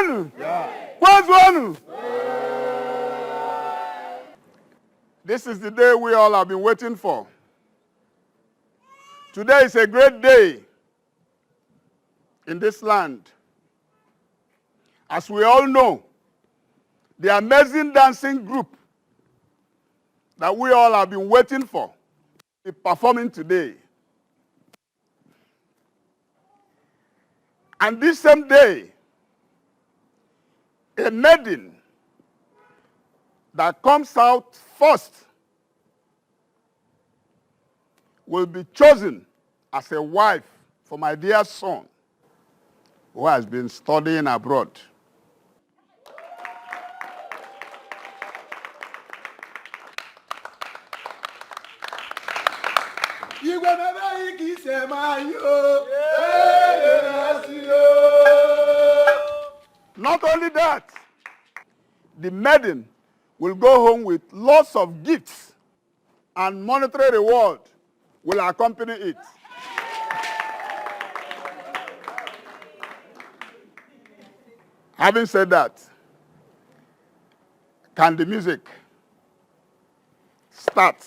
one? What's one? This is the day we all have been waiting for. Today is a great day in this land. As we all know, the amazing dancing group that we all have been waiting for is performing today. And this same day, a maiden that comes out first will be chosen as a wife for my dear son who has been studying abroad. Not only that, the maiden will go home with lots of gifts and monetary reward will accompany it. Having said that, can the music start?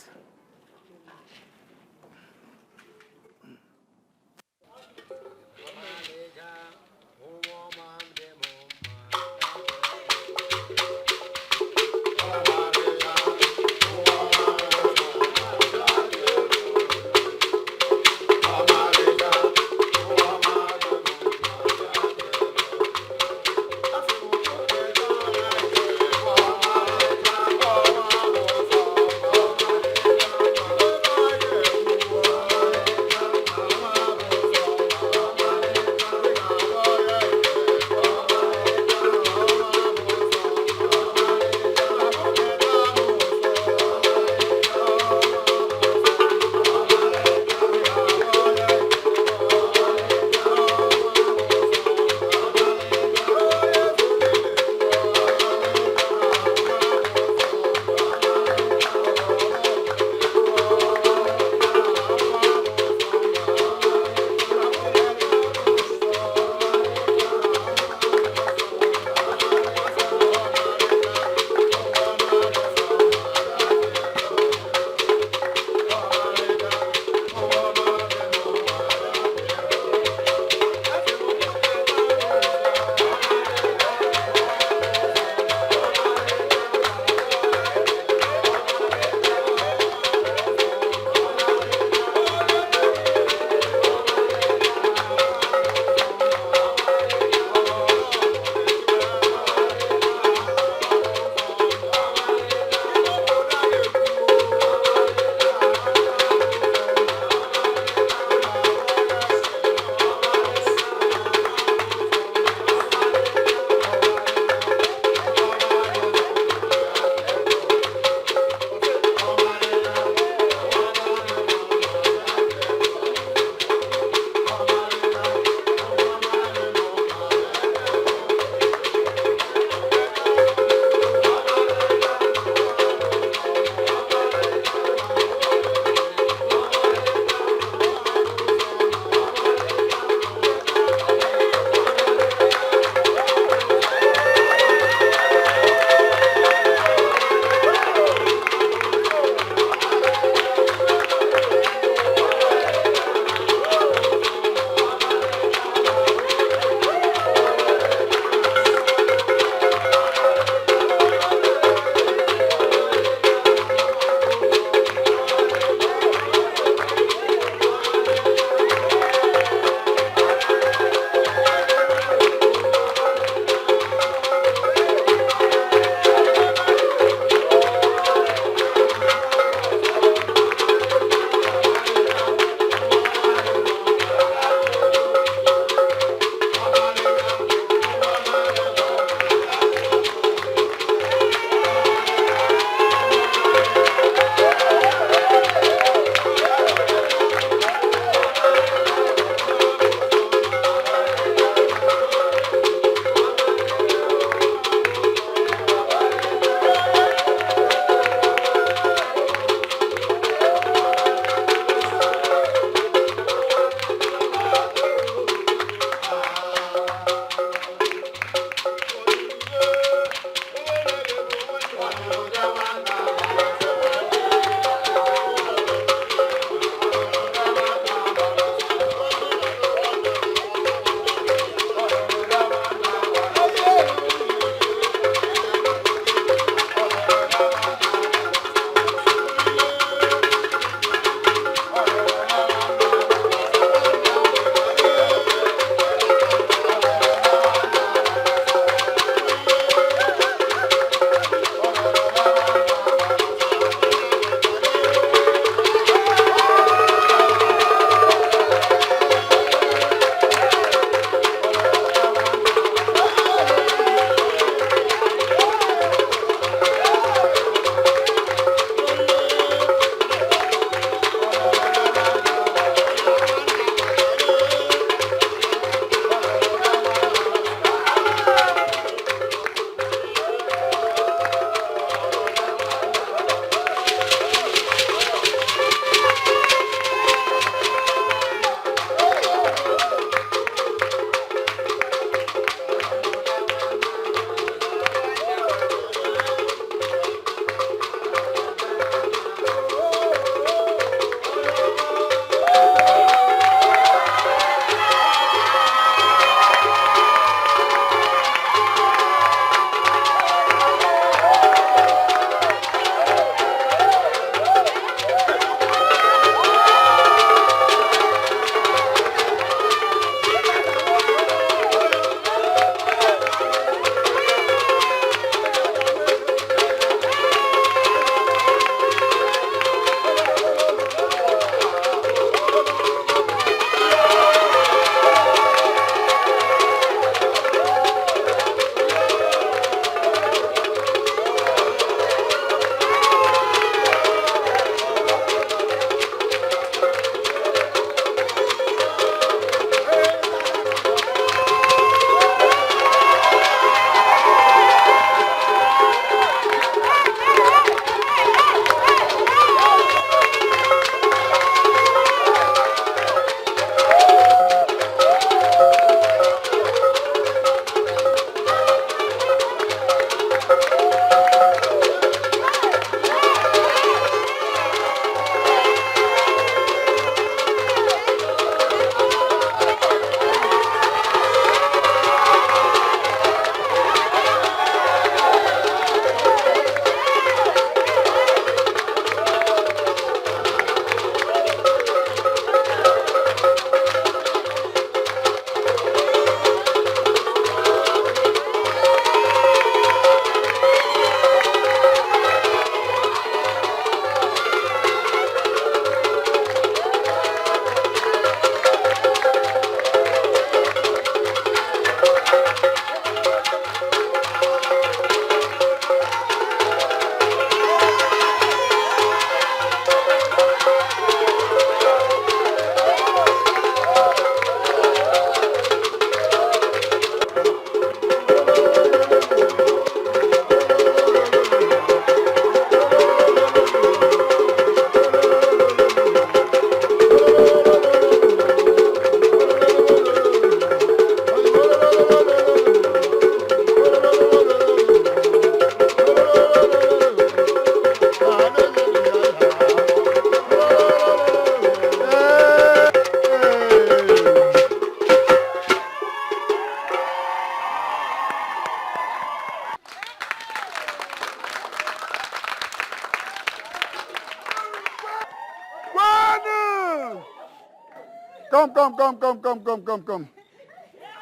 Come.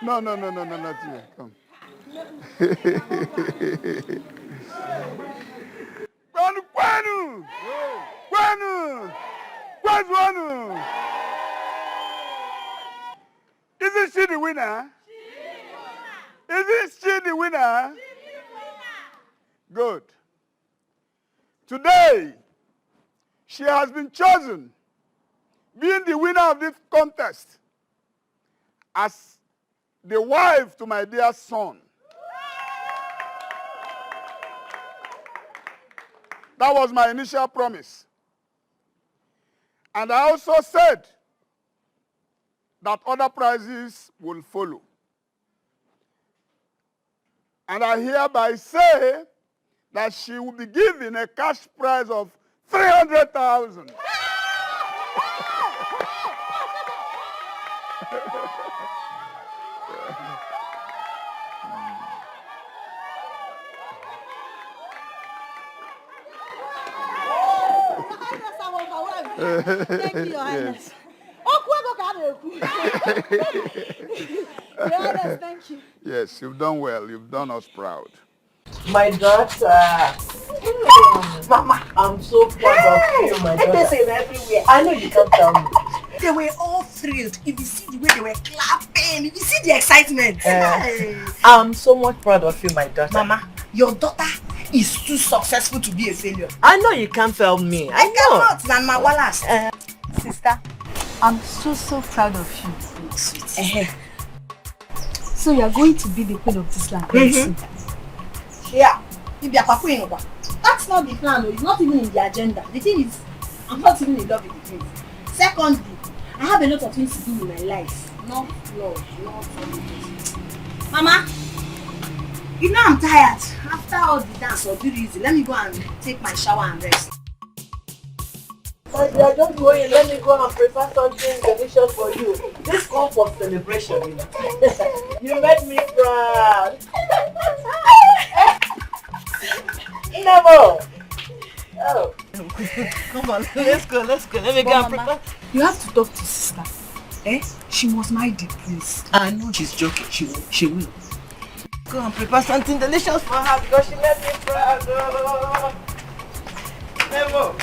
No, not you. Come. Kwenu. Isn't she the winner? Isn't she the winner? Good. Today, she has been chosen, being the winner of this contest, as the wife to my dear son. That was my initial promise. And I also said that other prizes will follow. And I hereby say that she will be given a cash prize of 300,000. Thank you, Your Highness. Your Highness, thank you. Yes, you've done well. You've done us proud. My daughter. Mama, I'm so proud of you, my daughter. Everywhere. I know you can't tell me. They were all thrilled. If you see the way they were clapping, if you see the excitement. I'm so much proud of you, my daughter. Mama, your daughter is too successful to be a failure. I know you can't fail me. I cannot, Grandma Wallace. Sister, I'm so proud of you. Sweet. So you're going to be the queen of this land. Yeah. That's not the plan. It's not even in the agenda. The thing is, I'm not even in love with the prince. Secondly, I have a lot of things to do in my life. Not love, not something. Mama, you know I'm tired. After all the dance or do easy, let me go and take my shower and rest. My dear, just go in. Let me go and prepare something delicious for you. This calls for celebration, you know. You made me proud. Never. Oh. Come on, let's go. Let me go and prepare. You have to talk to sister. She must marry the prince. I know she's joking. She will. Go and prepare something delicious for her because she made me proud. Oh. Never.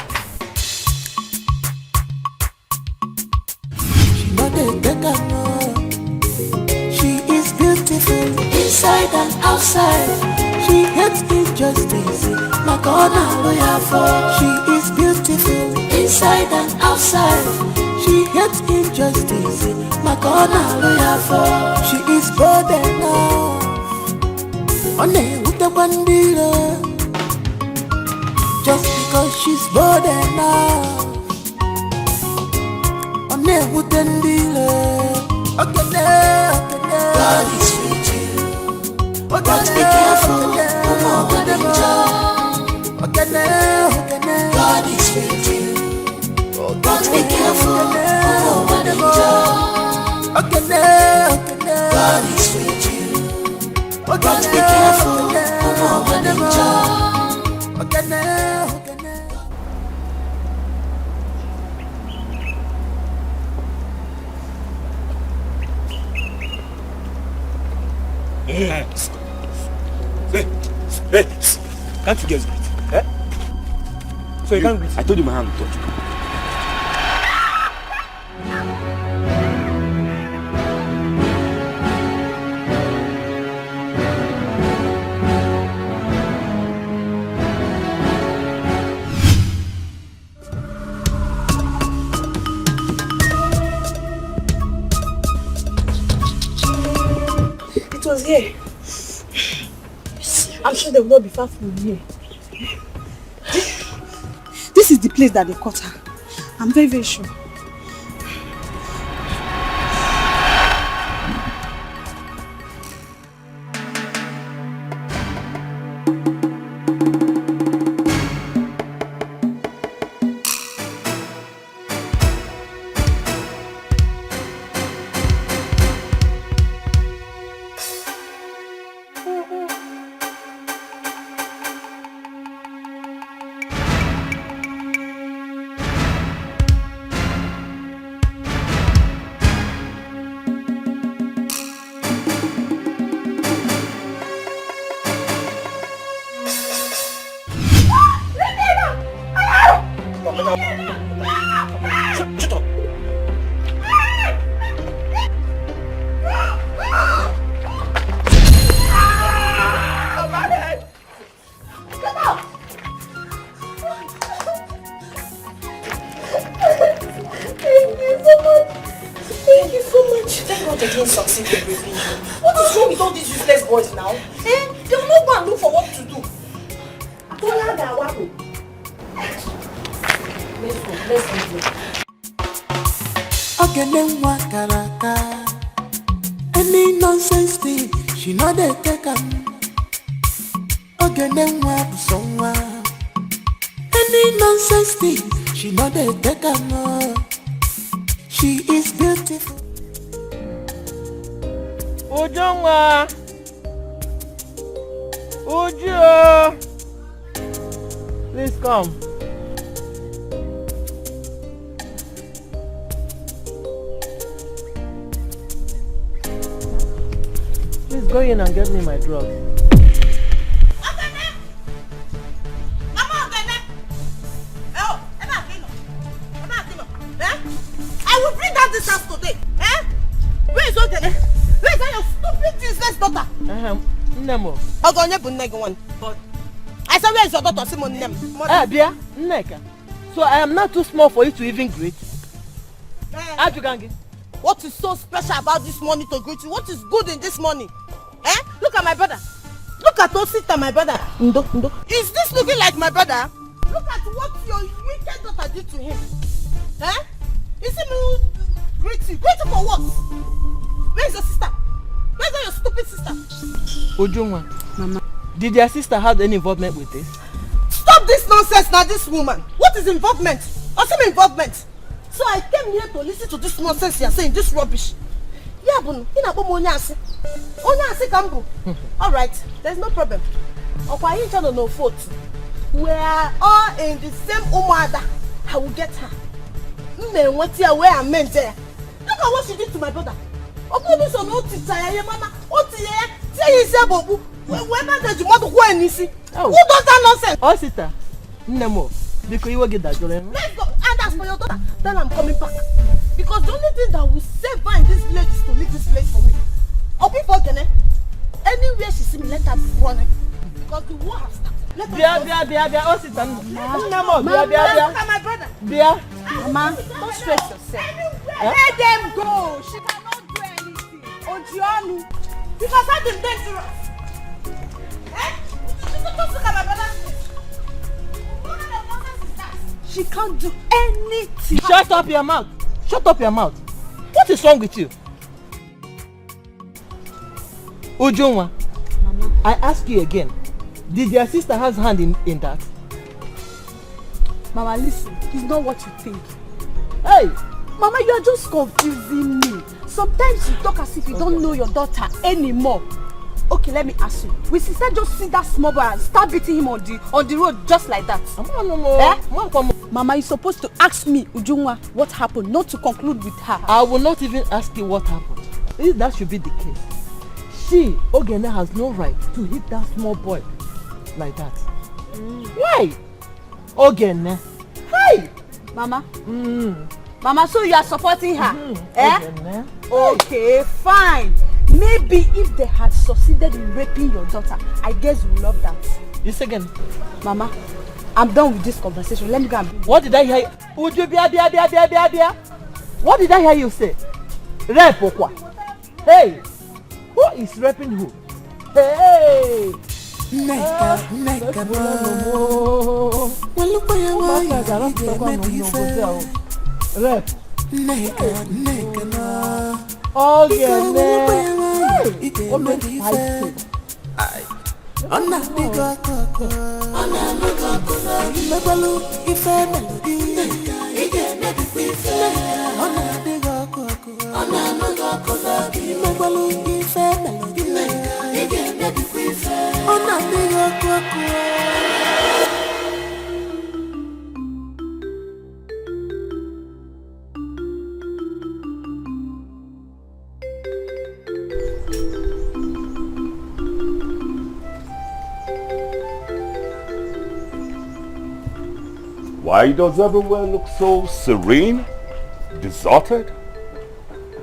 She is beautiful inside and outside. She hates injustice. My God, hallelujah for. She is beautiful inside and outside. She hates injustice. My God, hallelujah for. She is bold enough. One with the bandira. Just because she's bold enough. God is with you, but be careful. God is with you, but be careful. God is with you, but be careful. Hey, can't you guys greet? So you can't greet? I told you my hand will touch you. It was here. I'm sure they will not be far from here. This is the place that they caught her. I'm very sure. Thank God they didn't succeed in raping you. What is wrong with all these useless boys now? Eh? They will not go and look for what to do. Let's go. Ogenenwa karaka. Any nonsense thing, she not dey take am. Ogenenwa busonwa. Any nonsense thing, she not dey take am. She is beautiful. Ujungwa. Uju. Please come. Please go in and get me my drugs. I will bring out this house today. Eh? Where is Ogene? Where is that your stupid useless daughter? Nemo. Ogonye bu nne one. But I said, where is your daughter? Simon Nem. Bia, Nneka. So I am not too small for you to even greet. Ajugangi. What is so special about this money to greet you? What is good in this money? Eh? Look at my brother. Look at Osita, my brother. Ndo. Is this looking like my brother? Look at what your wicked daughter did to him. Eh? Is he me greet you? Greet you for what? Where is your sister? Where is your stupid sister? Ujungwa. Mama. Did your sister have any involvement with this? Stop this nonsense now, this woman. What is involvement? Awesome involvement. So I came here to listen to this nonsense you are saying, this rubbish. Yeah, bunu, Onyasi Kambu. Alright, there's no problem. Okay, you don't know fault. We are all in the same umada. I will get her. What's here where I meant there? Look at what she did to my brother. Who does that nonsense? Oh, sister. Nemo. Because you will get that. Let's go. And as for your daughter, then I'm coming back. Because the only thing that will save her in this village is to leave this place for me. Or people can anywhere she see me, let her be running. Because the war has started. Let her Bia. Oh, sister. Nemo. Bia. Look at my brother. Bia. Mama, don't stress yourself. Let them go. She cannot do anything. Ojionu. Because I've been dangerous. Eh? Just look at my brother. She can't do anything. Shut up your mouth. Shut up your mouth. What is wrong with you? Ujungwa, Mama. I ask you again. Did your sister have hand in that? Mama, listen. It's not what you think. Hey! Mama, you are just confusing me. Sometimes you talk as if you don't know your daughter anymore. Okay, let me ask you. Will sister just see that small boy and start beating him on the road just like that? Mama, you're supposed to ask me, Ujungwa, what happened, not to conclude with her. I will not even ask you what happened. If that should be the case, she, Ogene, has no right to hit that small boy like that. Why? Ogene. Hey! Mama? Mama, so you are supporting her? Ogene. Okay, fine. Maybe if they had succeeded in raping your daughter, I guess you will love that. Yes, again. Mama, I'm done with this conversation. Let me go and... What did I hear? Would you be a What did I hear you say? Rape or what? Hey! Who is raping who? Hey! Neka bro. Walupa ya Rape. Neka no. Oh, yeah, man. Ona bigo koko. Imegwalu ife melody. Ona bigo koko. Imegwalu ife melody. Ona bigo koko. Why does everywhere look so serene, deserted,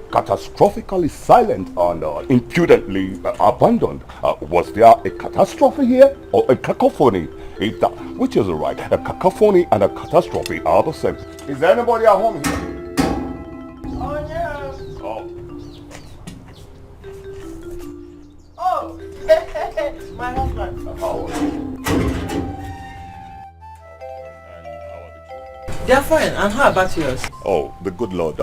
catastrophically silent and impudently abandoned? Was there a catastrophe here or a cacophony? If that, which is right? A cacophony and a catastrophe are the same. Is anybody at home here? Oh, yes. Oh, My husband. How are you? And how are the children? They're fine. And how about yours? Oh, the good Lord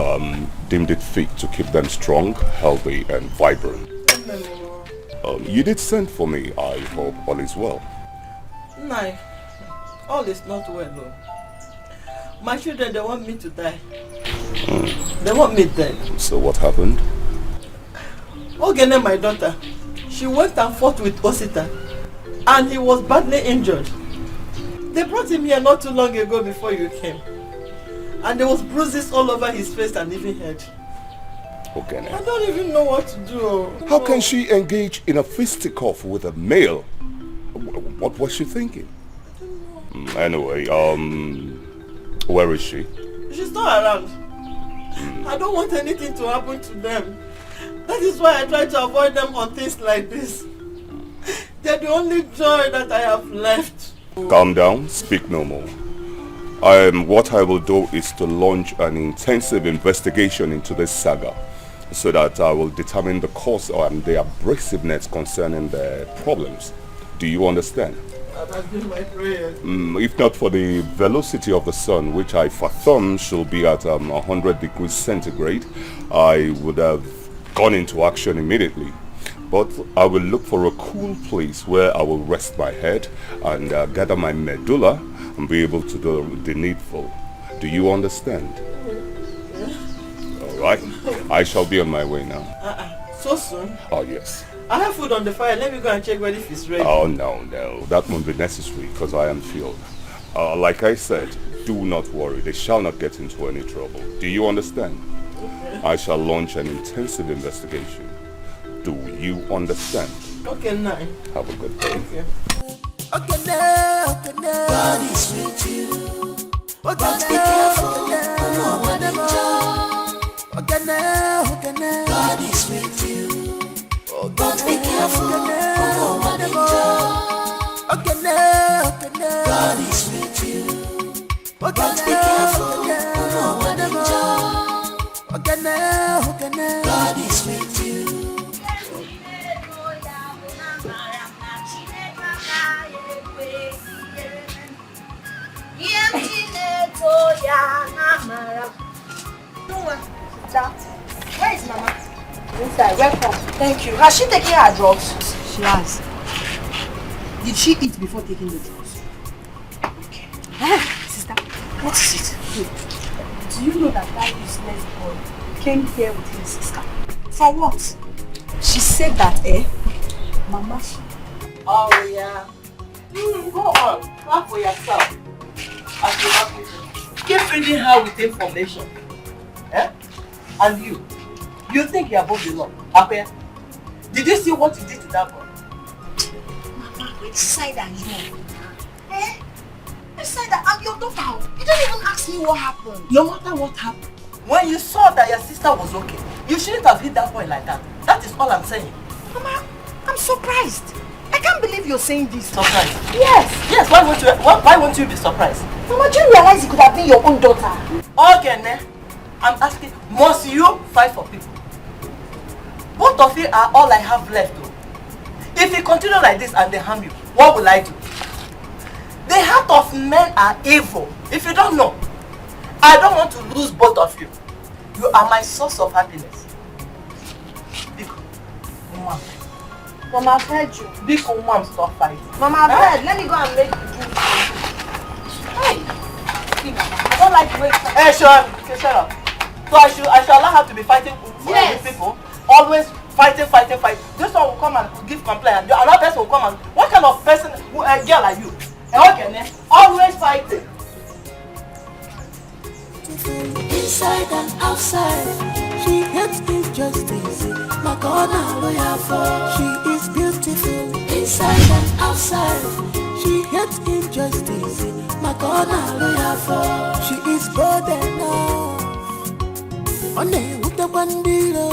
deemed it fit to keep them strong, healthy, and vibrant. You did send for me. I hope all is well. No, all is not well though. My children, they want me to die. They want me dead. So what happened? Ogene, my daughter, she went and fought with Osita and he was badly injured. They brought him here not too long ago before you came. And there was bruises all over his face and even head. Ogene. I don't even know what to do. How can she engage in a fisticuff with a male? What was she thinking? Anyway, where is she? She's not around. I don't want anything to happen to them. That is why I try to avoid them on things like this. They're the only joy that I have left. Calm down, speak no more. What I will do is to launch an intensive investigation into this saga so that I will determine the cause and the abrasiveness concerning the problems. Do you understand? That has been my prayer. If not for the velocity of the sun, which I fathom should be at 100 degrees centigrade, I would have gone into action immediately. But I will look for a cool place where I will rest my head and gather my medulla and be able to do the needful. Do you understand? All right. I shall be on my way now. So soon? Oh, yes. I have food on the fire. Let me go and check whether it's ready. Oh, no. That won't be necessary because I am filled. Like I said, do not worry. They shall not get into any trouble. Do you understand? Okay. I shall launch an intensive investigation. Do you understand? Okay, now. Have a good day. Thank you. Okay, now. God is with you. But be careful. No one enjoy. Okay, now. God is with you. But be careful. No one enjoy. Okay, now. God is with you. But be careful. No one enjoy. Okay, now. God is with you. Where is Mama? Inside, welcome. Thank you. Has she taken her drugs? She has. Did she eat before taking the drugs? Okay. Sister, what is it? Do you know that useless boy came here with his sister? For what? She said that, Mama. Oh, yeah. Go on. Clap for yourself. As you have it. Keep feeding her with information. Eh? And you think you're above the law? Apia? Did you see what you did to that boy? Mama, which side are you on? Which side I'm your daughter? You don't even ask me what happened. No matter what happened, when you saw that your sister was okay, you shouldn't have hit that boy like that. That is all I'm saying. Mama, I'm surprised. I can't believe you're saying this. Surprised? Yes. Yes, why won't you be surprised? Mama, do you realize it could have been your own daughter? Okay, ne? I'm asking, must you fight for people? Both of you are all I have left though. If you continue like this and they harm you, what will I do? The heart of men are evil. If you don't know, I don't want to lose both of you. You are my source of happiness. Biko, Mom. Mama, I've heard you. Biko, Mom, stop fighting. Mama, I've heard. Let me go and make you drink. Hey. I don't like the way you Hey, shut up. So I should allow her to be fighting with people? Always fighting. This one will come and give complaint. Another person will come and... What kind of person, girl are you? Okay, always fighting. Inside and outside, she hates injustice. My God, now lawyer for. She is beautiful. Inside and outside, she hates injustice. My God, now lawyer for. She is bold enough. On with the bandila.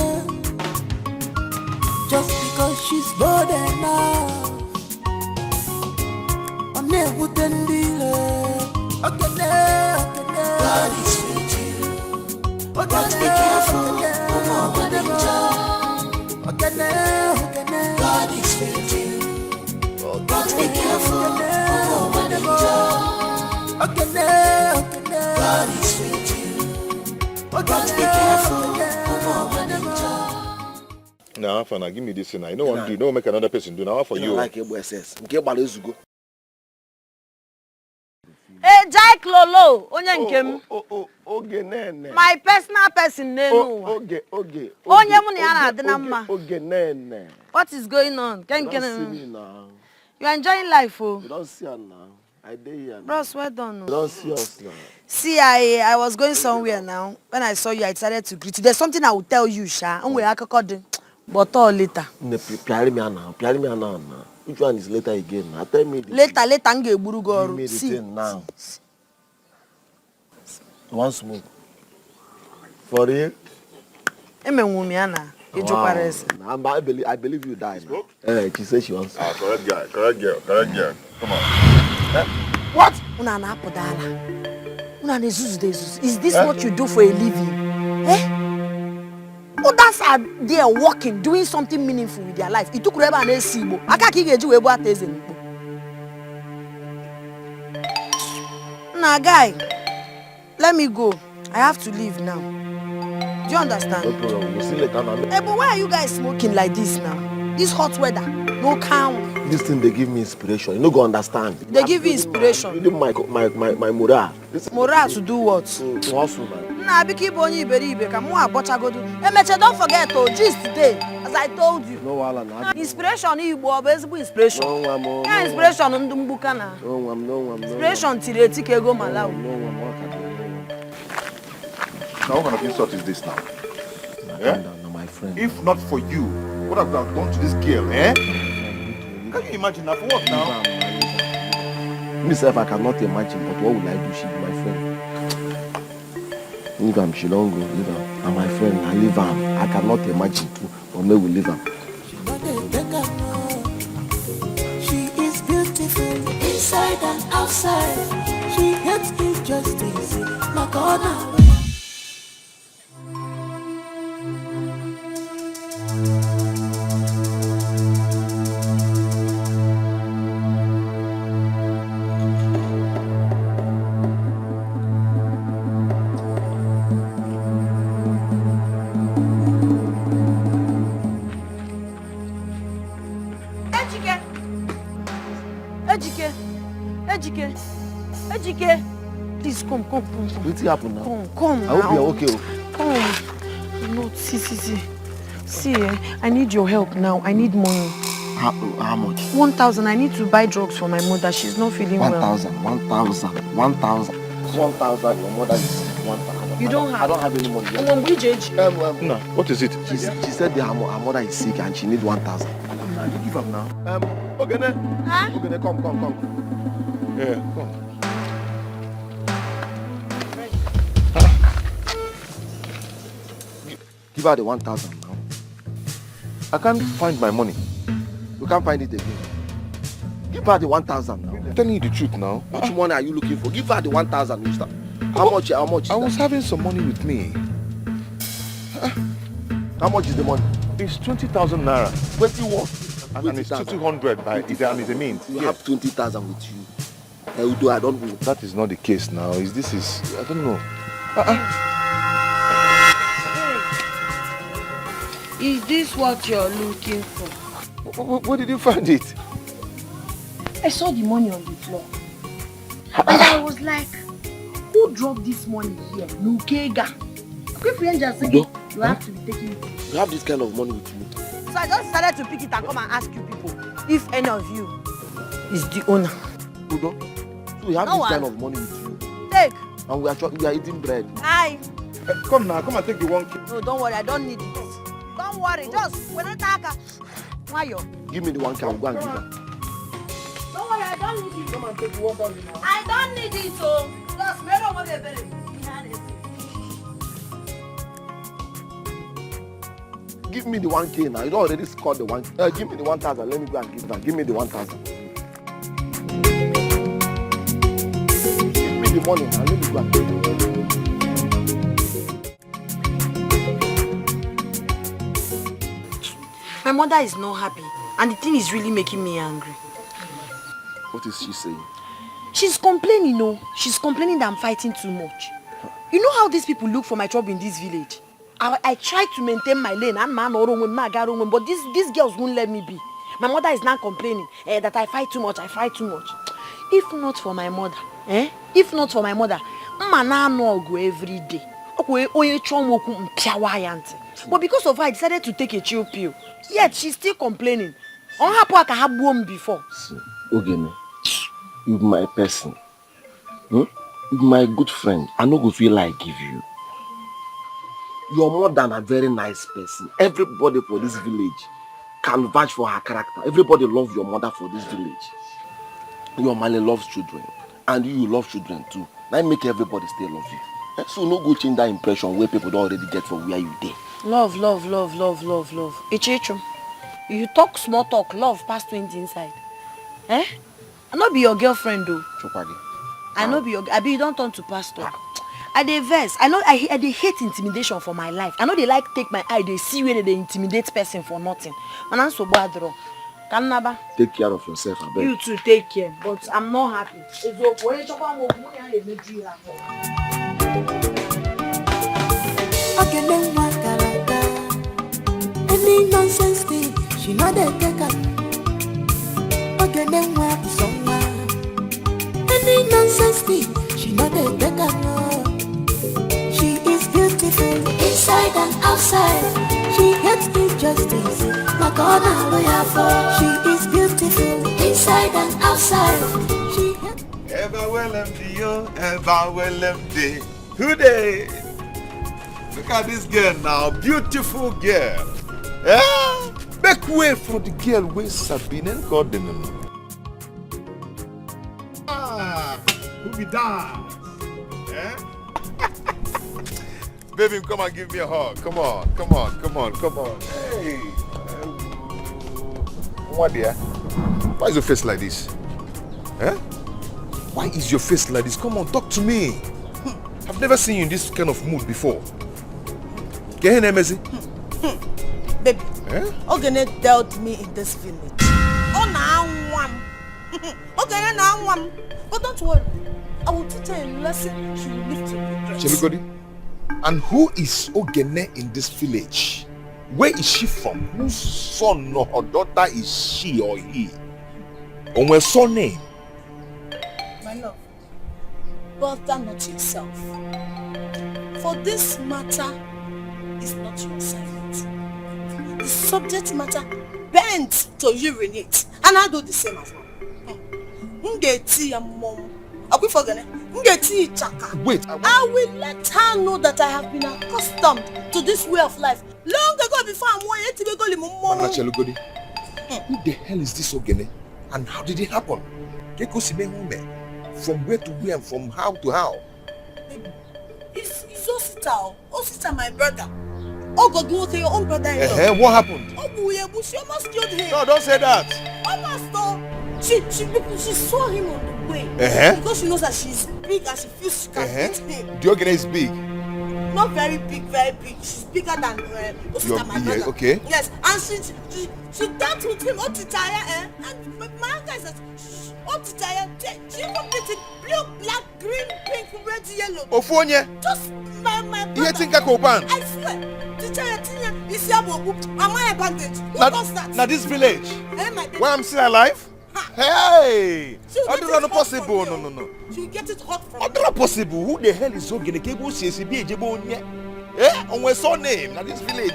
Just because she's bold enough. On with the dealer. Okay, now. God is with you. But be careful. No one enjoy. God is with you. but be careful. Now, Fana, give me this thing. I don't want to do. Don't make another person do. Now, for you. Like SS. Nke Wazico. Jack Lolo, onye nke m. Oge nene. My personal person nenu. Oge. Onye mu na ya na-adị na mma. Oge nene. What is going on? Don't see me now. You are enjoying life, oh. You don't see her now. I dey here. Bros, well done. You don't see us now. See, I was going somewhere now. When I saw you, I decided to greet you. There's something I will tell you, Sha. But all later. Piari me now. Which one is later again? Now tell me. Later, nge buru go. Give me the thing now. One smoke. For real? I believe you died. She said she wants. Correct girl. Come on. What? Is this what you do for a living? Others are there working, doing something meaningful with their life. It took Reba and Esibo. Nah, guy, let me go. I have to leave now. Do you understand? No problem. We'll see later now. Hey, but why are you guys smoking like this now? This hot weather, no count. This thing they give me inspiration. You no go understand. They give you inspiration. You my morale. Morale to do what? To hustle, man. Nah, be keep on you come on, Meche, don't forget to gist today, as I told you. No, Wala, inspiration is inspiration. No, inspiration Ndumbuka. No. Inspiration Tireti Kego Malau. No. Now, what kind of insult is this now? No, my friend. If not for you, what have I done to this girl, eh? Can you imagine that? For what now? Myself, I cannot imagine, but what will I do? She be my friend. Leave him, she don't go, leave him. And my friend, I leave him. I cannot imagine too, but maybe we leave him. She is beautiful inside and outside. She hates injustice. My God, Ejike, please come. What's happened now? Come I hope you're okay. Come. No, see. See, I need your help now. I need money. How much? 1,000. I need to buy drugs for my mother. She's not feeling well. 1,000. Your mother is 1,000. You don't have? I don't have any money. No. What is it? She said her mother is sick and she needs 1,000. You give up now. Okay, Huh? Okay, come. Yeah, come. Give her the 1,000 now. I can't find my money. You can't find it again. Give her the 1,000 now. I'm telling you the truth now. Which money are you looking for? Give her the 1,000, mister. How much is I that? was having some money with me. How much is the money? It's 20,000 naira. What you want? And it's 200 by it is a means. You have 20,000 with you. Although I don't know. That is not the case now. I don't know. Is this what you're looking for? Where did you find it? I saw the money on the floor. And I was like, who dropped this money here? Nukega. You have to be taking it. You have this kind of money with you. So I just decided to pick it and come and ask you people if any of you is the owner. Udo, so you have this kind of money with you. Take. And we are eating bread. Aye. Come now, come and take the 1K. No, don't worry, I don't need it. Don't worry, just when I talk. Give me the 1K, I'll go and give her. Don't worry, I don't need it. Come and take the 1,000 now. I don't need it, so just me don't want to be Give me the 1K now. You don't already scored the 1K. Give me the 1,000. Let me go and give her. Give me the 1,000. Give me the money now. Let me go and give her. My mother is not happy, and the thing is really making me angry. What is she saying? She's complaining, She's complaining that I'm fighting too much. You know how these people look for my trouble in this village? I try to maintain my lane and man or woman, but these girls won't let me be. My mother is now complaining that I fight too much. If not for my mother, man no go every day. But because of her, I decided to take a chill pill. Yet she's still complaining. On her part, I have won before. See, Ogene, you my person. You my good friend. I no go feel like give you. You're more than a very nice person. Everybody for this village can vouch for her character. Everybody loves your mother for this village. Your mother loves children. And you love children too. Now make everybody stay love you. So no go change that impression where people don't already get from where you dey. Love. Ichichum, you talk small talk, love past 20 inside. I not be your girlfriend though. Chopagi. I know be your. I be you don't turn to pastor. I dey vex. I know I dey hate intimidation for my life. I know they like take my eye. They see where they intimidate person for nothing. Man, I'm so bad draw. Kanaba. Take care of yourself, I beg. You too take care, but I'm not happy. Any nonsense thing, she know they take her. Any nonsense thing, she know they take her. She is beautiful inside and outside. She hates injustice. My God, I'm lawyer for. She is beautiful inside and outside. She hates. Ever well empty, yo, ever well empty. Who dey? Look at this girl now, beautiful girl. Make way for the girl with Sabine and Gordon. Who be that? Baby, come and give me a hug. Come on. Hey. What dear? Why is your face like this? Why is your face like this? Come on, talk to me. I've never seen you in this kind of mood before. Get here, Nemezi. Baby, Ogene dealt me in this village. Oh, now one. Ogene now one. But don't worry, I will teach her a lesson she will live to regret. Chemikodi, and who is Ogene in this village? Where is she from? Whose son or her daughter is she or he? On her surname? My love, bother not yourself. For this matter is not your assignment. The subject matter bent to urinate, and I do the same as well. Wait, I will let her know that I have been accustomed to this way of life long ago before I'm Chelugodi, who the hell is this Ogene? And how did it happen? From where to where and from how to how? It's Osita, my brother. Oh God, you say your own brother-in-law. What happened? Oh, we almost killed him. No, don't say that. Almost. She saw him on the way. Because she knows that she's big and she feels she can hit him. The Ogene is big. Not very big. She's bigger than Osita, my brother. Okay. Yes, and she danced with him all the time, and my uncle says, all the time, she completed blue, black, green, pink, red, yellow. Ofonye. Just my brother. You think I can open? I swear. Am I a bandage? Who does that? Now this village. My baby. Why I'm still alive? Hey! How do not possible? No. She'll get it hot from How do not possible? Who the hell is Ogene? Kebo CCB Ejebonye? On my surname. Now this village,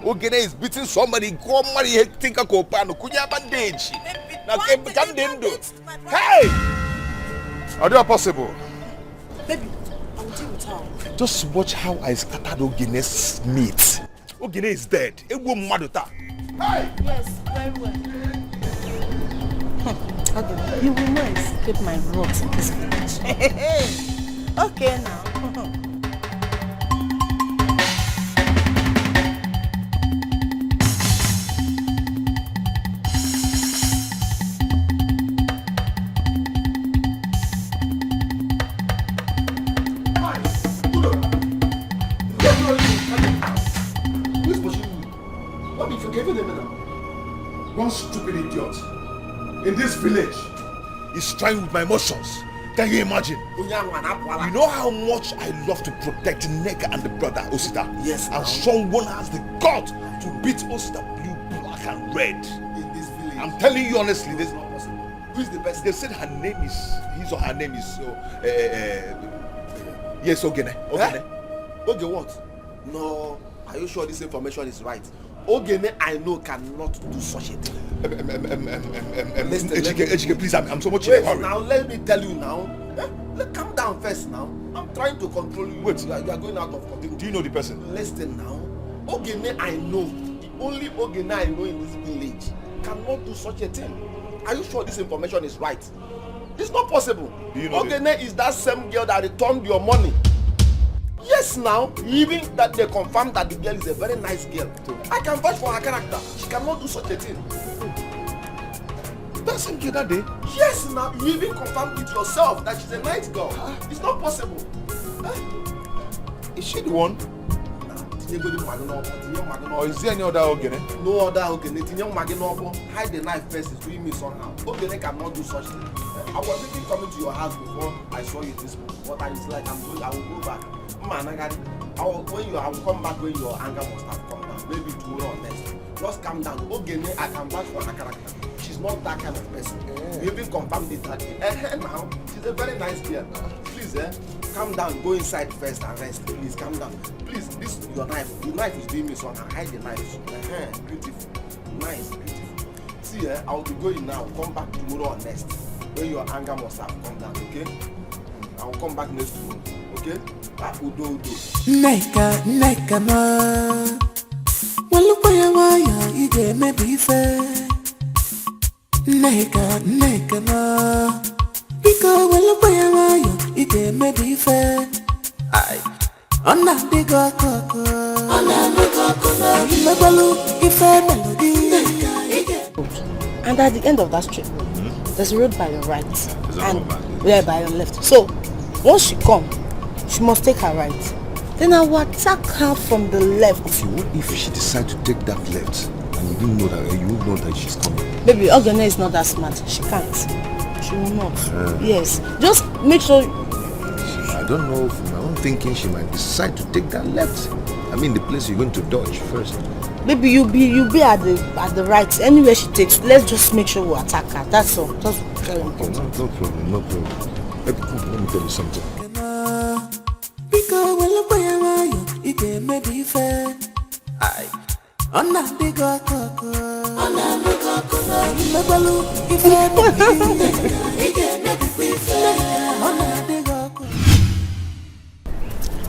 Ogene is beating somebody. Come marry think I can open. Kunya bandage. Now hey! How do not possible? Baby, I'll deal with her. Just watch how I scattered Ogene's meat. Ogene is dead. Hey! Yes, very well. You will not escape my wrath in this village. Okay now. One stupid idiot in this village is trying with my emotions. Can you imagine? You know how much I love to protect Nega and the brother Osita? Yes. And someone has the gut to beat Osita blue, black and red. In this village. I'm telling you honestly, this. Who is the best? They said her name is, his or her name is, yes, Ogene. Ogene. Okay, what? No, are you sure this information is right? Ogene, I know, cannot do such a thing. Ejike, please, I'm so much in a hurry. Now, let me tell you now. Calm down first now. I'm trying to control you. Wait. You are going out of control. Do you know the person? Listen now. Ogene, I know. The only Ogene I know in this village cannot do such a thing. Are you sure this information is right? It's not possible. Do you know Ogene is that same girl that returned your money. Yes, now, even that they confirmed that the girl is a very nice girl. I can vouch for her character. She cannot do such a thing. That same girl that day? Yes, now, you even confirmed it yourself that she's a nice girl. It's not possible. Is she the one? Or is there any other Ogene? No other Ogene. Hide the knife first is doing me somehow. Ogene cannot do such thing. I was even coming to your house before I saw you this morning. What I was like, I will go back. Man, I will come back when your anger must have come down. Maybe tomorrow or next. Just calm down. Ogene, I can vouch for her character. She's not that kind of person. We even confirmed it that day. Now, she's a very nice girl. Please, calm down. Go inside first and rest. Please, calm down. Please, this your knife. Your knife is doing me so now. Hide the knife. Beautiful. Nice, beautiful. See, I will be going now. Come back tomorrow or next. When your anger must have come down, okay? I will come back next tomorrow, okay? Udo. Neka ma Walupa ya waya ige mebi fe Neka ma Ika walupa ya waya ige mebi fe Ay Ona digo koko na Imebalu ife melody And at the end of that street, there's a road by your right and by your left. So once she come, she must take her right. Then I will attack her from the left. What if she decides to take that left and you didn't know that you won't know that she's coming? Baby, Ogene is not that smart. She can't. She will not. Yes. Just make sure. I don't know. From my own thinking, she might decide to take that left. I mean, the place you're going to dodge first. Maybe you be at the right. Anywhere she takes, let's just make sure we attack her. That's all. Just very important. No problem. Let me tell you something.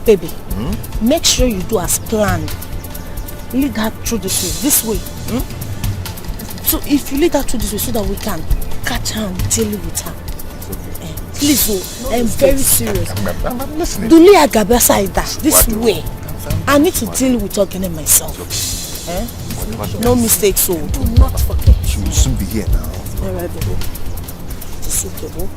Baby, make sure you do as planned. Lead her through this way. So if you lead her through this way so that we can catch her and deal with her. Please, I'm very serious. I'm listening. Do leave Agaba side this way. I need to deal with Ogene myself. No mistakes, so do not forget. She will soon be here now. Alright, baby. It's suitable.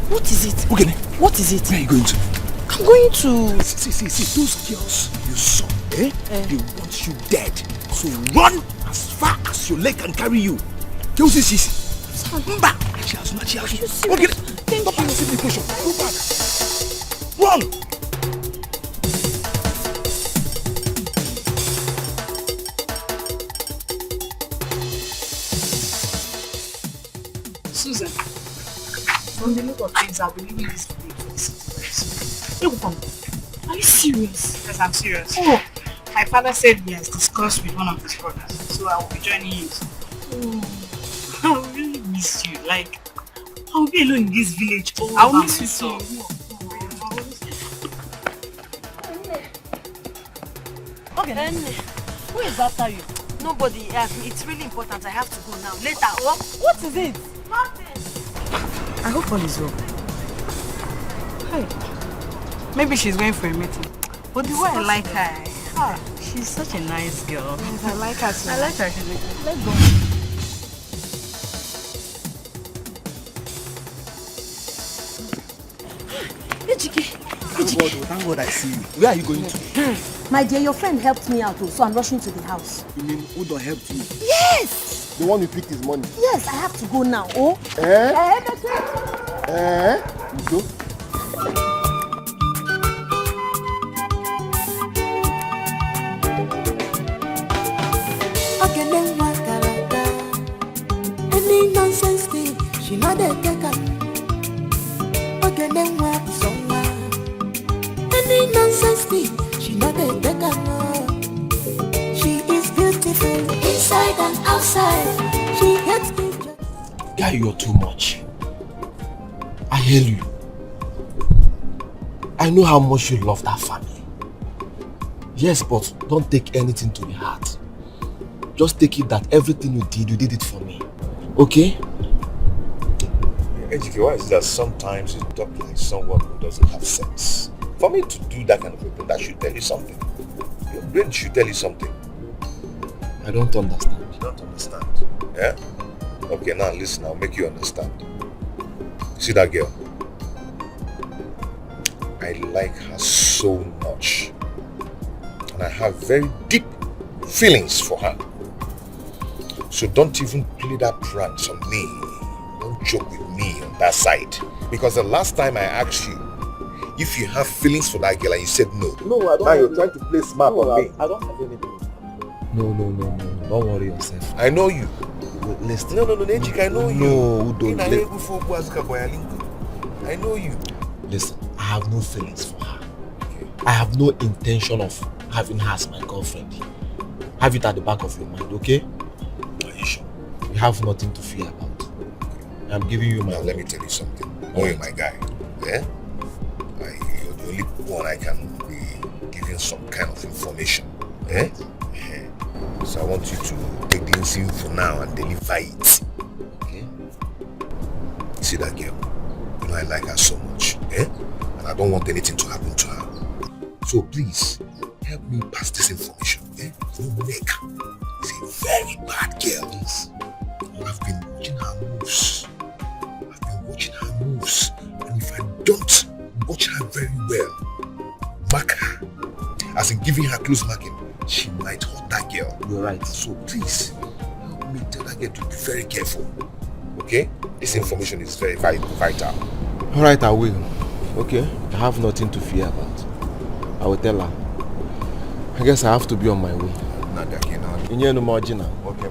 What is it? Okay. What is it? Where are you going to? I'm going to... See, those girls you saw, they want you dead. So run as far as your leg can carry you. Tell this easy. Mba! She has not. Okay. Stop asking the question. Go back. Run! Susan, from the look of things, I'll be leaving this place for the city. Are you serious? Yes, I'm serious. Oh, my father said he has discussed with one of his brothers, so I will be joining you. Oh, I'm really miss you. Like, I'll be alone in this village. I'll miss you too. Okay. Who is after you? Nobody. It's really important. I have to go now. Later. What is it? Nothing. I hope all is well. Hey, maybe she's going for a meeting. But the way I like her, she's such a nice girl. Yes, I like her too. I like her. Let's go. Thank God I see you. Where are you going to? My dear, your friend helped me out, so I'm rushing to the house. You mean Udo helped you? Yes! The one who picked his money. Yes, I have to go now. Oh? Udo? Any nonsense thing, she not dey take am. Okay, then what somewhere? Any nonsense thing, she not dey take am. She is beautiful inside and outside. She hates me. Guy, you're too much. I hear you. I know how much you love that family. Yes, but don't take anything to the heart. Just take it that everything you did it for me. Okay? Ejike, why is it that sometimes you talk like someone who doesn't have sense? For me to do that kind of a thing, that should tell you something. Your brain should tell you something. I don't understand. You don't understand? Yeah? Okay, now listen, I'll make you understand. See that girl? I like her so much. And I have very deep feelings for her. So don't even play that pranks on me. Don't joke with me on that side. Because the last time I asked you if you have feelings for that girl and you said no. No, I don't. Now you're trying to play smart on me. I don't have anything. No. Don't worry yourself. I know you. Listen. No, Ejike, I know you. No, don't. I know you. Listen, I have no feelings for her. Okay. I have no intention of having her as my girlfriend. Have it at the back of your mind, okay? Are you sure? You have nothing to fear about. I'm giving you my... Now let me tell you something. Oh, you're my guy. Yeah? You're the only one I can be giving some kind of information. Eh? Yeah. So I want you to take this info now and deliver it. Okay? You see that girl? You know I like her so much. Eh? And I don't want anything to happen to her. So please, help me pass this information. Eh? Don't make her. She's a very bad girl. Yes. I've been watching her moves. And if I don't watch her very well, mark her, as in giving her close marking, she might hurt that girl. You're right. So please, help me tell that girl to be very careful. Okay? This information is very vital. Alright, I will. Okay? I have nothing to fear about. I will tell her. I guess I have to be on my way. You know Moji now. Okay,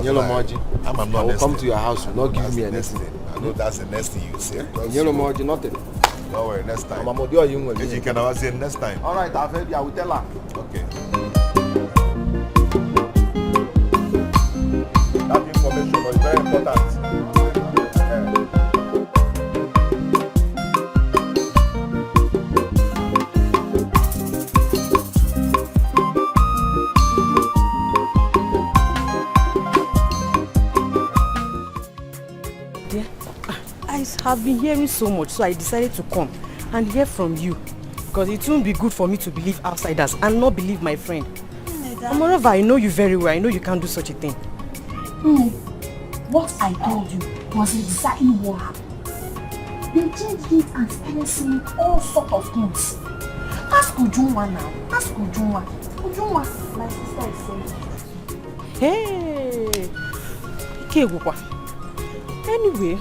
you know Moji. I will come to your house. You not give me anything. I know that's the next thing you say. You know Moji, nothing. Don't worry, next time. I'm a you will. You can never say next time. Alright, I've heard you. I will tell her. Okay. That information was very important. I've been hearing so much, so I decided to come and hear from you, because it won't be good for me to believe outsiders and not believe my friend. And moreover, I know you very well. I know you can't do such a thing. What I told you was exactly what happened. They changed it and started saying all sorts of things. Ask Ujunwa now. Ask Ujunwa. Ujunwa, my sister is saying. Hey, anyway,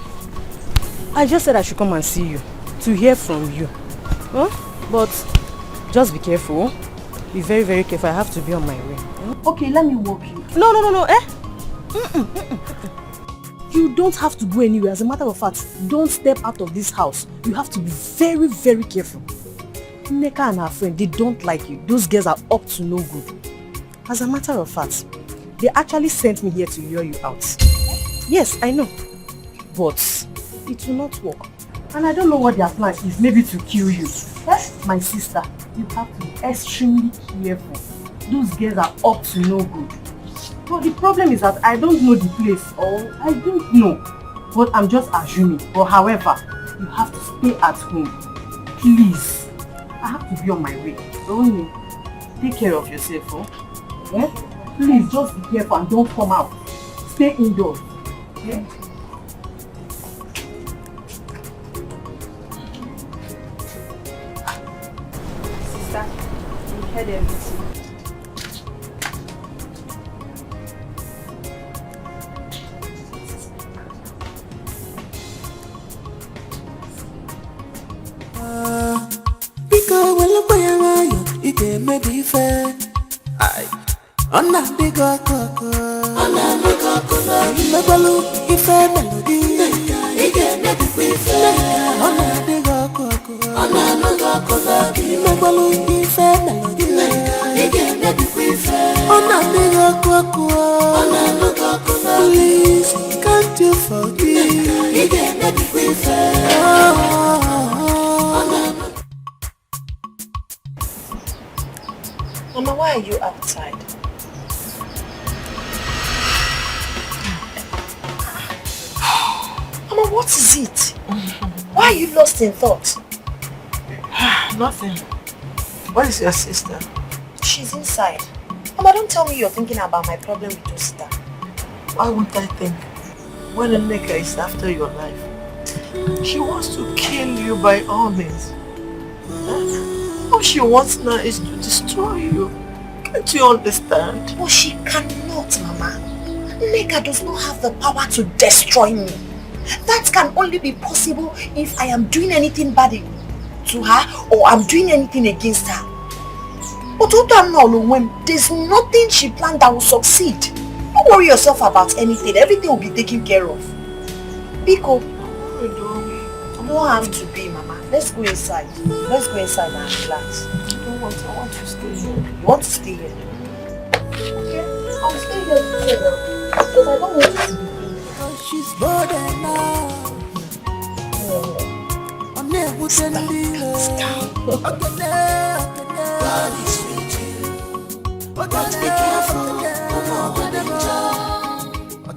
I just said I should come and see you, to hear from you. Huh? But just be careful. Be very, very careful. I have to be on my way. Okay, let me walk you. No. You don't have to go anywhere. As a matter of fact, don't step out of this house. You have to be very, very careful. Nneka and her friend, they don't like you. Those girls are up to no good. As a matter of fact, they actually sent me here to lure you out. Yes, I know. but it will not work. And I don't know what their plan is, maybe to kill you. My sister, you have to be extremely careful. Those girls are up to no good. But the problem is that I don't know the place, or I don't know. But I'm just assuming. But however, you have to stay at home. Please. I have to be on my way. Don't take care of yourself, oh? Yeah? Please just be careful and don't come out. Stay indoors. Yeah? Sister, you heard everything. Biko wala boya wayo, ike me be fair. Aye. Ona bigo koko, me balu ife melody. Ike me be fair. Ona bigo koko, me balu ife melody. Ike me be fair. Ona bigo koko, please can't you forgive? Ike me be fair. Mama, why are you outside? Mama, what is it? Why are you lost in thought? Nothing. Where is your sister? She's inside. Mama, don't tell me you're thinking about my problem with your sister. Why won't I think? When a nigga is after your life, she wants to kill you by all means. All she wants now is to destroy you. Can't you understand? But she cannot, Mama. Nega does not have the power to destroy me. That can only be possible if I am doing anything bad to her or I'm doing anything against her. But there's nothing she planned that will succeed. Don't worry yourself about anything. Everything will be taken care of. Biko, you don't have to be, Mama. Let's go inside. Let's go inside and relax. I want to stay here. You want to stay here? Okay, I'll stay here together. Because I don't want you to be here. She's bored now.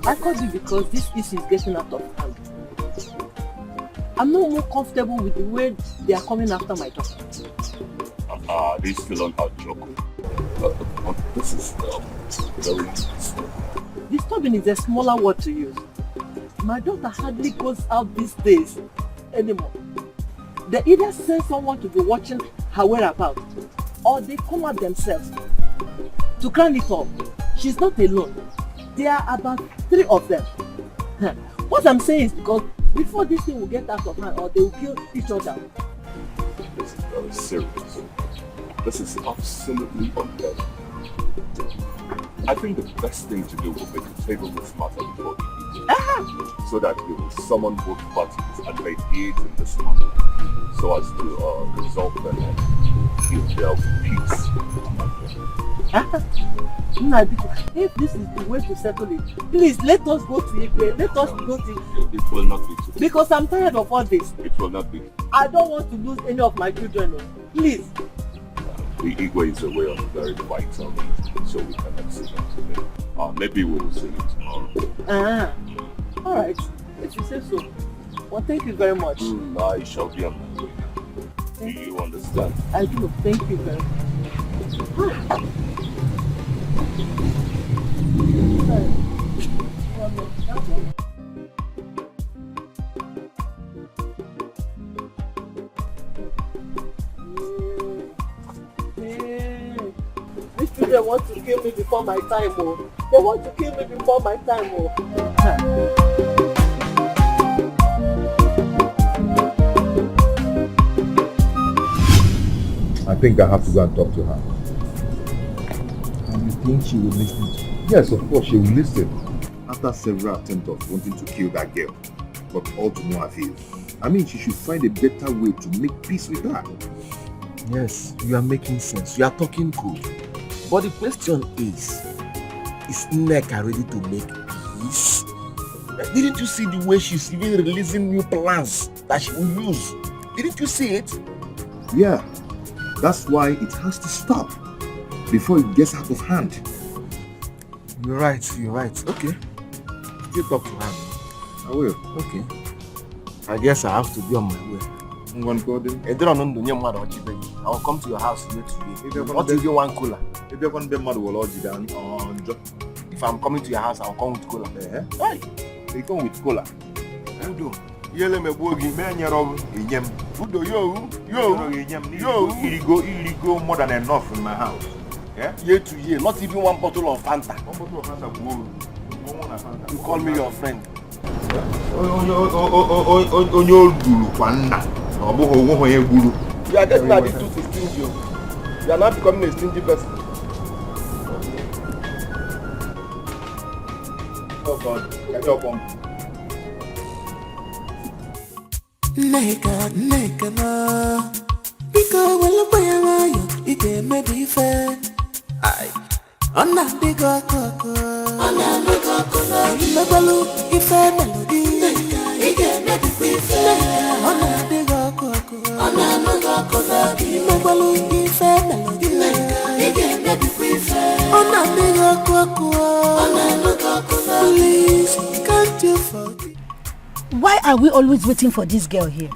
I called you because this issue is getting out of hand. I'm no more comfortable with the way they are coming after my daughter. They still on our joke. This is very disturbing is a smaller word to use. My daughter hardly goes out these days anymore. They either send someone to be watching her whereabouts, or they come out themselves. To crown it all, she's not alone. There are about 3 of them. What I'm saying is because before this thing will get out of hand, or they will kill each other. This is very serious. This is absolutely unfair. I think the best thing to do will be to table this matter before the meeting, so that we will summon both parties and mediate in this matter, so as to resolve them and give them peace. If this is the way to settle it, please let us go to Igwe. Let us go to... It will not be today. Because I'm tired of all this. It will not be. I don't want to lose any of my children. Please. The Igwe is away on a very vital meeting, so we cannot see them today. Maybe we will see it tomorrow. Alright, if you say so. Well, thank you very much. I shall be on my way now. Do you understand? I do. Thank you very much. These children want to kill me before my time, oh. They want to kill me before my time, oh. I think I have to go and talk to her. And you think she will listen to you? Yes, of course she will listen. After several attempts of wanting to kill that girl, but all to no avail. I mean, she should find a better way to make peace with her. Yes, you are making sense. You are talking cool. But the question is Nneka ready to make peace? Didn't you see the way she's even releasing new plans that she will use? Didn't you see it? Yeah, that's why it has to stop before it gets out of hand. You're right. Okay. Still talk to her. I will. Okay. I guess I have to be on my way. I'm going to go there. I will come to your house later today. Not even one cooler. If you're going to be mad, we'll all down on job. If I'm coming to your house, I'll come with cooler. Why? They come with cola. Udo. Yele me bogi me nyero enyem. Udo yo. You go more than enough in my house. Yeah? Year to year, not even one bottle of Fanta. One bottle of Fanta. You call me your friend. Onye guru kwa nna. Ọ bụghị onwe onye guru. You are getting addicted to stingy. You are not becoming a stingy person. Oh God, get your bomb. Neka na. Biko wala bayawa yo, ike me be fair. Ay. Ona bigo koko. Ona bigo koko. Mebalu ife melody. Ike me be fair. Ona bigo koko. Ona bigo koko. Mebalu ife melody. Ike me be fair. Ona bigo koko. Ona bigo koko. Please, can't you forgive? Why are we always waiting for this girl here?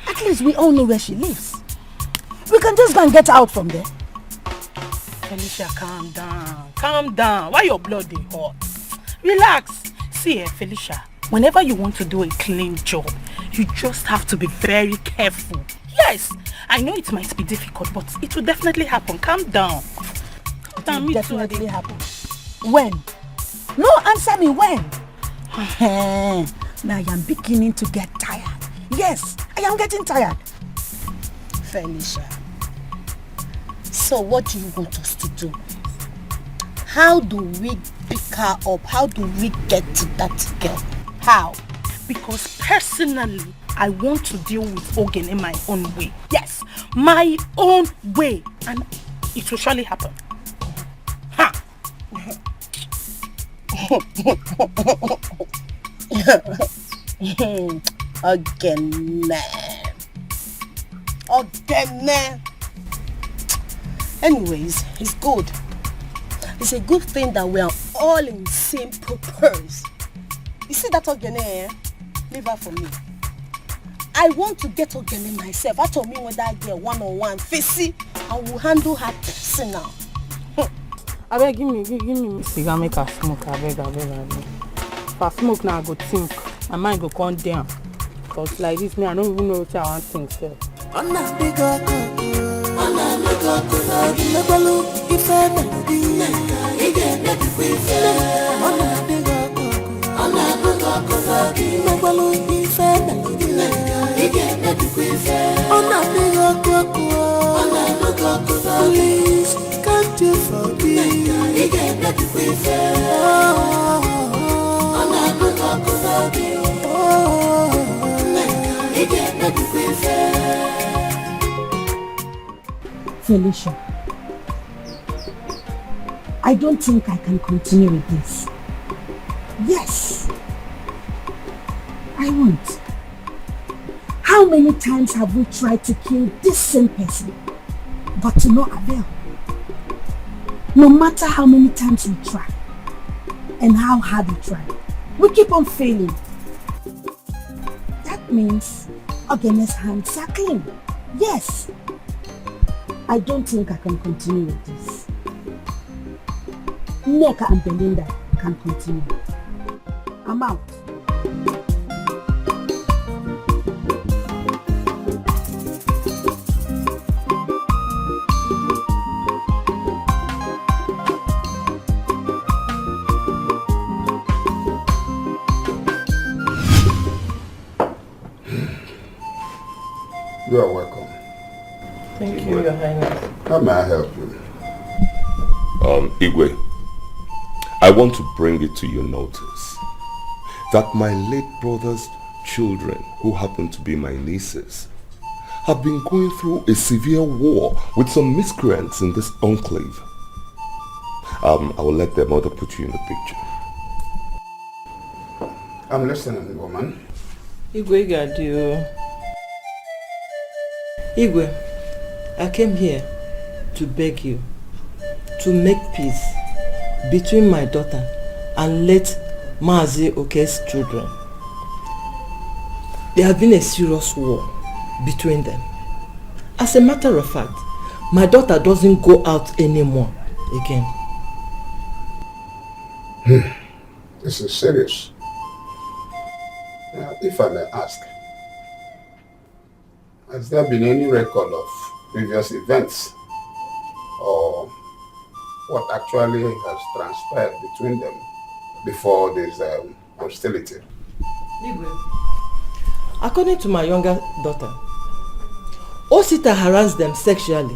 At least we all know where she lives. We can just go and get out from there. Felicia, calm down. Calm down. Why your blood is hot? Relax. See, Felicia, whenever you want to do a clean job, you just have to be very careful. Yes, I know it might be difficult, but it will definitely happen. Calm down. It will definitely happen. When? No, answer me when. Now I am beginning to get tired. Yes, I am getting tired. Felicia, so what do you want us to do? How do we pick her up? How do we get to that girl? How? Because personally, I want to deal with Ogen in my own way. Yes, my own way. And it will surely happen. Ha! Again. Anyways, it's good. It's a good thing that we are all in the same purpose. You see that Ogene? Leave her for me. I want to get Ogene myself. I told me with that girl one-on-one. Facey, I will handle her personal. I beg, give me cigar, make her smoke. I beg. If I smoke now, I go think. My mind go calm down. Because like this, me, I don't even know what I want to think. So. Please, can't you forgive? Felicia, I don't think I can continue with this. Yes, I won't. How many times have we tried to kill this same person, but to no avail? No matter how many times we try, and how hard we try, we keep on failing. That means Ogene's hands are clean. Yes. I don't think I can continue with this. Neka and Belinda can continue. I'm out. You are welcome. Thank you, Your Highness. How may I help you? Igwe, I want to bring it to your notice that my late brother's children, who happen to be my nieces, have been going through a severe war with some miscreants in this enclave. I will let their mother put you in the picture. I'm listening, woman. Igwe Gadio. Igwe, I came here to beg you to make peace between my daughter and late Mazi Oke's children. There has been a serious war between them. As a matter of fact, my daughter doesn't go out anymore again. This is serious. Now, if I may ask, has there been any record of previous events or what actually has transpired between them before this hostility? According to my younger daughter, Osita harassed them sexually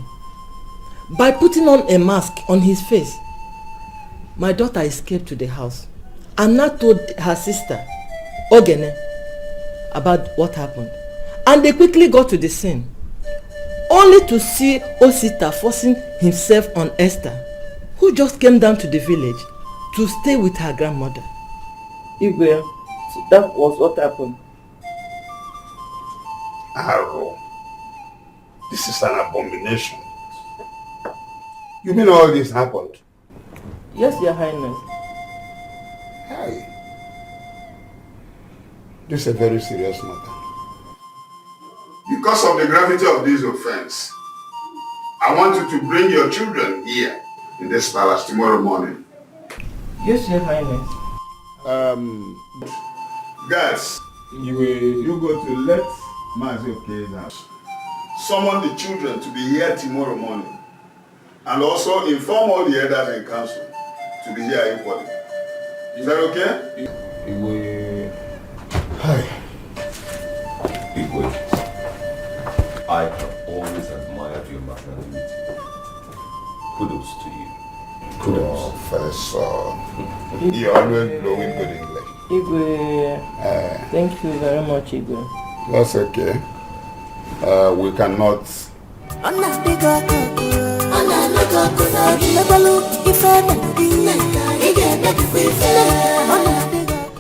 by putting on a mask on his face. My daughter escaped to the house and now told her sister, Ogene, about what happened. And they quickly got to the scene, only to see Osita forcing himself on Esther, who just came down to the village to stay with her grandmother. Igwe, so that was what happened. Arrow, this is an abomination. You mean all this happened? Yes, Your Highness. Hey, this is a very serious matter. Because of the gravity of this offense, I want you to bring your children here in this palace tomorrow morning. Yes, Your Highness. Guys, you go to let Mazi Oke's house. Summon the children to be here tomorrow morning. And also inform all the elders in council to be here equally. Is that okay? Hi. Igwe, I have always admired your magnanimity. Kudos to you. Kudos. Professor, you always blow with good English. Igwe, thank you very much, Igwe. That's okay. We cannot.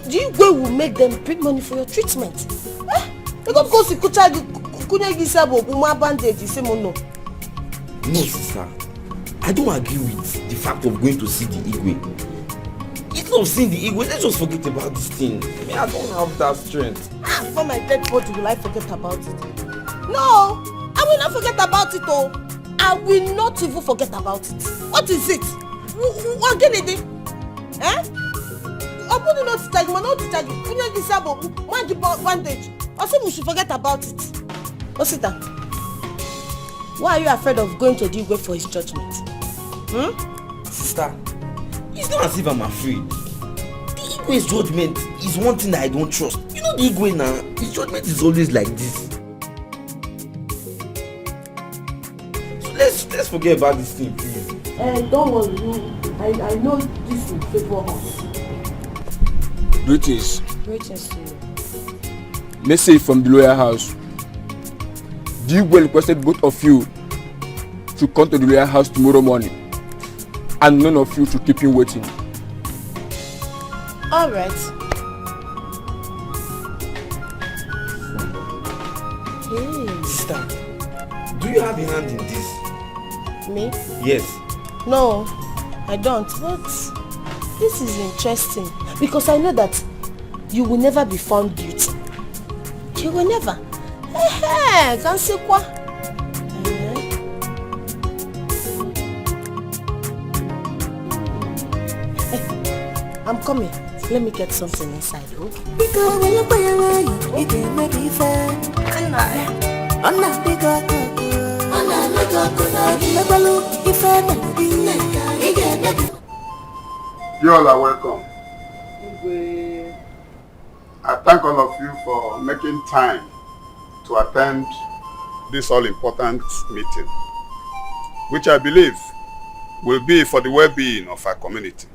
Do you go will make them bring money for your treatment? They go go see kucha kunya gisabo kuma bandage say no. No, sister. I don't agree with the fact of going to see the Igwe. Instead of seeing the Igwe, let's just forget about this thing. I mean, I don't have that strength. For my dead body, will I forget about it? No, I will not forget about it. Oh, I will not even forget about it. What is it? What again? Eh? I'm not to tell you. I'm not to tell you. Kunya gisabo, man, the bandage. I said we should forget about it. Osita, why are you afraid of going to the Igwe for his judgment? Sister, it's not as if I'm afraid. The Igwe's judgment is one thing that I don't trust. You know the Igwe now, his judgment is always like this. So let's forget about this thing, please. Don't worry, I know this will favor us. Greetings. Greetings to you. Message from the lawyer house. The Igwe requested both of you to come to the lawyer house tomorrow morning. And none of you should keep him waiting. All right. Hey. Sister, do you have a hand in this? Me? Yes. No, I don't. But this is interesting because I know that you will never be found guilty. You will never. Hey, can't say quoi? I'm coming. Let me get something inside, okay? You all are welcome. I thank all of you for making time to attend this all-important meeting, which I believe will be for the well-being of our community.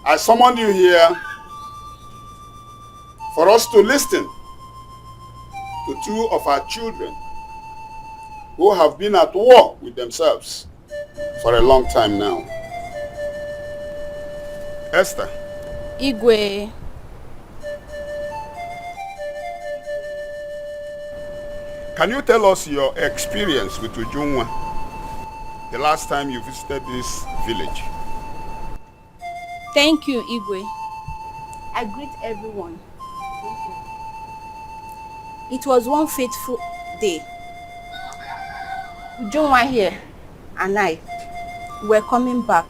I summoned you here for us to listen to two of our children who have been at war with themselves for a long time now. Esther. Igwe. Can you tell us your experience with Ujunwa the last time you visited this village? Thank you, Igwe. I greet everyone. It was one fateful day. Ujunwa here and I were coming back.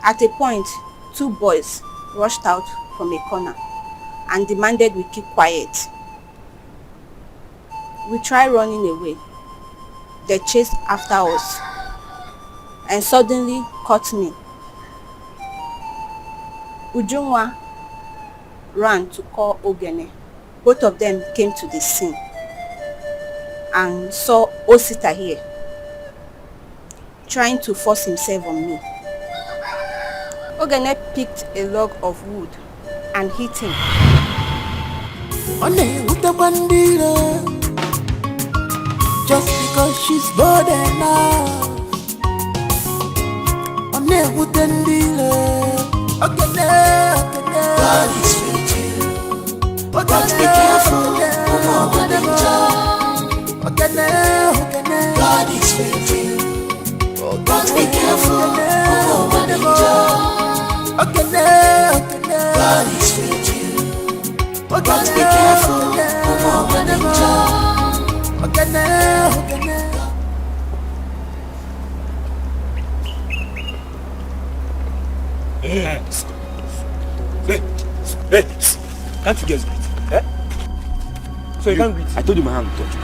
At a point, two boys rushed out from a corner and demanded we keep quiet. We tried running away. They chased after us and suddenly caught me. Ujunwa ran to call Ogene. Both of them came to the scene and saw Osita here trying to force himself on me. Ogene picked a log of wood and hit him. Just because she's bold enough. God is with you, but be careful. God is with you, but be careful. God is with you, but be careful. Hey, can't you guys greet? Eh? So you can't greet? I told you my hand to touch.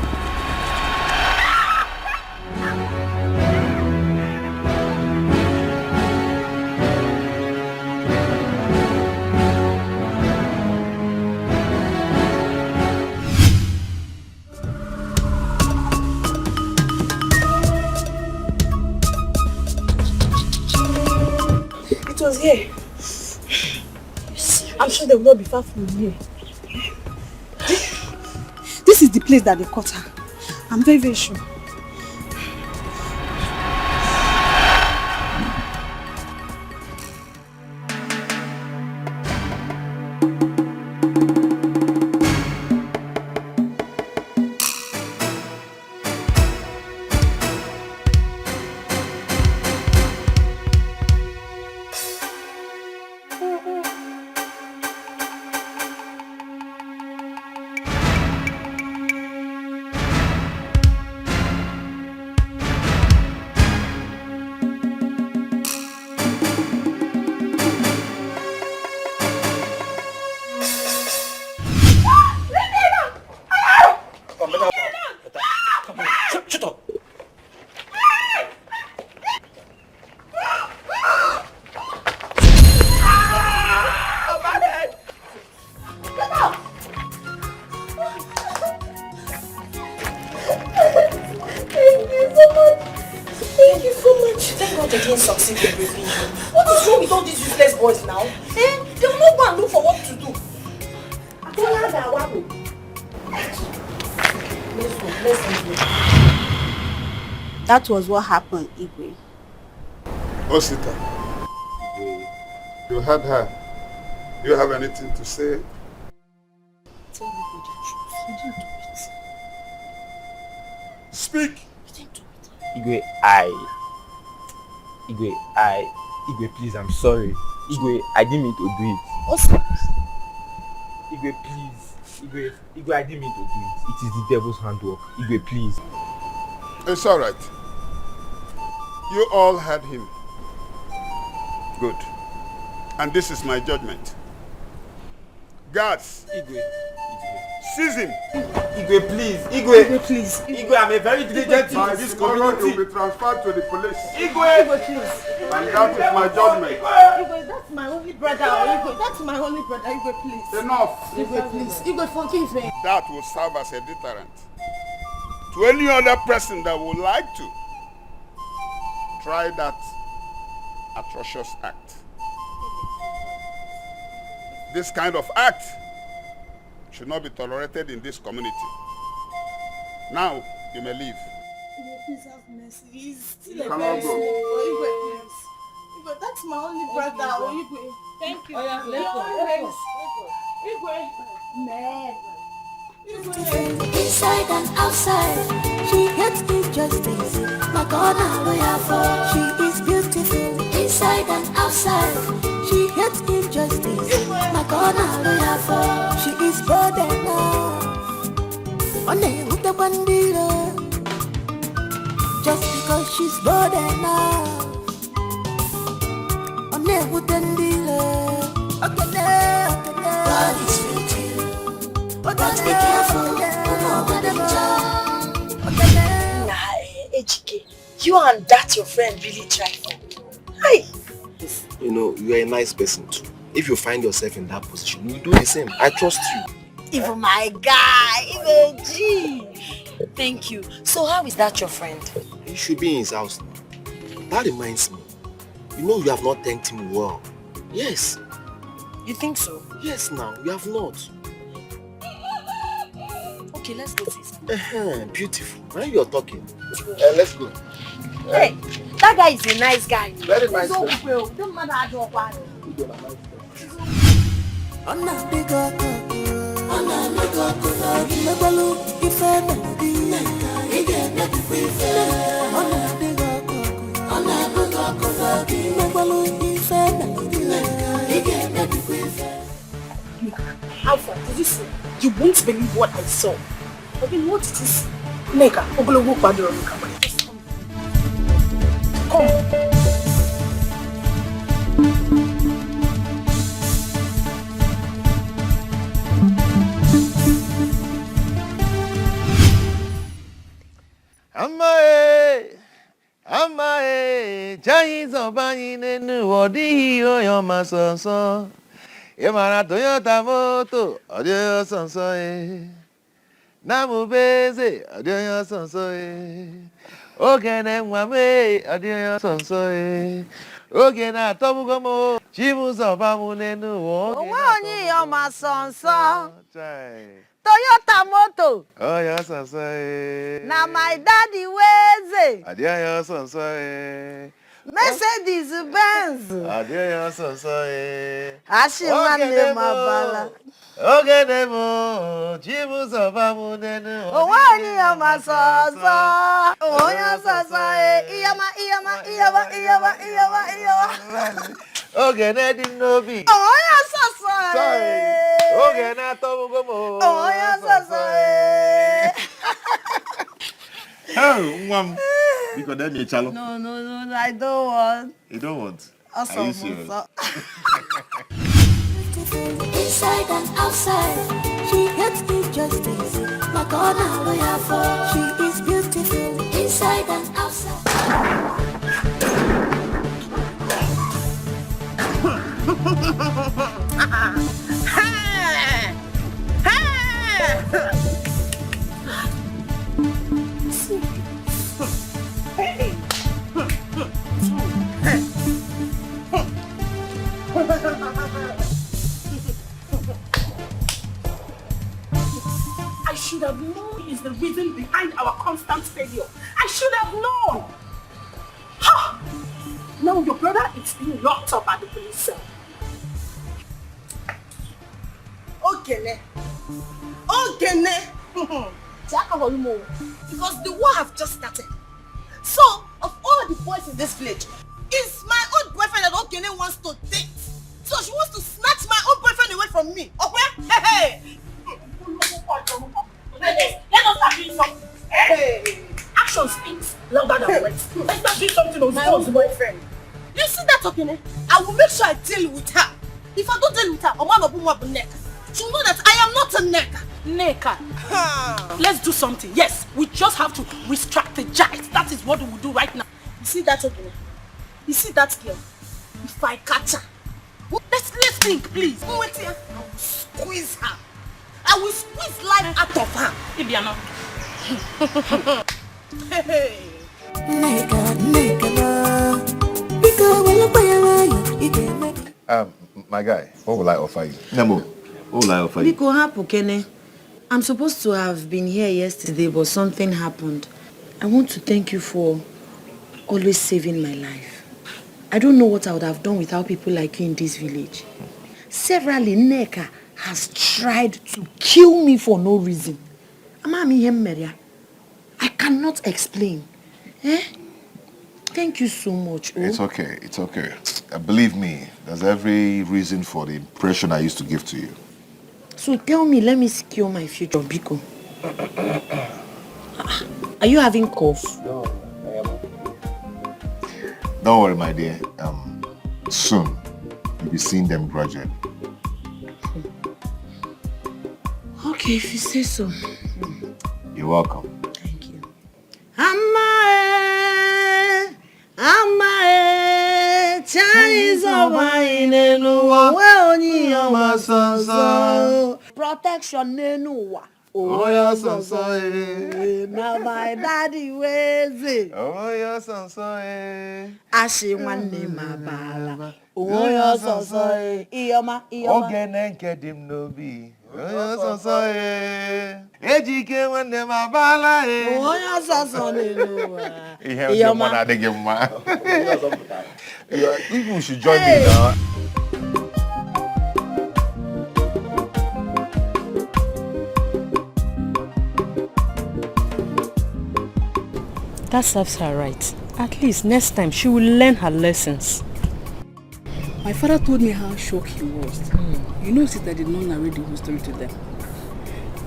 It was here. I'm sure they will not be far from here. This is the place that they caught her. I'm very, very sure. That was what happened, Igwe. Osita, you heard her. Do you have anything to say? Tell me the truth. You didn't do it. Speak! You didn't do it. Igwe, please, I'm sorry. Igwe, I didn't mean to do it. Osita. Igwe, please. Igwe, I didn't mean to do it. It is the devil's handwork. Igwe, please. It's all right. You all heard him. Good. And this is my judgment. Guards, Igwe. seize him. Igwe, please. Igwe, please. Igwe, I'm a very diligent By in this tomorrow community. you'll be transferred to the police. Igwe, please. And that is my judgment. Igwe, that's my only brother. Igwe, that's my only brother. Igwe, please. Enough. Igwe, please. Igwe, forgive me. That will serve as a deterrent to any other person that would like to try that atrocious act. This kind of act should not be tolerated in this community. Now, you may leave. Igwe, please have mercy. He's still You a cannot person. go. Igwe, please. But that's my only brother. Igwe. Thank you. Oh, yeah, let's go. Inside and outside, she hates injustice. My God, I'm lawyer for. She is beautiful. Inside and outside, she hates injustice. My God, I'm lawyer for. She is bold enough. On a with the bandito. Just because she's bold enough. On a with the bandito. God is with you. But be careful. HK, you and that your friend really try for. Hi. You know, you are a nice person too. If you find yourself in that position, you do the same. I trust you. Even my guy, even G. Thank you. So how is that your friend? He should be in his house now. That reminds me. You know you have not thanked him well. Yes. You think so? Yes now, you have not. Okay, let's go see. Beautiful. Now you're talking. Let's go. Hey, that guy is a nice guy. Very nice. Don't matter how you are. Alpha, did you see? You won't believe what I saw. Okay, what did you see? Neka, Ogologo Badro. Come. Amae, Chinese of Banyan, Wadi, your master. Yamara Toyota Moto, Adio Sansoe. Namu Beze, Adio Sansoe. Ogen and Wame, Adio Sansoe. Ogen at Tomugomo, Chimus of Bamunenu, Wani, your master, Toyota moto. Oh, yes, Sansoe. Now my daddy wears it. Adio Sansoe. Mercedes Benz. Adio Sansoe. Ashimane Mabala. Ogenemo, Chimus of Bamunenu. Wani, your master. Oh, yes, Iyama. Ogene di nobi. Oh, yes, Sorry. Ogene Tomugomo. Oh, yes, Oh, mom. Because then you chalo. No, I don't want. You don't want? Awesome. Are you serious? Inside and outside, she hates injustice. My God, I'm lawyer for. She is beautiful. Inside and outside. I should have known is the reason behind our constant failure. I should have known. Ha! Now your brother is being locked up at the police cell. Because the war have just started. So, of all the boys in this village, it's my own boyfriend that Ogene wants to date. So she wants to snatch my own boyfriend away from me. Okay? Hey! Let us start doing something. Hey! Action speaks louder than words. Let's start doing something on My own boyfriend. You see that Ogene? I will make sure I deal with her. If I don't deal with her, Oma will be neck. She'll know that I am not a neck. Neka. Let's do something. Yes, we just have to re-strategize. That is what we will do right now. You see that Ogene? You see that girl? If I catch her, let's think, please. Wait here. I will squeeze her. I will squeeze life out of her. Ibiano. Hey. My guy, what will I offer you? Nemo, what will I offer you? Biko hapu Kene. I'm supposed to have been here yesterday, but something happened. I want to thank you for always saving my life. I don't know what I would have done without people like you in this village. Severally, Nneka has tried to kill me for no reason. I cannot explain. Eh? Thank you so much. Oh. It's okay. It's okay. Believe me, there's every reason for the impression I used to give to you. So tell me, let me secure my future, Biko. Are you having cough? No, I am. Don't worry, my dear. Soon, you'll be seeing them gradually. Okay, if you say so. You're welcome. Thank you. Amae, Chinese protection nenuwa. Oh, yeah, son, Now my daddy ways it. Oh, yeah, son, Ashi one name abala. Oh, yeah, son, Ioma. Ogene kedim no be. Oh, yeah, son, Ejike one name abala. Oh, yeah, son, Ioma. You should join me now. That serves her right. At least next time she will learn her lessons. My father told me how shocked he was. You know, sister did not narrate the whole story to them.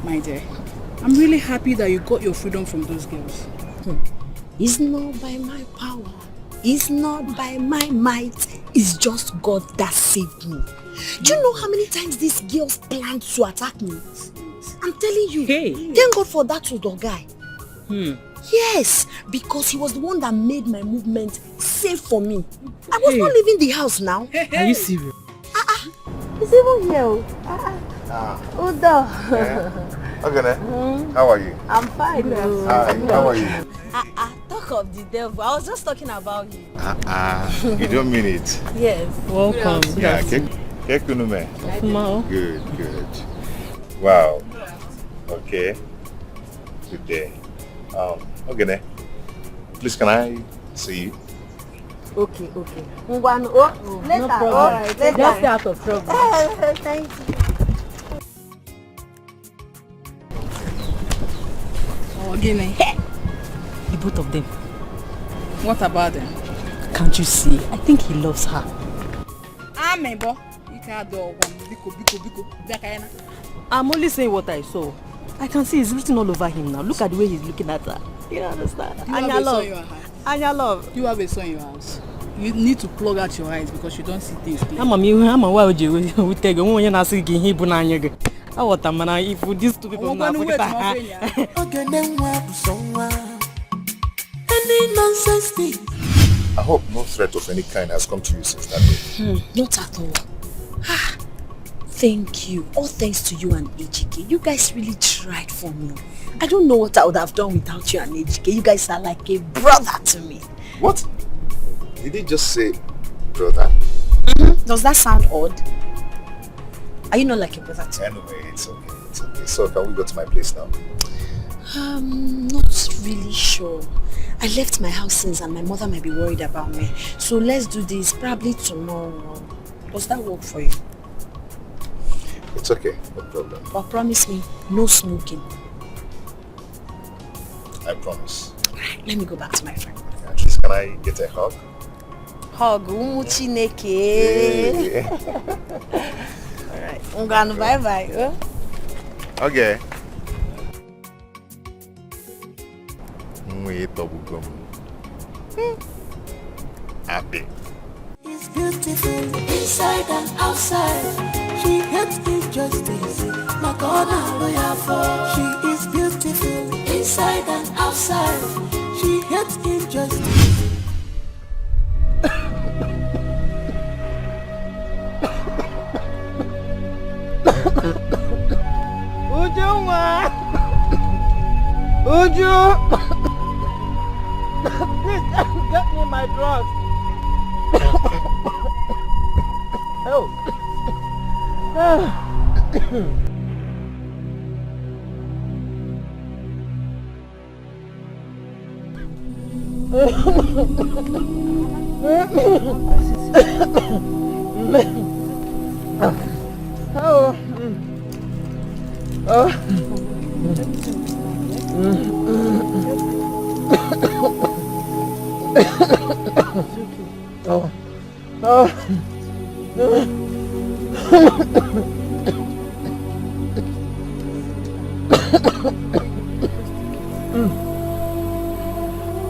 My dear, I'm really happy that you got your freedom from those girls. It's not by my power. It's not by my might. It's just God that saved me. Do you know how many times these girls planned to attack me? I'm telling you. Hey. Thank God for that Udo guy. Yes, because he was the one that made my movement safe for me. I was not leaving the house now. Are you serious? He's even here. Udo. Okay, how are you? I'm fine. Hi, how are you? Talk of the devil. I was just talking about you. You don't mean it. Yes. Welcome. Yeah, Kekunume. Good. Wow. Okay. Good day. Okay, please can I see you? Okay. Later. No problem. All right, later. Just stay out of trouble. Thank you. Guinea. The both of them. What about them? Can't you see? I think he loves her. Amebo. You can't do Biko. I'm only saying what I saw. I can see it's written all over him now. Look at the way he's looking at her. You understand? Anya love. You have a son in your house. You need to plug out your eyes because you don't see things clearly. I'm why would you take a woman and say he bunanya? I want a man if these two people now put Any nonsense thing. I hope no threat of any kind has come to you since that day. Not at all. Thank you. All thanks to you and HK. You guys really tried for me. I don't know what I would have done without you and HK. You guys are like a brother to me. What? Did he just say brother? Does that sound odd? Are you not like a brother to me? Anyway, it's okay. So can we go to my place now? Not really sure. I left my house since and my mother might be worried about me. So let's do this probably tomorrow. Does that work for you? It's okay, no problem. But promise me, no smoking. I promise. Alright, let me go back to my friend. At least can I get a hug? Hug, Chineke. Alright, Ungano, bye-bye. Okay. Happy. It's beautiful inside and outside. She hates injustice. My God, I'm loyal for. She is beautiful inside and outside. She hates injustice. Uju! Please get me my drugs. Help!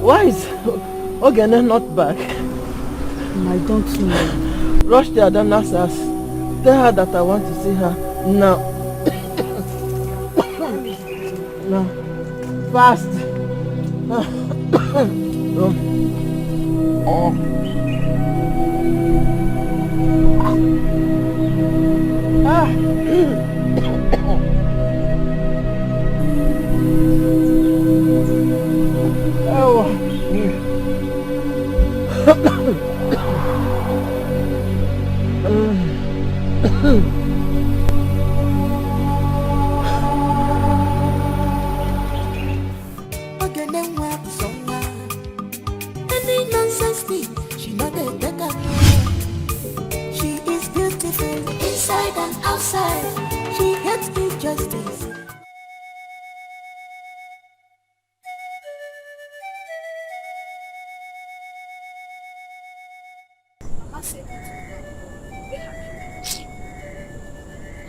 Why is Ogene not back? I don't know. Rush to Adana's house. Tell her that I want to see her now. No. Fast. Any nonsense thing, she not a beggar. She is beautiful inside and outside. She hates injustice.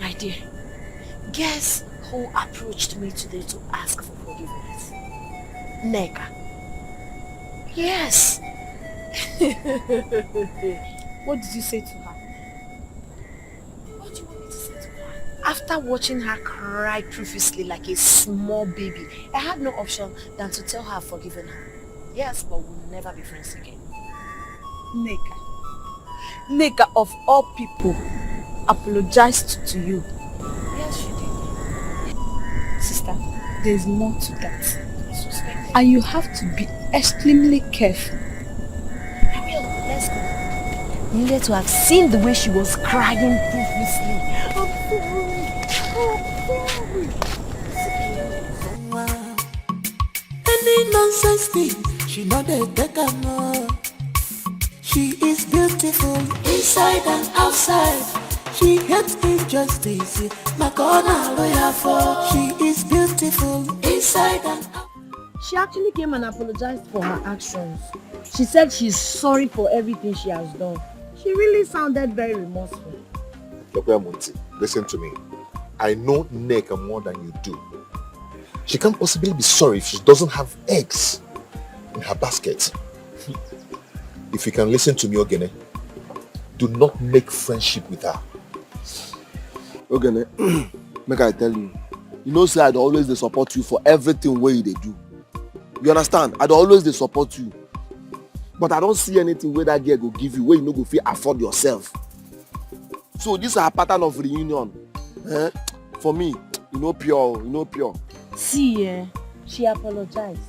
My dear, guess who approached me today to ask for forgiveness? Neka. Yes. What did you say to her? What do you want me to say to her? After watching her cry profusely like a small baby, I had no option than to tell her I've forgiven her. Yes, but we'll never be friends again. Neka of all people apologized to you. Yes, she did. Sister, there's more to that. And you have to be extremely careful. I will. Let's go. You needed to have seen the way she was crying profusely. Any nonsense thing, she not a beggar. No. She is beautiful inside and outside. She hates injustice. Makona lawyer for. She is beautiful inside and outside. She actually came and apologized for her actions. She said she's sorry for everything she has done. She really sounded very remorseful. Munti, listen to me. I know Neka more than you do. She can't possibly be sorry if she doesn't have eggs in her basket. If you can listen to me, Ogene, do not make friendship with her. Ogene, make I tell you, you know say I'd always dey support you for everything wey you dey do. You understand? I'd always dey support you. But I don't see anything where that girl go give you where you no go fit afford yourself. So this is a pattern of reunion. For me, you know pure. See, she apologized.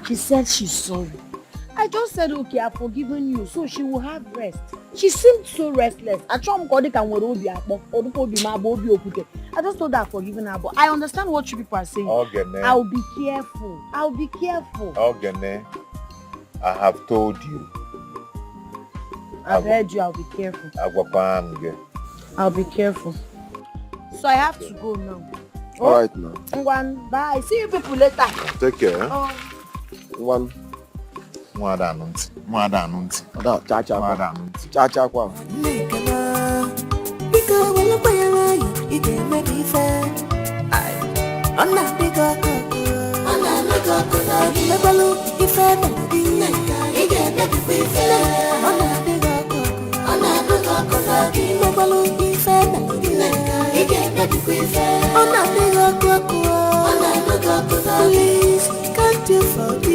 She said she's sorry. I just said, okay, I've forgiven you, so she will have rest. She seemed so restless. I just told her I've forgiven her, but I understand what you people are saying. Ogene. I'll be careful. Ogene, I have told you. I've heard you, I'll be careful. I'll be careful. So I have to go now. Alright now. One, bye. See you people later. Take care. One. Mwada anunti. Cha kwa. Please, can't you forgive?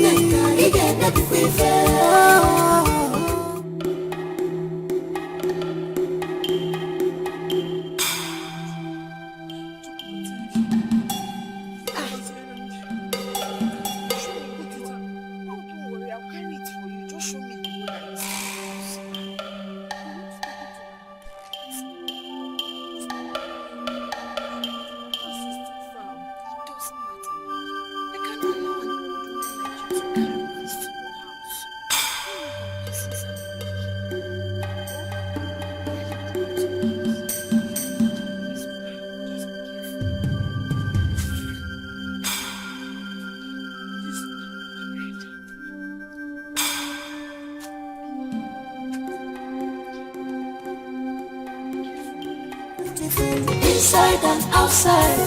beautiful inside and outside.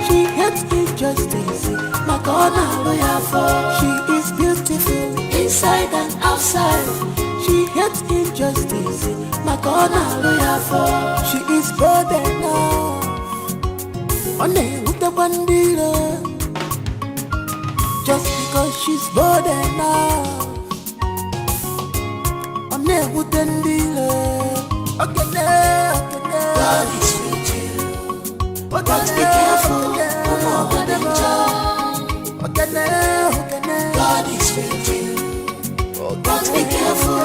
She hates injustice, my God, hallelujah for. She is beautiful inside and outside. She hates injustice, my God, hallelujah for. She is bold enough, on with the bandila, just because she's bold enough. On with the dealer. Okay, God is with you, but be careful. God is with you, but be careful.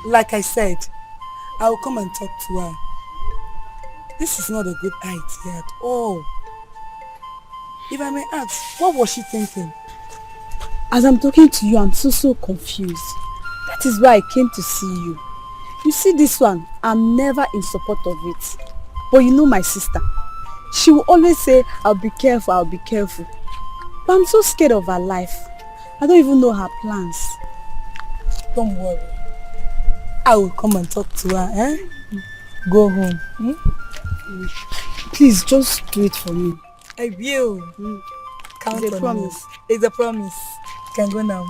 Like I said, I will come and talk to her. This is not a good idea at all. If I may ask, what was she thinking? As I'm talking to you, I'm so confused. That is why I came to see you. You see this one, I'm never in support of it. But you know my sister. She will always say, I'll be careful. But I'm so scared of her life. I don't even know her plans. Don't worry. I will come and talk to her, eh? Go home. Please, just do it for me. I will. Count It's a on promise. me. It's a promise. You can go now.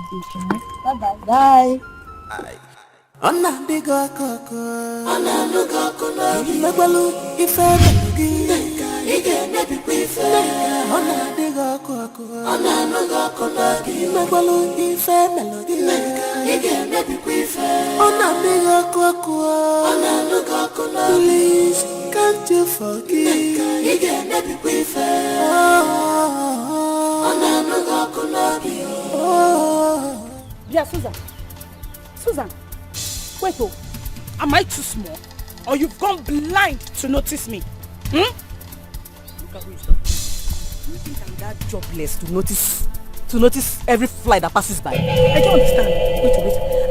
Bye-bye. Bye. Ona diga koko, ona luga kuna, imegbalu ife melogi, ige nebi kwife. Ona diga koko, ona luga kuna, imegbalu ife melogi, ige nebi kwife. Ona diga koko, ona luga kuna, please can't you forgive? Ige nebi kwife. Ona luga kuna, oh. Yeah, Susan. Wait, am I too small? Or you've gone blind to notice me? Look at who is talking. You think I'm that jobless to notice every fly that passes by? I don't understand. Wait.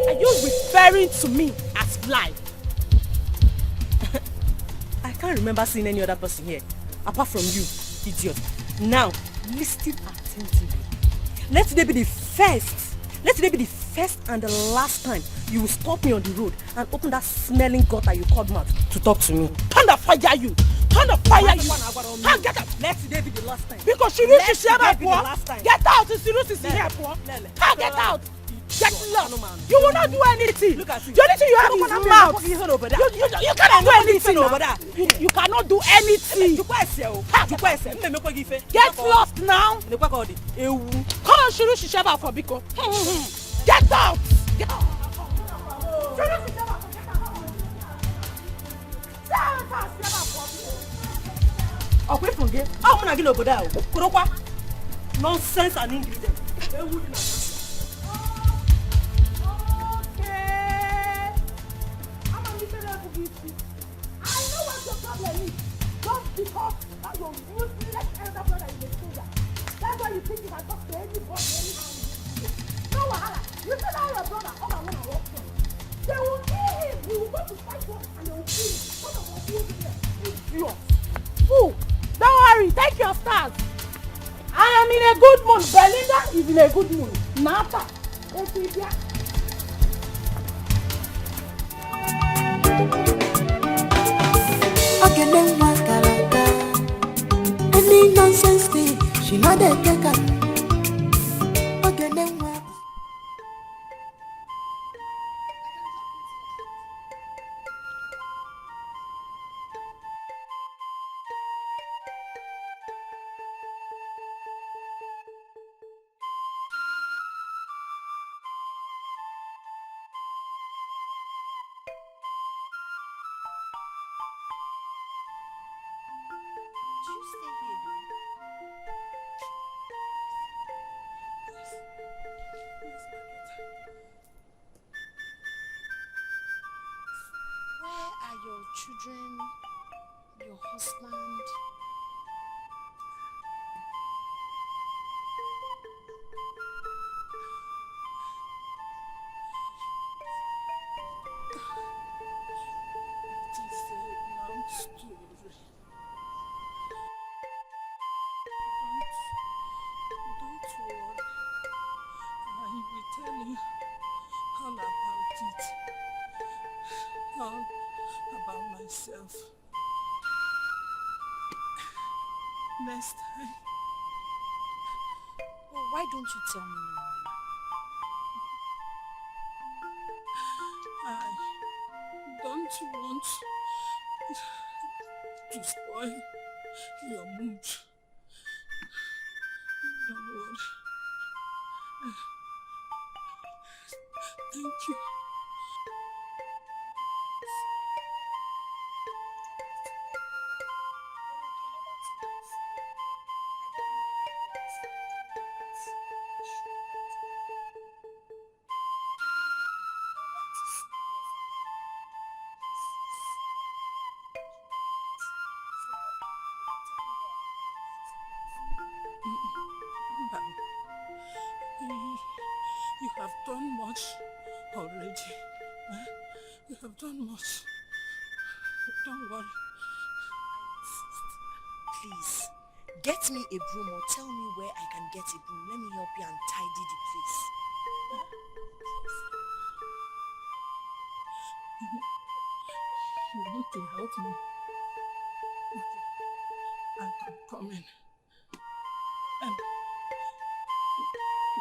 Are you referring to me as fly? I can't remember seeing any other person here, apart from you, idiot. Now, listen attentively. Let today be the first and the last time you will stop me on the road and open that smelling gutter you called mouth to talk to me. Thunder fire you! Can't get out! Let today be the last time. Because she reaches here, get out! It's here, poor. Get out! Get lost! You will not do anything! Look at you! The only thing you have is mouth! You cannot do anything over there! You cannot do anything! Get lost now! Come on, Shiru Shishaba for Biko! Get out! Get out! Away from here. I'm gonna get over there. Nonsense and ingredients. I know what your problem is. Just because that your useless elder brother is a soldier. That's why you think you can talk to anybody anyhow. No wahala. You said that your brother all I want to work for. They will kill him. We will go to fight for him and they will kill him. What of us will be there? Idiot. Fool. Don't worry. Take your stars. I am in a good mood. Belinda is in a good mood. Nata. Okay, then what character? Any nonsense thing, she not a taker. Okay, then what? Children, your husband. Don't worry. I will tell you all about it. myself. Next time. Oh, why don't you tell me now? I don't want to spoil your mood. Don't worry. Thank you. You have done much already. You have done much. Don't worry. Please, get me a broom or tell me where I can get a broom. Let me help you and tidy the place. You want to help me? Okay, I can come in.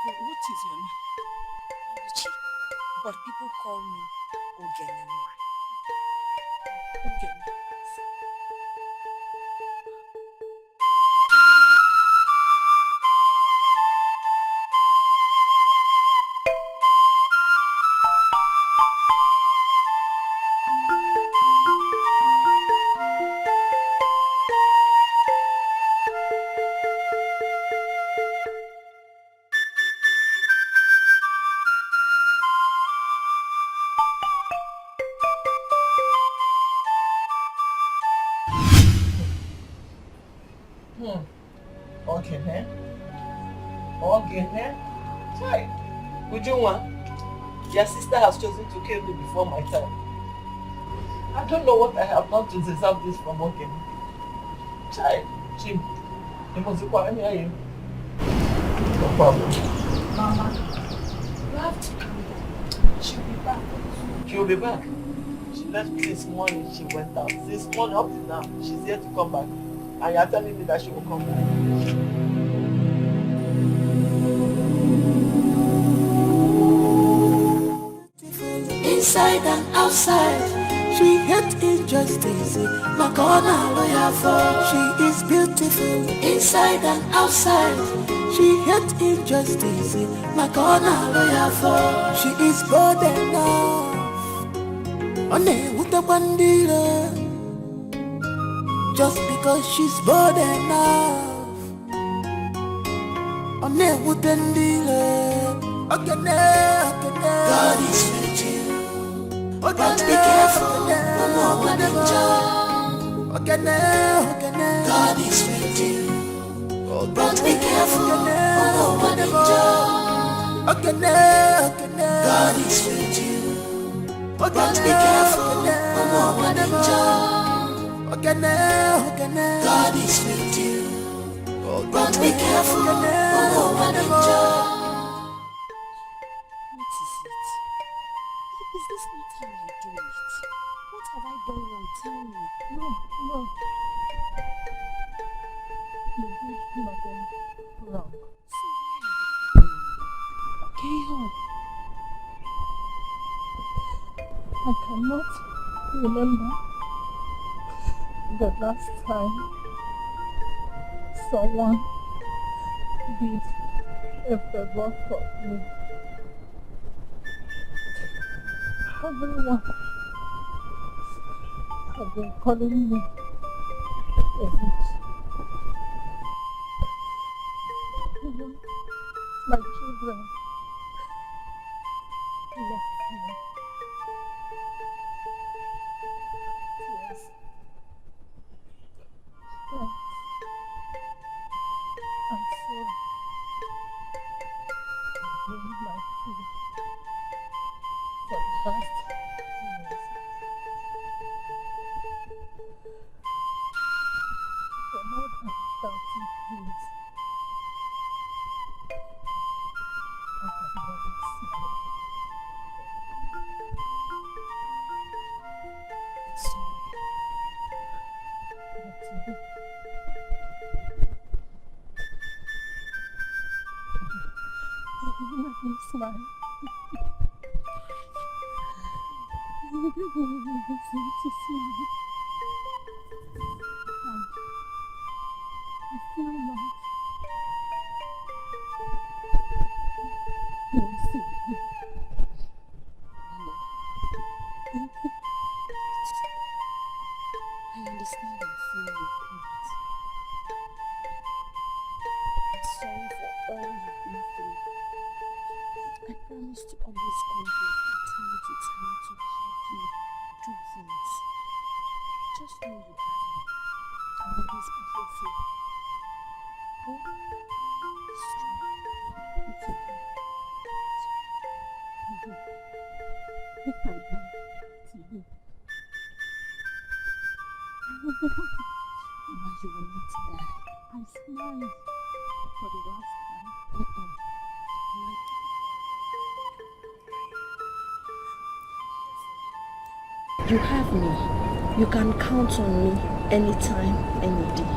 What is your name? Oluchi, but people call me Ogenema. Ogene. Ogene? Ogene? Chai. Ujunwa, your sister has chosen to kill me before my time. I don't know what I have done to deserve this from Ogene. Chai, Jim, you must be quiet here. No problem. Mama, you have to calm down. She'll be back. She'll be back. She left me this morning, she went out. Since morning up to now, she's here to come back. And you're telling me that she will come back. Inside and outside, she hates injustice. Makona lawyer for. She is beautiful. Inside and outside, she hates injustice. Makona lawyer for. She is bold enough. One with a bandila. Just because she's bold enough. One with a bandila. God is with you. But be careful, no one enjoy. God is with you. But be careful, no one enjoy. God is with you. But be careful, no one enjoy. God is with you. But be careful, no one enjoy. What is it? Is this not how I do it? What have I done wrong? Tell me. No. You did nothing wrong. So why are you Can you help? I cannot remember the last time someone did a favor for me. Everyone has been calling me a witch. Even my children left me. Tears. Thanks. I'm sorry. I blamed my food for the past years. For more than 30 years, I have never smiled. Sorry. Make me smile. You give me reason to smile. I feel loved. No, see. I understand and feel your pain. I'm sorry for all you've been through. I promise to always come here from time to time to help you do things. Just know you have me. I'll always be here for you. Oh, be strong. It's okay. If I die today, Mama, you will not die. I smile for the last time. You have me. You can count on me anytime, any day.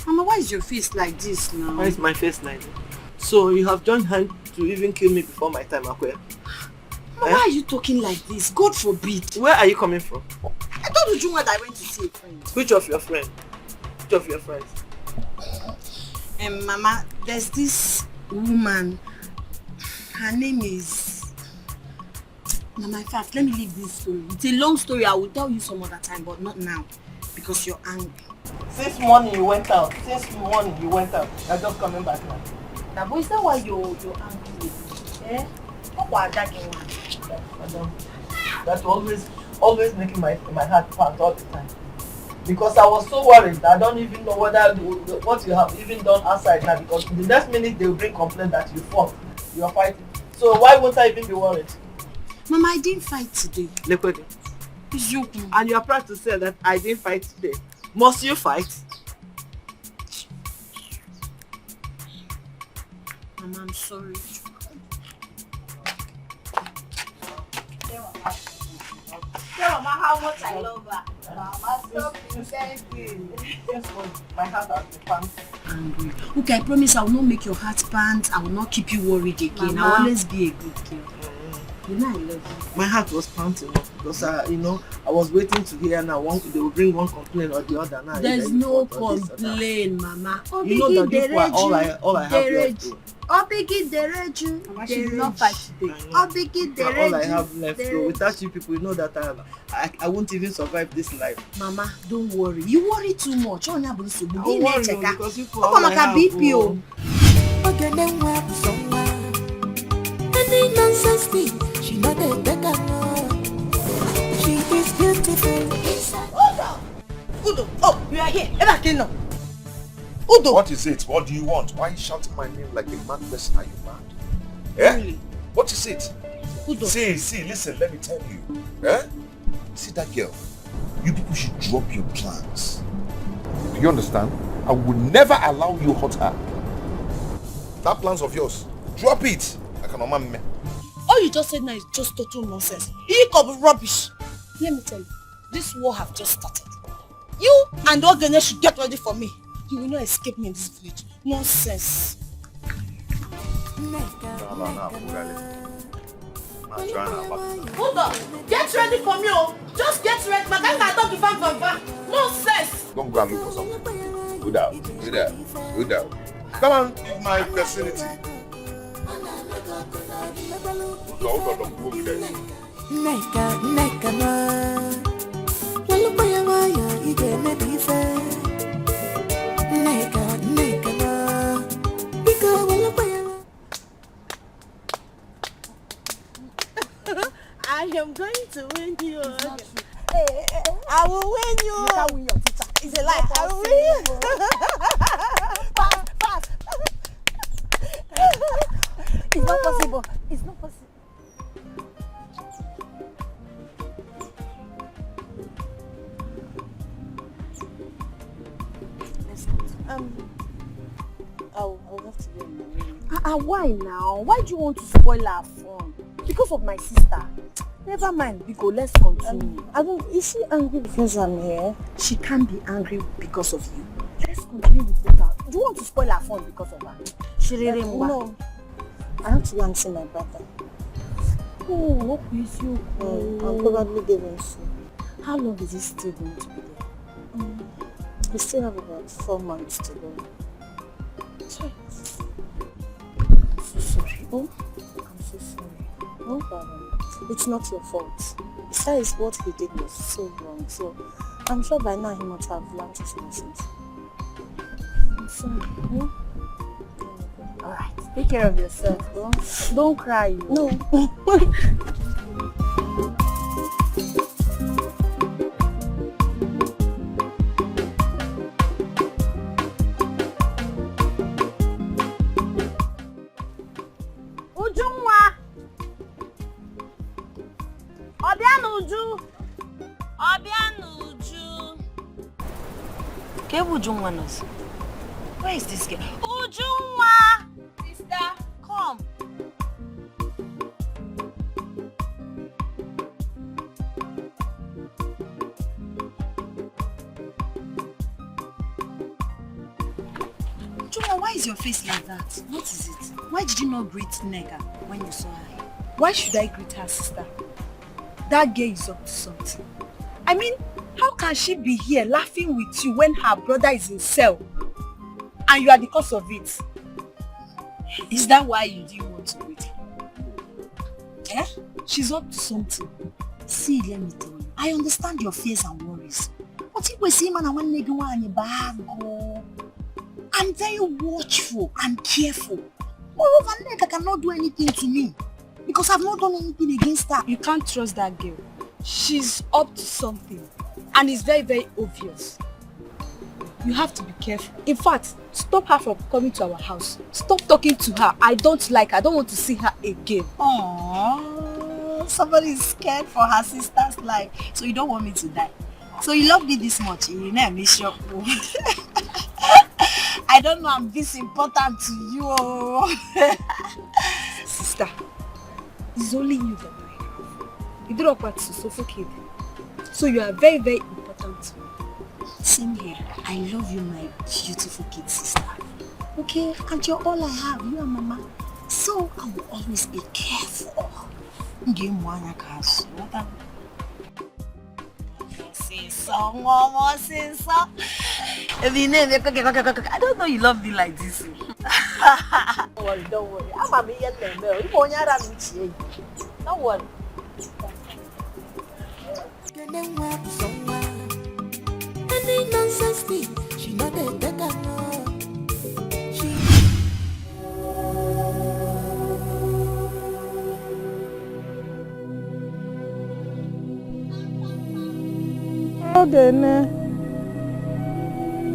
Mama, why is your face like this now? Why is my face like that? So you have joined hand to even kill me before my time, Akwe? Mama, why are you talking like this? God forbid. Where are you coming from? I told you that I went to see a friend. Which of your friends? Which of your friends? Mama, there's this woman. Her name is... Mama, in fact, let me leave this story. It's a long story. I will tell you some other time, but not now. Because you're angry. Since morning you went out. You're just coming back now. Now, boy, is that why you're angry with me? Eh? What was that game? Madam, that's always making my heart pound all the time. Because I was so worried. I don't even know what you have even done outside now. Because the next minute they will bring complaint that you fought. You are fighting. So why won't I even be worried? Mama, I didn't fight today. Lekwede. And you are proud to say that I didn't fight today. Must you fight? Mama, I'm sorry. Tell Mama how much I love her. Mama, stop pretending. My heart has been pumped. Angry. Okay, I promise I will not make your heart pant. I will not keep you worried again. Mama. I will always be a good girl. You know I love you. My heart was pounding because I was waiting to hear now they will bring one complaint or the other. Now there's no complaint, Mama. You know that this was all I have left. Mama, she did not fight today. All I have left. So without you people, you know that I won't even survive this life. Mama, don't worry. You worry too much. I worry because you all I have. Any nonsense thing, she not a beggar. She is beautiful inside. Udo, oh, you are here. Udo. What is it? What do you want? Why are you shouting my name like a mad person? Are you mad? Eh? Really? What is it? Udo. See, listen, let me tell you. Eh? See that girl? You people should drop your plans. Do you understand? I will never allow you hurt her. That plans of yours, drop it. All you just said now is just total nonsense. You come rubbish. Let me tell you, this war have just started. You and Ogene should get ready for me. You will not escape me in this village. Nonsense. Hold on. Get ready for me, oh. Just get ready. My guy can't talk if nonsense. Don't go and look for something. Good out. Come on, in my vicinity. Neka na. Walu paya maya ige me dife. Neka na. Bika walu paya. I am going to win you. I will win you. You can't win your teacher. It's a lie. I will win you. Pass. It's not possible. It's not possible. I'll have to go in the room. Why now? Why do you want to spoil our fun? Because of my sister. Never mind, Biko, let's continue. Is she angry because I'm here? She can't be angry because of you. Let's continue with her. Do you want to spoil our fun because of her? No. I have to go and see my brother. Oh, what is you? I'll probably give him soon. How long is he still going to be there? We still have about 4 months to go. Sorry. I'm so sorry. Oh, I'm so sorry. No problem. It's not your fault. Besides, what he did was so wrong. So, I'm sure by now he must have learned his lessons. I'm sorry. Alright, take care of yourself. Don't cry. No. Where is this girl? Ujunwa! Sister, come. Ujunwa, why is your face like that? What is it? Why did you not greet Nega when you saw her? Why should I greet her, sister? That girl is up to something. I mean, how can she be here laughing with you when her brother is in cell and you are the cause of it? Is that why you didn't want to greet her? Eh? She's up to something. See, let me tell you, I understand your fears and worries. But if we see man and one nigga in your bag, I'm very watchful and careful. Moreover, Nega cannot do anything to me because I've not done anything against her. You can't trust that girl. She's up to something. And it's very, very obvious. You have to be careful. In fact, stop her from coming to our house. Stop talking to her. I don't like her. I don't want to see her again. Aww, somebody is scared for her sister's life. So you don't want me to die. So you love me this much. You know, miss your I don't know I'm this important to you. Sister, it's only you that I have. You don't want to suffocate. So you are very, very important to me. Same here. I love you, my beautiful kid sister. Okay? And you're all I have. You and Mama. So I will always be careful. I don't know you love me like this. Don't worry, don't worry. I'm a million member. Don't worry. Any nonsense thing, she not a beggar, no. Okay,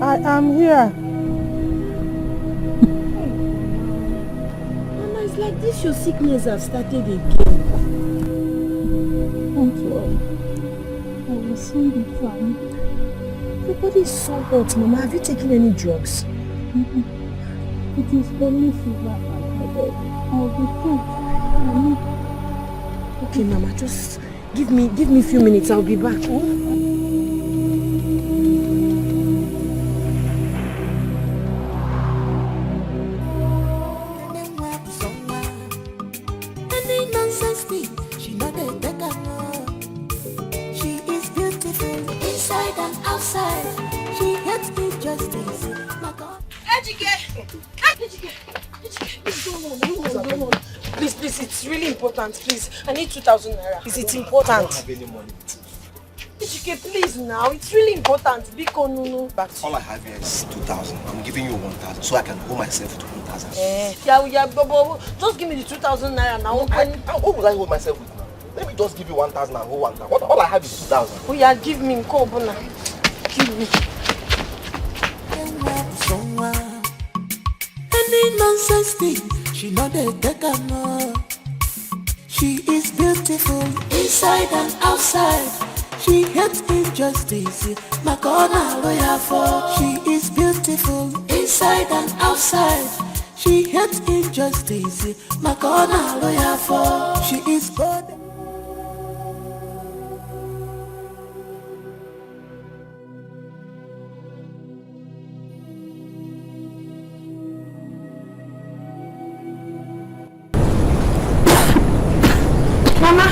I am here. Mama, it's like this your sickness has started again. Don't worry. I will soon be fine. Your body is so hot, Mama. Have you taken any drugs? It is only fever and headache. I'll be fine. Okay, Mama, just give me a few minutes. I'll be back. Any nonsense thing, she not a beggar, no. She is beautiful inside and outside. She gets me justice. My God. Ejike! What's going on? Please, it's really important, please. I need 2,000 naira. Is it important? I don't have any money. Ejike, please now. It's really important. Biko, no. Back to you. All I have here is 2,000. I'm giving you 1,000 so I can hold myself to 1,000. Yeah, but just give me the 2,000 naira now. What will I hold myself with now? Let me just give you 1,000 and hold 1,000. All I have is 2,000. Oh yeah, give me Nkobuna. Give me. Any nonsense thing, she know they take her no. She is beautiful inside and outside. She hates injustice, my corner lawyer for. She is beautiful inside and outside. She hates injustice, my corner lawyer for. She is good. Mama,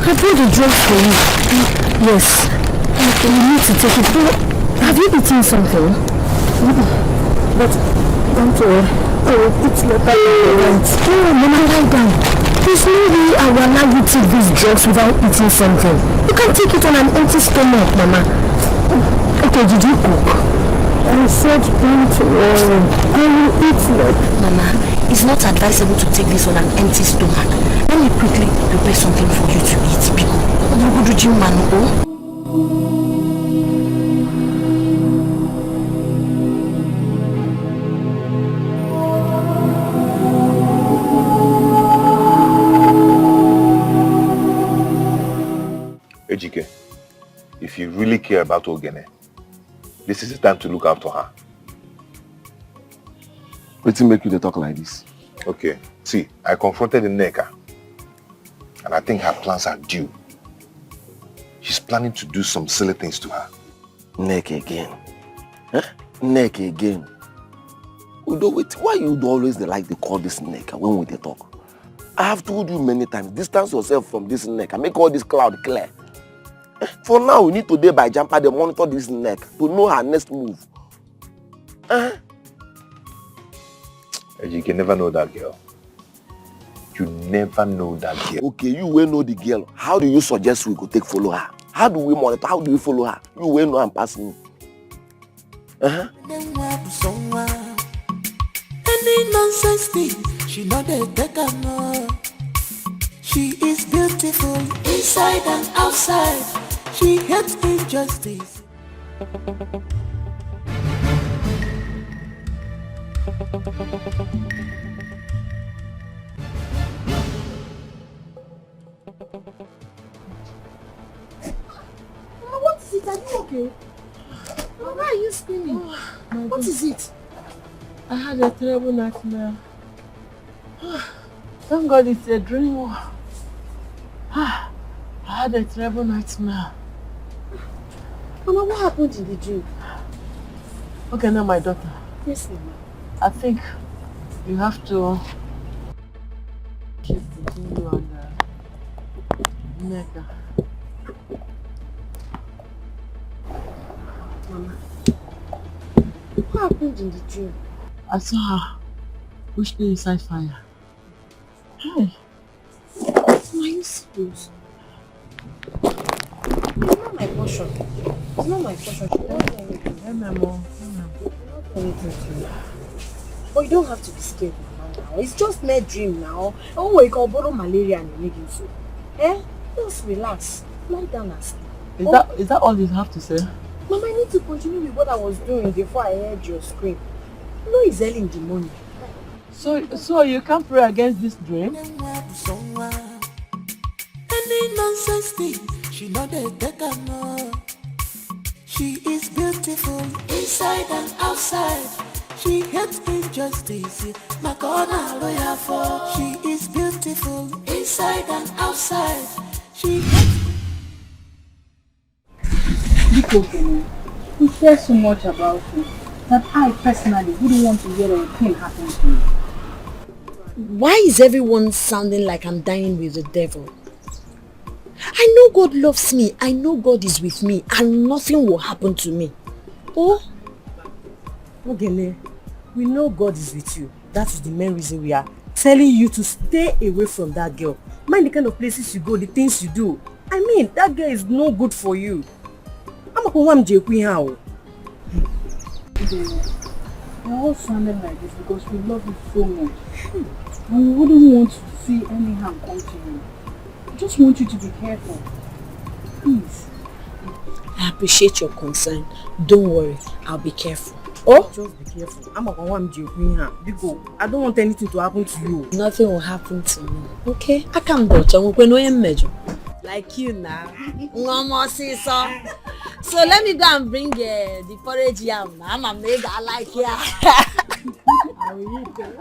I brought the drugs for you. Yes. Okay, you need to take it. Have you eaten something? But don't worry. I will put letter in the rent. Oh, Mama, lie down. There's no way I will allow you to take these drugs without eating something. You can't take it on an empty stomach, Mama. Okay, did you cook? I said don't worry. I will eat it. Mama, it's not advisable to take this on an empty stomach. Let me quickly prepare something for you to eat. Because you man. Ejike, if you really care about Ogene, this is the time to look after her. What's make you to talk like this? Okay, see, I confronted the Nneka, and I think her plans are due. She's planning to do some silly things to her. Nneka again? Huh? Nneka again? Udo, wait, why you always like to call this Nneka when we talk? I have told you many times, distance yourself from this Nneka, make all this cloud clear. For now, we need to day by jumper to monitor this neck to know her next move. You can never know that girl. You never know that girl. Okay, you will know the girl. How do you suggest we go take follow her? How do we monitor? How do we follow her? You will know I'm passing. Any nonsense thing, she know they take her no. She is beautiful inside and outside. She hates injustice. What is it? Are you okay? Why are you screaming? What is it? I had a terrible nightmare. Thank God it's a dream. I had a terrible nightmare. Mama, what happened in the dream? Okay, now my daughter. Yes, Mama. I think you have to keep between you and Nneka. Mama, what happened in the dream? I saw her push me inside fire. Hey. Are you serious? It's not my portion. It's not my portion. She don't do anything. Hey, Memo. She don't do anything to you. But you don't have to be scared, Mama, now. It's just my dream now. Oh, you can borrow malaria and you make it so. Just relax. Lie down and sleep. Is that all you have to say? Mama, I need to continue with what I was doing before I heard your scream. You know it's early in the morning. So you can't pray against this dream? Any nonsense thing, she know they take her no. She is beautiful inside and outside. She hates injustice, my corner lawyer for. She is beautiful inside and outside. She hates. Because you care so much about me that I personally wouldn't want to hear anything happen to you. Why is everyone sounding like I'm dying with the devil? I know God loves me. I know God is with me and nothing will happen to me. Oh? Ogene, We know God is with you. That is the main reason we are telling you to stay away from that girl. Mind the kind of places you go, the things you do. I mean, that girl is no good for you. I'm going to go We're all sounding like this because we love you so much. And we wouldn't want to see any harm come to you. I just want you to be careful. Please. I appreciate your concern. Don't worry, I'll be careful. Oh? Just be careful. I don't want anything to happen to you. Nothing will happen to me. Okay? I can't watch. I'm going to measure. Like you now. No more sister. So let me go and bring the porridge yam. I'm a mega I like ya. I will eat it.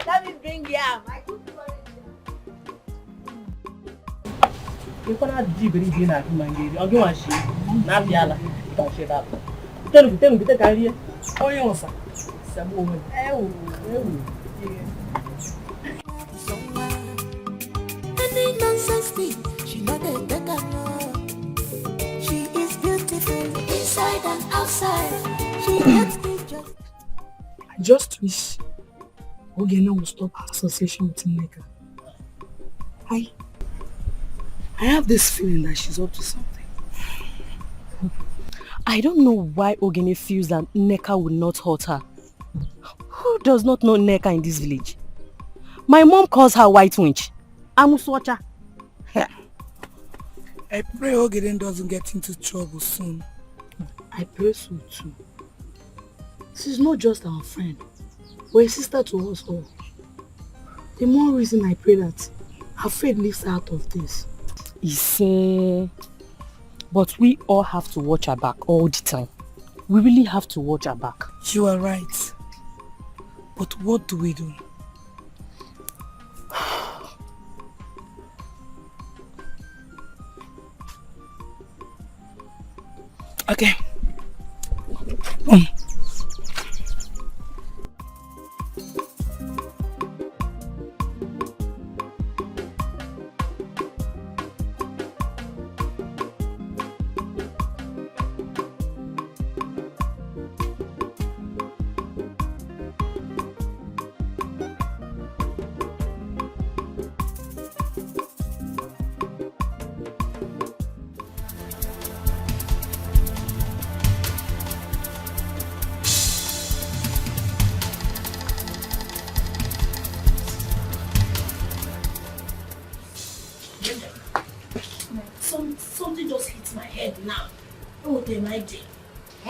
Let me bring yam. You're going to do very good at Mangay. I'll go and see. Not Yala. Don't shut up. Tell me, the career. Oh, you want some woman. Any nonsense thing, she not a better. She is beautiful inside and outside. She gets me just. I just wish Ogena will stop association with Nneka. I have this feeling that she's up to something. I don't know why Ogene feels that Nneka would not hurt her. Who does not know Nneka in this village? My mom calls her White Winch. Amuswacha. I pray Ogeden doesn't get into trouble soon. I pray so too. She's not just our friend, but a sister to us all. The more reason I pray that her faith leaves her out of this. But we all have to watch our back all the time. We really have to watch our back. You are right. But what do we do? Okay. Something just hits my head now. Oh, they might be. I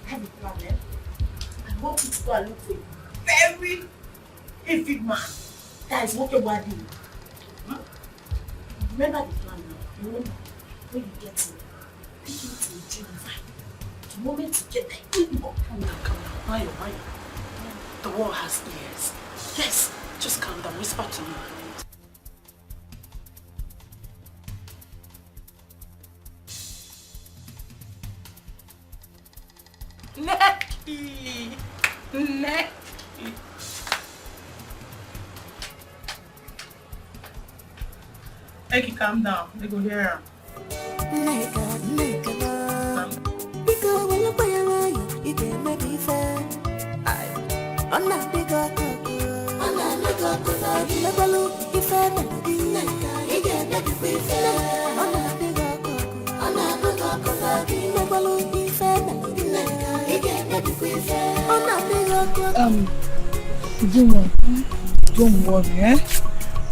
have a problem. I want you to go and look for a very heavy man that is working with you. Remember the plan now. Remember, when you get him, take him to the gym. The moment you get there, calm down. Why? The world has ears. Yes, just calm down. Whisper to me. Necky. Eki, calm down. They go here. Don't worry, eh?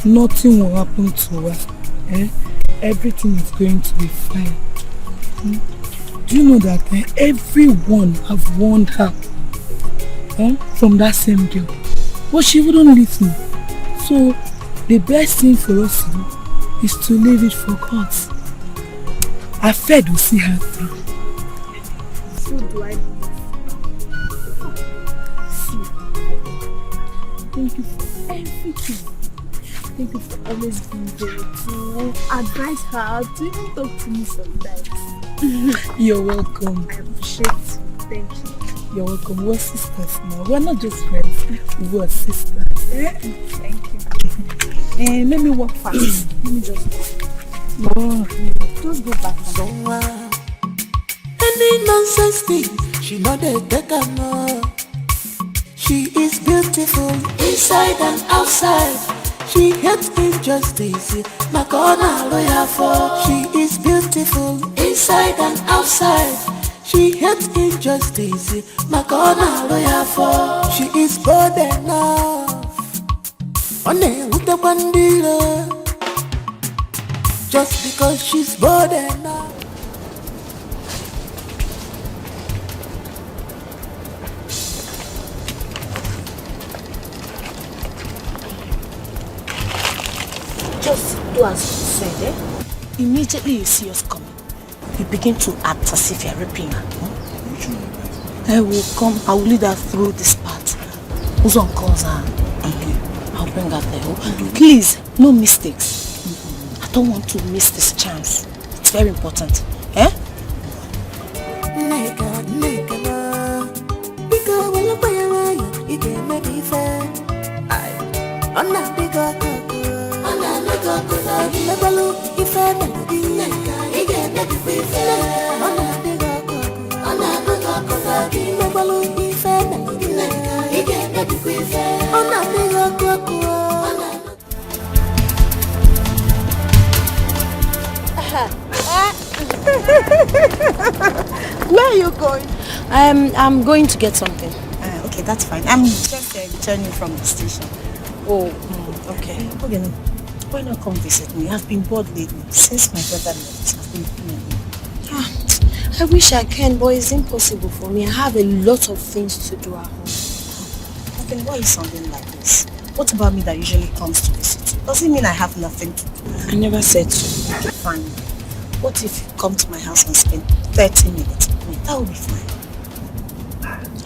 Nothing will happen to her. Everything is going to be fine. Do you know that everyone have warned her from that same girl, but she wouldn't listen. So the best thing for us to do is to leave it for God. Our faith will see her through. So do I believe. See, thank you for everything. Thank you for always being there to advise her, to even talk to me sometimes. You're welcome. I appreciate it. Thank you. You're welcome. We're sisters now. We're not just friends. We're sisters. Thank you. Let me walk fast. Let me just go. Oh. Just go back. Any Any nonsense thing, she know they take her no. She is beautiful inside and outside. She hates injustice, my corner lawyer for. She is beautiful inside and outside. She hates injustice, my corner lawyer for. She is bold enough. On a with the bandila. Just because she's bold enough. Just do as you said, eh? Immediately you see us coming, you begin to act as if you're raping her. I will come, I will lead her through this part. Who's on calls her? I'll bring her there. Please, no mistakes. I don't want to miss this chance. It's very important. Eh? Where are you going? I'm going to get something. Okay, that's fine. I'm just returning from the station. Oh, okay. Okay, why not come visit me? I've been bored lately. Since my brother left, I've been I wish I can, but it's impossible for me. I have a lot of things to do at home. Okay, why are you sounding like this? What about me that usually comes to visit? Does it mean I have nothing to do? I never said so. Okay, fine. What if you come to my house and spend 30 minutes with me? That will be fine.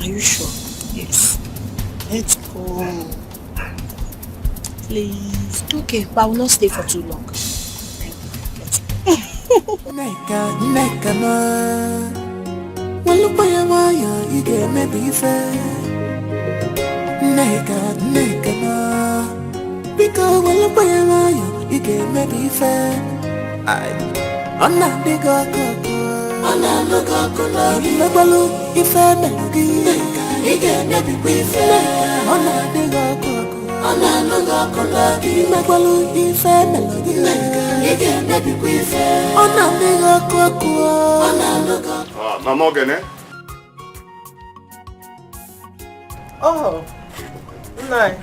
Are you sure? Yes. Let's go. Please. Okay, but I will not stay for too long. Let's go. Neka ma Walupa ya waya ige maybe fair. Neka ma Biko walupa ya waya ige maybe fair. Ona bigo koko Ona lugo kolo Imebalu ife melugi Ige maybe fair. Ona bigo koko Ona lugo kolo Imebalu ife melugi Mama Ogene? Oh, nice.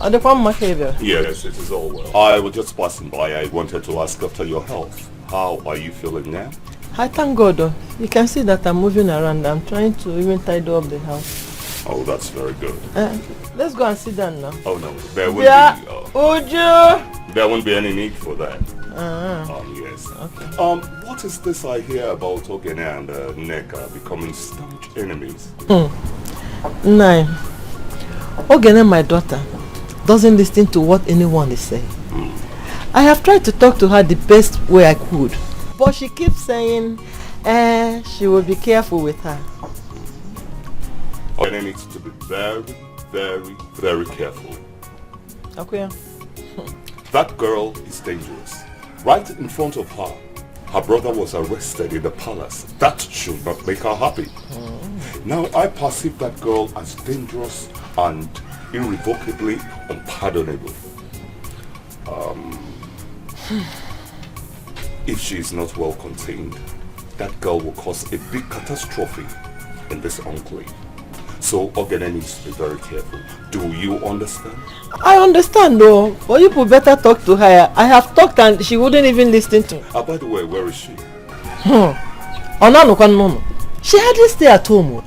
Are the farm behavior? Yes, it is all well. I was just passing by. I wanted to ask after your health. How are you feeling now? I thank God. You can see that I'm moving around. I'm trying to even tidy up the house. Oh, that's very good. Let's go and sit down now. Oh no, there won't be any need for that. Yes. Okay. What is this I hear about Ogene and Neka becoming staunch enemies? Nine. Ogene, my daughter, doesn't listen to what anyone is saying. I have tried to talk to her the best way I could, but she keeps saying she will be careful with her. Ogene needs to be very, very, very careful. Okay. That girl is dangerous. Right in front of her, her brother was arrested in the palace. That should not make her happy. Now I perceive that girl as dangerous and irrevocably unpardonable. If she is not well contained, that girl will cause a big catastrophe in this enclave. So Ogene needs to be very careful. Do you understand? I understand though, but you would better talk to her. I have talked and she wouldn't even listen to me. By the way, where is she? She hardly stay at home.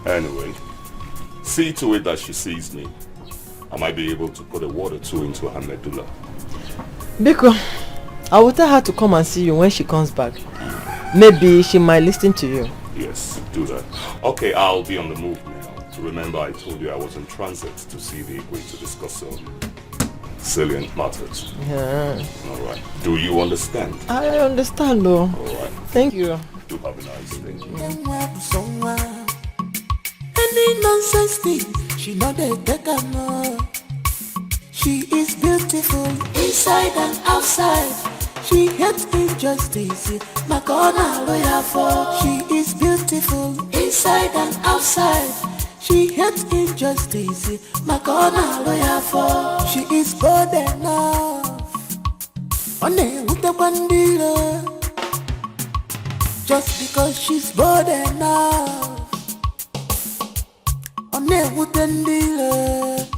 Anyway, see to it that she sees me. I might be able to put a word or two into her medulla. Biko, I will tell her to come and see you when she comes back. Maybe she might listen to you. Yes, do that. Okay, I'll be on the move now. Remember I told you I was in transit to see the Igwe to discuss some salient matters. Yeah. Alright. Do you understand? I understand though. Alright. Thank you. Do have a nice day. Any nonsense thing, she know they take her no. She is beautiful inside and outside. She hates injustice. My corner lawyer for. She is beautiful inside and outside. She hates injustice. My corner lawyer for. She is bold enough. On with the bandila. Just because she's bold enough. On with the dealer.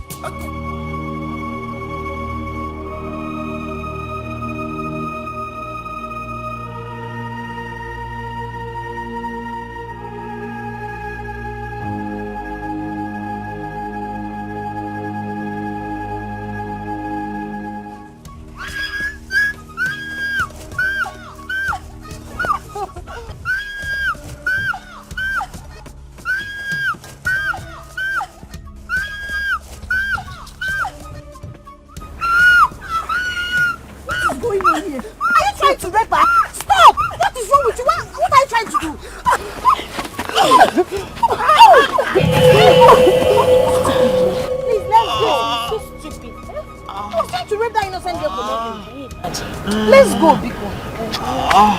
Let's go, Biko.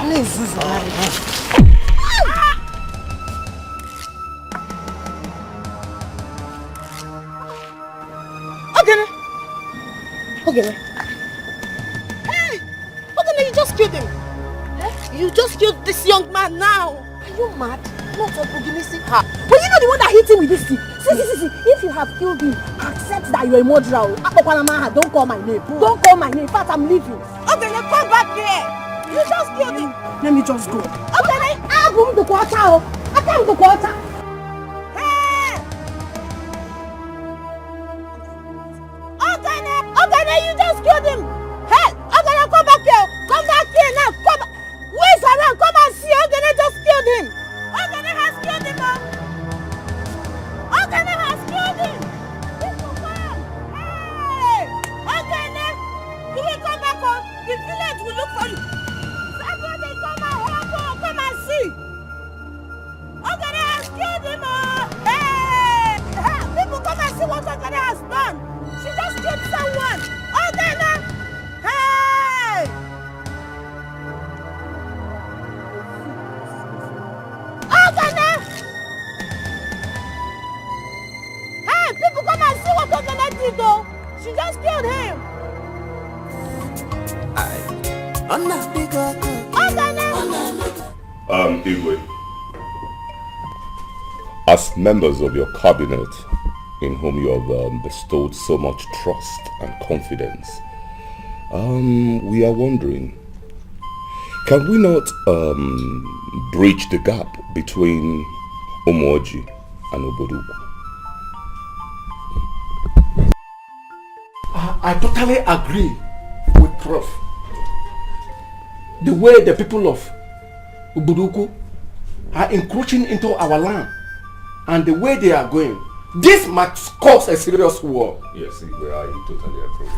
Please, Okay. Hey! Okay, you just killed him. You just killed this young man now. Are you mad? Not opportunistic. But you know the one that hit him with this thing. See. If you have killed him, accept that you're a murderer. Don't call my name. Don't call my name. In fact, I'm leaving. Okay, then come back here. You just killed him. Let me just go. Okay, then I come to quarter. I come to quarter. Hey! Okay, you just killed him. Hey! Okay, now come back here. Come back here now. Come back. Where's around? Come and see. Okay, I just killed him. Okay, has killed him. Okay, has killed him. Hey! Okay, you will come back home. The village will look for you. Somebody come and help her. Come and see. Okay, has killed him. Hey! People come and see what Okene has done. She just killed someone. Okene! Hey! Okene! Hey, people come and see what Okene did though. She just killed him. Igwe, as members of your cabinet, in whom you have bestowed so much trust and confidence, we are wondering, can we not bridge the gap between Omoji and Oboduku? I totally agree with Prof. The way the people of Oboduku are encroaching into our land and the way they are going, this might cause a serious war. Yes, Igwe, I totally agree with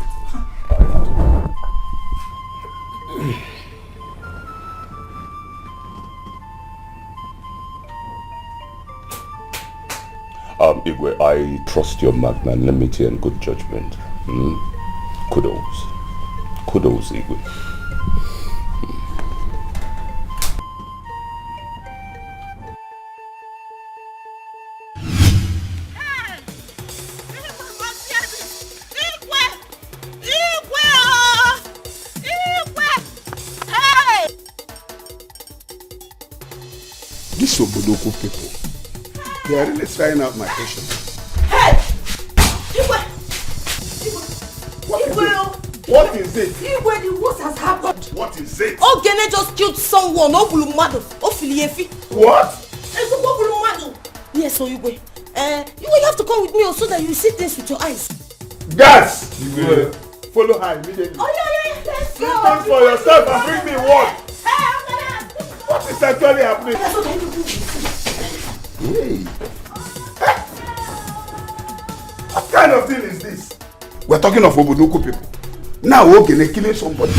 you. Igwe, I trust your magnanimity and good judgment. Kudos, Igwe. These Oboduku people, they are really trying out my patience. Hey! What is it? What has happened? What is it? Okene just killed someone. What? Yes, so you have to come with me so that you see things with your eyes. Yes! You will follow her immediately. Oh, yeah, let's see things for yourself and bring me what? What is actually happening? Hey. What kind of thing is this? We're talking of Oboduku people. Now Okene killing somebody.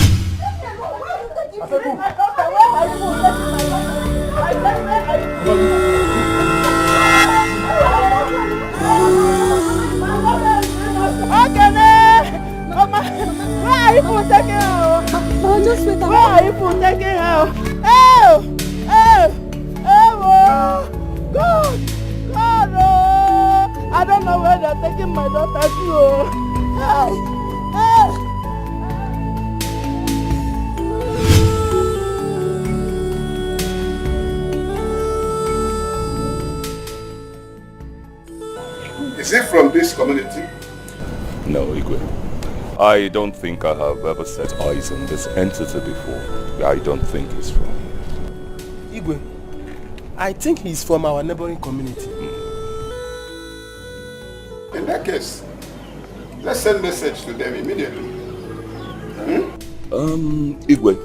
Okene! Mama, where are you taking her? Just wait. taking my daughter too. Hey, hey. Is he from this community? No, Igwe. I don't think I have ever set eyes on this entity before. I don't think he's from. Igwe, I think he's from our neighboring community. In that case, let's send message to them immediately. Igwe,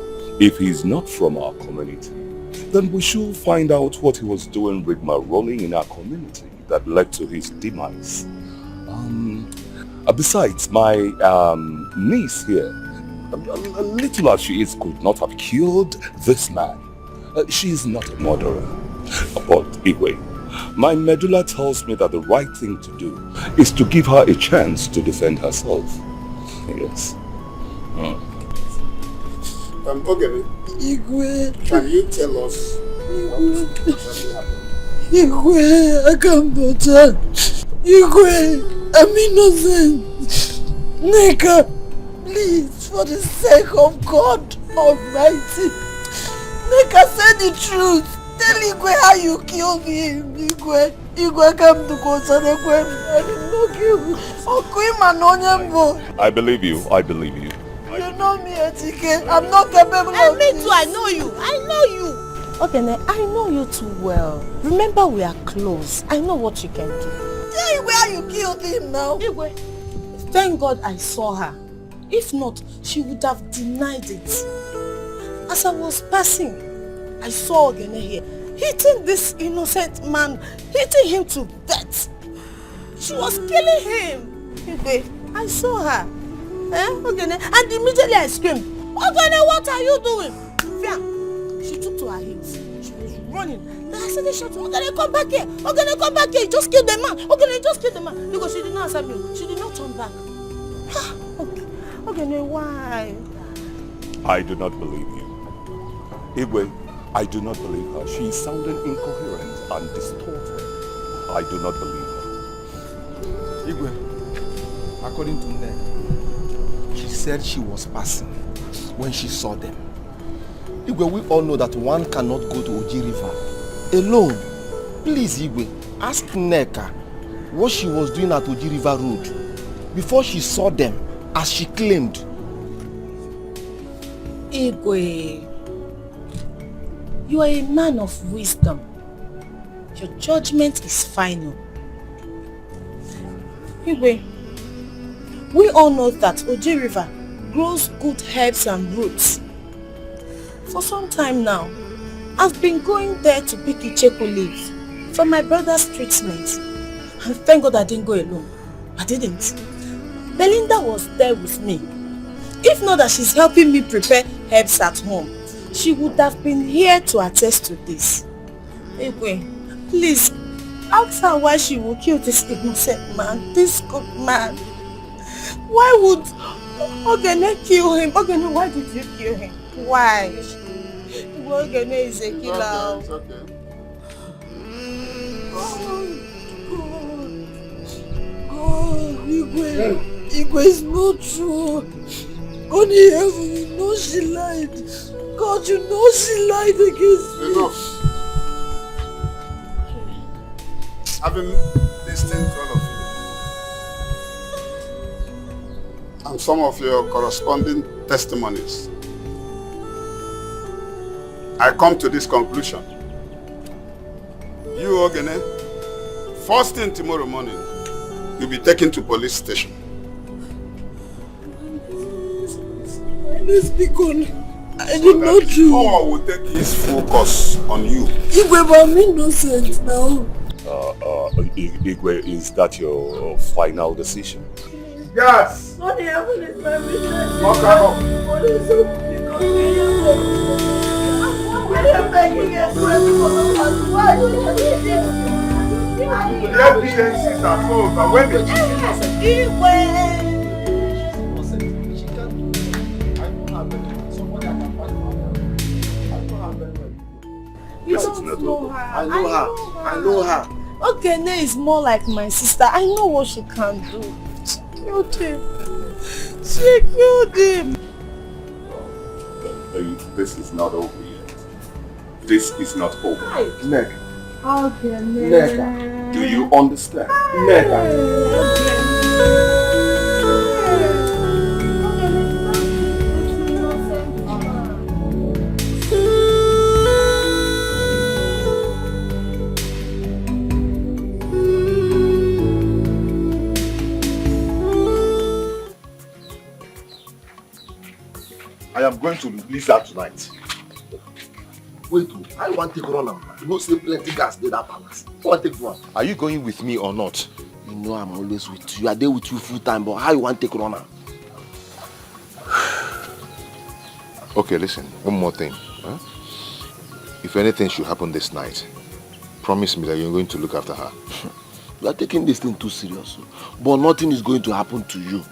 if he's not from our community, then we should find out what he was doing with my rolling in our community that led to his demise. Besides, my niece here, little as she is, could not have killed this man. She is not a murderer. But Igwe, my medulla tells me that the right thing to do is to give her a chance to defend herself. Yes. Okay. Igwe. Can you tell us what exactly happened? Igwe, I can't better. Igwe, I'm innocent. Neka, please, for the sake of God Almighty, Neka, say the truth. Tell Igwe how you killed him. Igwe come to go to the I did not kill him. I believe you. You know me, Etike. I'm not capable of Me this. too, I know you. Okay, I know you too well. Remember, we are close. I know what you can do. Tell Igwe how you killed him now. Igwe, thank God I saw her. If not, she would have denied it. As I was passing, I saw Ogene here, hitting this innocent man, hitting him to death. She was killing him. Igwe, I saw her. Ogene, and immediately I screamed, Ogene, what are you doing? Fia, she took to her heels. She was running. Then I said, Ogene, come back here. Ogene, come back here. You just killed the man. Ogene, just killed the man. Because she did not answer me. She did not turn back. Ogene, why? I do not believe you. Igwe, I do not believe her. She is sounding incoherent and distorted. I do not believe her. Igwe, according to Ned, she said she was passing when she saw them. Igwe, we all know that one cannot go to Oji River alone. Please, Igwe, ask Neka what she was doing at Oji River Road before she saw them, as she claimed. Igwe, you are a man of wisdom. Your judgment is final. Igwe, we all know that Oji River grows good herbs and roots. For some time now, I've been going there to pick Icheku leaves for my brother's treatment. And thank God I didn't go alone. I didn't. Belinda was there with me. If not that she's helping me prepare herbs at home, she would have been here to attest to this. Igwe, please, ask her why she will kill this innocent man, this good man. Why would Ogene kill him? Ogene, why did you kill him? Why? Ogene is a killer. It's okay. Igwe is not true. Only heaven, you know she lied. God, you know she lied against me. Enough. I've been listening to all of you and some of your corresponding testimonies. I come to this conclusion. You, Ogene, first thing tomorrow morning, you'll be taken to police station. Let's be gone. I did not do. Power will take his focus on you. Igwe, but I'm innocent now. Igwe, is that your final decision? Yes. What the heaven is my business? What kind of? What is up? Why are you begging us? Why are you begging us? The evidence is at home, but when the Igwe! You don't know her. I know her. Ogene is more like my sister. I know what she can do. She killed him. She killed him. This is not over yet. This is not over. Neka. Ogene. Neka. Do you understand? Neka. I am going to release her tonight. Wait, I want to take run am. You know say plenty gas dey that palace. I want to take run. Are you going with me or not? You know I'm always with you. I dey with you full time, but how you want to take run am? Okay, listen, one more thing. Huh? If anything should happen this night, promise me that you're going to look after her. You are taking this thing too serious. But nothing is going to happen to you.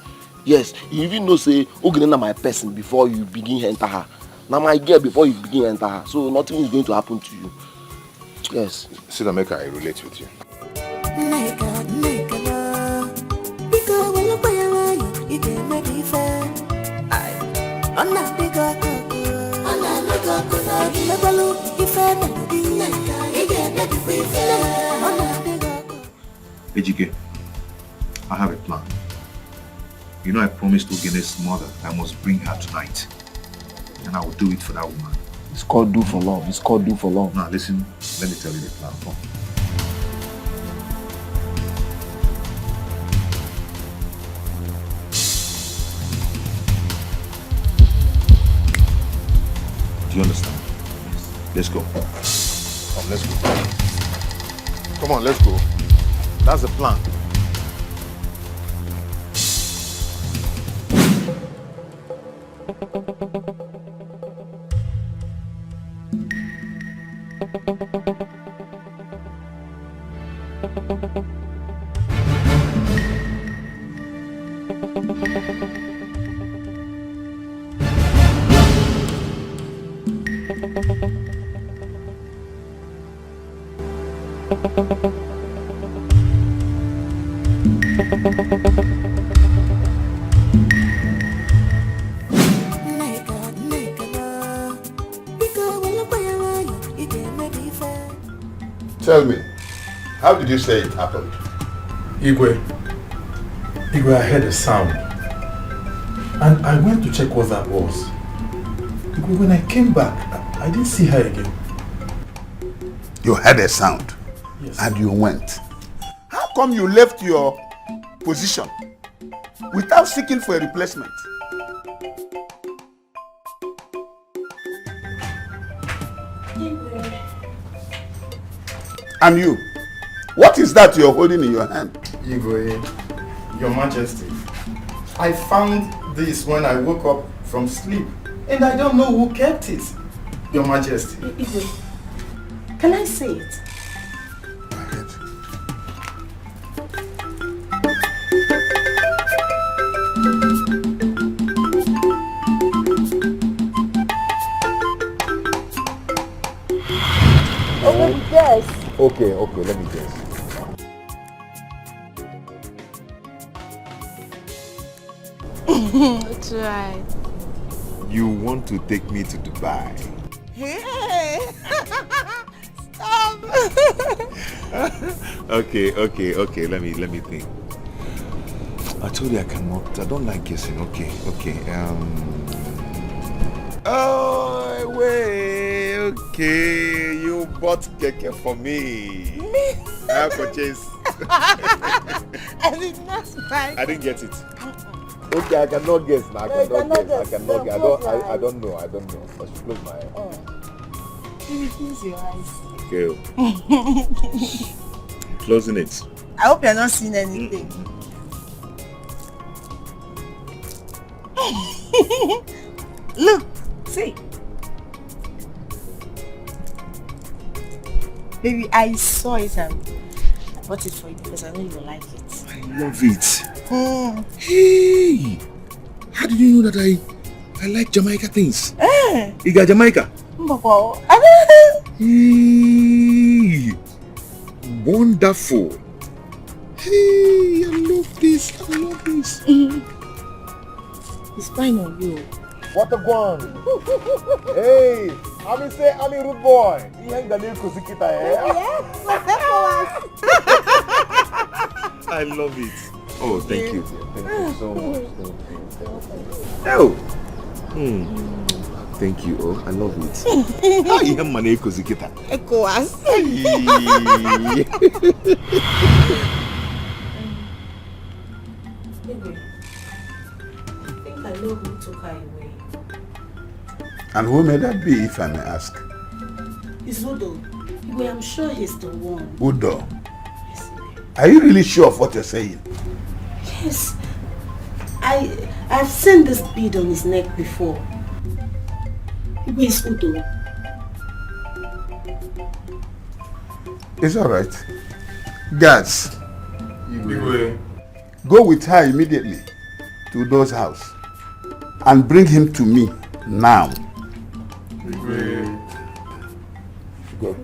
Yes, you even know say Ogene na my person before you begin enter her. Now my girl before you begin enter her. So nothing is going to happen to you. Yes. See, Nameka, I relate with you. Ejike, I have a plan. You know I promised Ogene's mother I must bring her tonight. And I will do it for that woman. It's called do for love. It's called do for love. Now listen, let me tell you the plan. Come. Do you understand? Yes. Let's go. Come, let's go. Come on, let's go. That's the plan. Tell me, how did you say it happened? Igwe, I heard a sound. And I went to check what that was. Igwe, when I came back, I didn't see her again. You heard a sound? Yes. And you went. How come you left your position without seeking for a replacement? And you, what is that you're holding in your hand? Igwe, Your Majesty, I found this when I woke up from sleep, and I don't know who kept it. Your Majesty. Igwe, can I say it? Oh, let me guess. Okay, let me guess. That's right. You want to take me to Dubai? Hey! Stop! Okay, let me think. I told you I cannot, I don't like guessing. Okay. Oh, wait, okay. You bought keke for me. Me? I purchased. I did not buy. I didn't get it. Okay, I cannot guess now. I cannot guess. I don't know. I should close my eyes. Maybe close your eyes. Okay. Closing it. I hope you're not seeing anything. Look, see. Baby, I saw it and I bought it for you because I know you will like it. I love it. Hey! How did you know that I like Jamaica things? You got Jamaica? Mboko. Hey! Wonderful. Hey, I love this. I love this. It's fine on you. What a one. Hey, I'm rude boy. You ain't the new Kusikita, eh? I love it. Oh, thank you. Thank you so much. Oh. Thank you. Oh, I love it. How you have money Kusikita? ECOWAS. I know who took her away. And who may that be, if I may ask? It's Udo. Igwe, I'm sure he's the one. Udo. Are you really sure of what you're saying? Yes. I've seen this bead on his neck before. Igwe, it's Udo. It's alright. Guards, go with her immediately to Udo's house and bring him to me now. Go.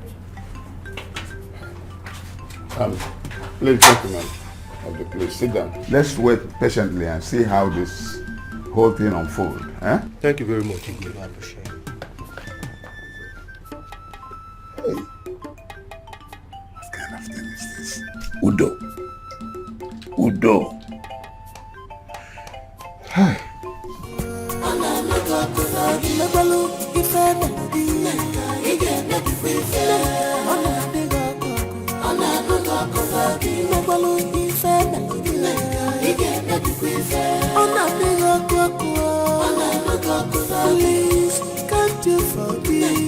Please, gentlemen of the place, sit down. Let's wait patiently and see how this whole thing unfolds. Eh? Thank you very much, Igwe. I appreciate it. Hey. What kind of thing is this? Udo. Hi. Please, can't you forgive?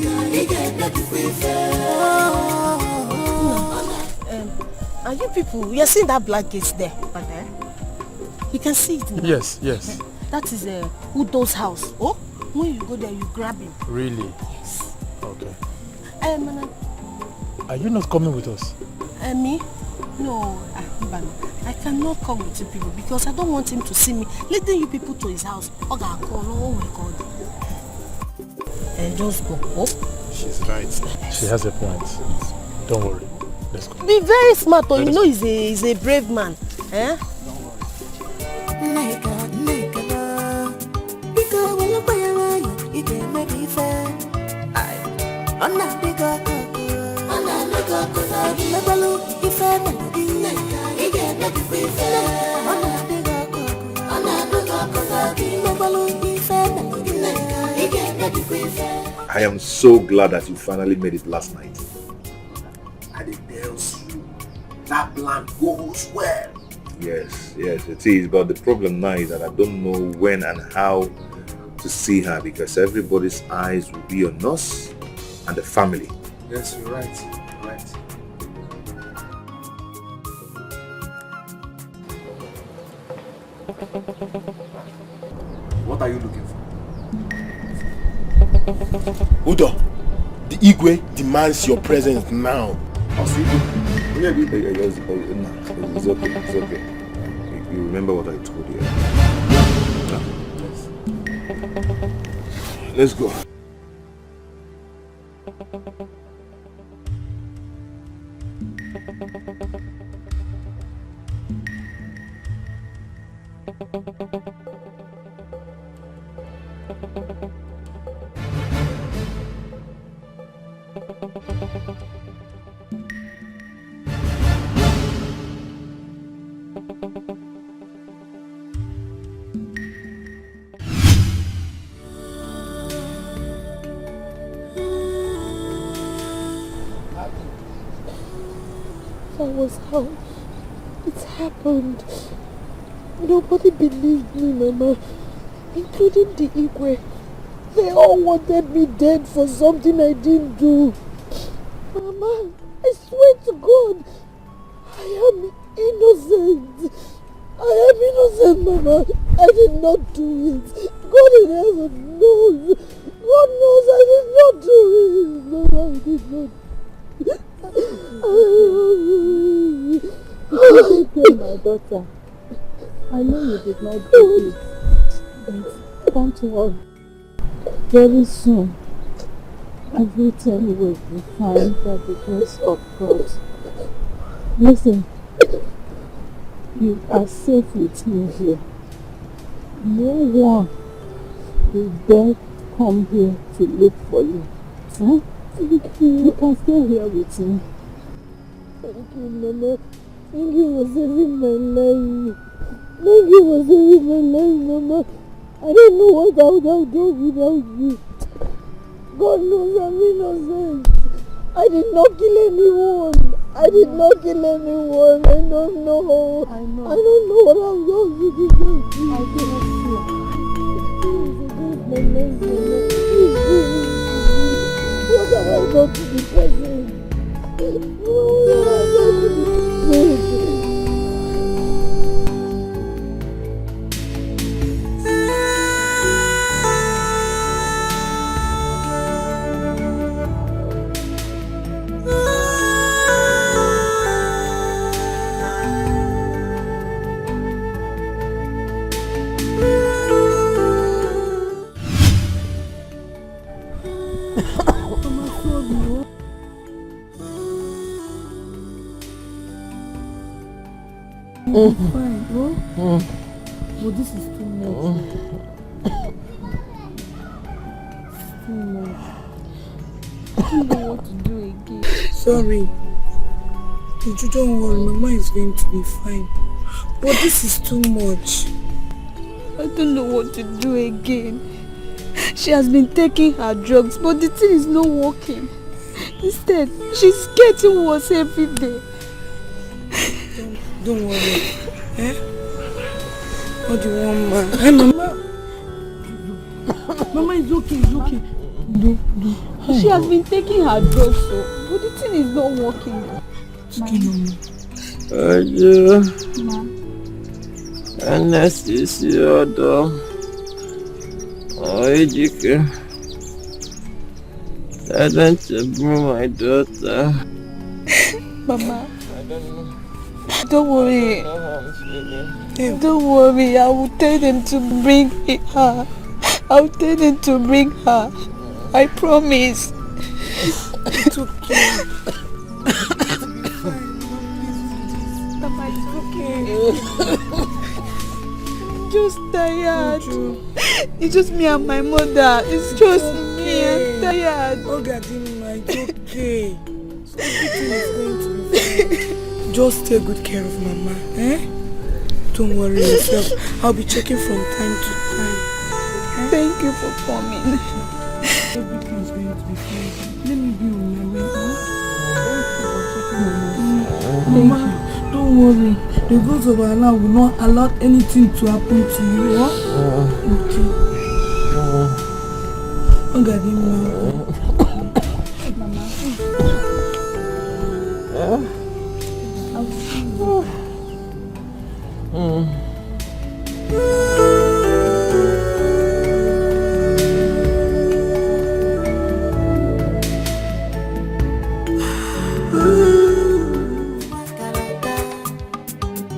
Are you people, you're seeing that black gate there? But there? You can see it now. Yes. That is Udo's house. Oh, when you go there, you grab him. Really? Yes. Okay. Mana. Are you not coming with us? Me? No, I cannot come with you people because I don't want him to see me leading you people to his house. Oh my God. Just go. Oh. She's right. She has a point. Yes. Don't worry. Let's go. Be very smart, or you know he's a brave man. Eh? I am so glad that you finally made it last night. And it tells you that plan goes well. Yes, it is. But the problem now is that I don't know when and how to see her because everybody's eyes will be on us and the family. Yes, you're right. What are you looking for? Udo, the Igwe demands your presence now. It's okay. You remember what I told you? Yes. Let's go. That was how it happened. Nobody believed me, Mama, including the Igwe. They all wanted me dead for something I didn't do. Mama, I swear to God, I am innocent. I am innocent, Mama. I did not do it. God in heaven knows. God knows I did not do it. Mama, I did not. Okay, my daughter. I know you did not do it, but don't worry. Very soon, everything will be fine by the grace of God. Listen, you are safe with me here. No one will dare come here to look for you. Huh? You can stay here with me. Thank you, Mama. Thank you for saving my life. Thank you for saving my life, Mama. I don't know what I would have done without you. God knows I'm innocent. I did not kill anyone. I don't know. I don't know what I'm going to do. I cannot fear. What have I done to the person? What have I done to the person? Fine, oh? But this is too much. It's too much. I don't know what to do again. Sorry. You don't worry, Mama is going to be fine. But this is too much. I don't know what to do again. She has been taking her drugs, but the thing is not working. Instead, she's getting worse every day. Don't worry. Eh? What do you want, ma? Hey, Mama. Mama, it's okay. She has been taking her drugs, but the thing is not working. Ayo. Anesthesia. Wazico. I don't bring my daughter. Mama. Don't worry. Don't worry. I will tell them to bring her. I will tell them to bring her. I promise. It's okay. Mama, it's okay. I'm just tired. It's just me and my mother. It's just me. I'm tired. Oh, God, it's okay. Everything is going to be fine. Just take good care of Mama, eh? Don't worry yourself. I'll be checking from time to time. Eh? Thank you for coming. Everything is going to be fine. Let me be on my way, huh? Mama, don't worry. The gods of Allah will not allow anything to happen to you, huh? Okay. Oh, God, Mama.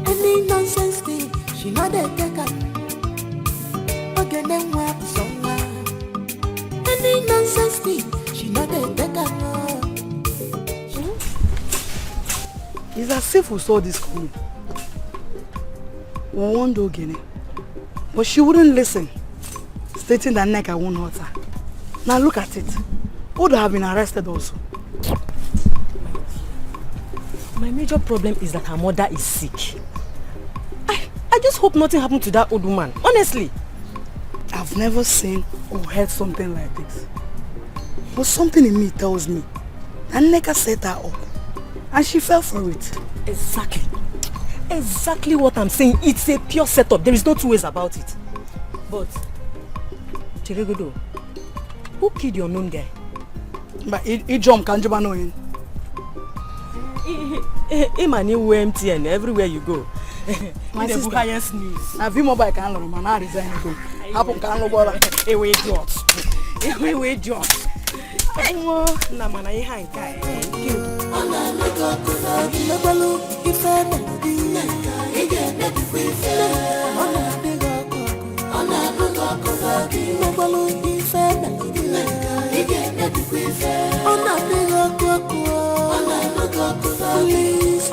Any nonsense thing, she know they take her. Okay, then what someone? Any nonsense thing, she know they take her. It's as if we saw this coming. We warned Ogene, but she wouldn't listen, stating that Nneka won't hurt her. Now look at it. Would have been arrested also. My major problem is that her mother is sick. I just hope nothing happened to that old woman, honestly. I've never seen or heard something like this. But something in me tells me that Nneka set her up and she fell for it. Exactly. Exactly what I'm saying. It's a pure setup. There is no two ways about it. But, Chiregodo, who killed your known guy? But he jumped, can't you know him? Him and you MTN everywhere you go. My sister. The highest news. I've been mobile can learn, man. I resign to go. Happen can no bother. Ewe idiot. Ewe idiot. Na mana ye hanka. Ona niko kuna gimebalo ifeme. Ige nebi ifeme. Ona niko kuna gimebalo ifeme. Ige nebi ifeme. Ona niko kuna. Please.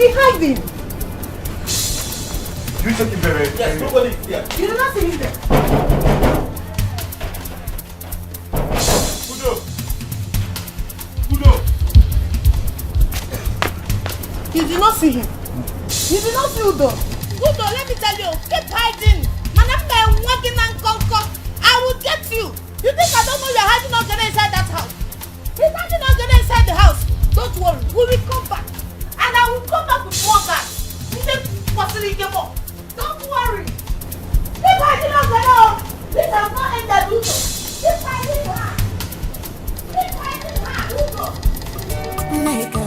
He hiding. You check him very. Yes, nobody is here. You do not see him there. You did not see him. You did not see Udo. Udo, let me tell you, keep hiding. Man, I'm walking and conquer. I will get you. You think I don't know you're hiding Ogene inside that house? He's hiding Ogene inside the house. Don't worry, we will come back. And I will come back with more guys. Don't worry. Keep hiding Ogene. This has not ended, Udo. Keep hiding her. Keep hiding her, Udo. Nigga,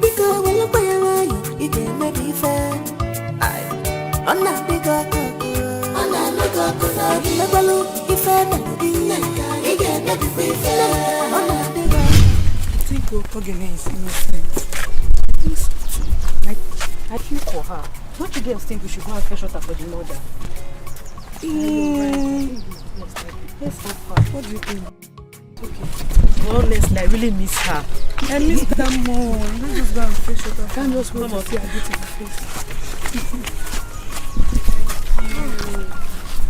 because when you play around, you can make me fair. I'm not big up, I'm not big up, I'm never look if I'm not big up, you can make me fair. I'm not big up. I think Ogene is innocent. I think so too. I feel for her. Don't you girls think we should go and fetch water for the mother? Let's have her. What do you think? Okay. Honestly, I really miss her. I miss her more. Let's just go and fetch water. I can't just wait to see her get in the face.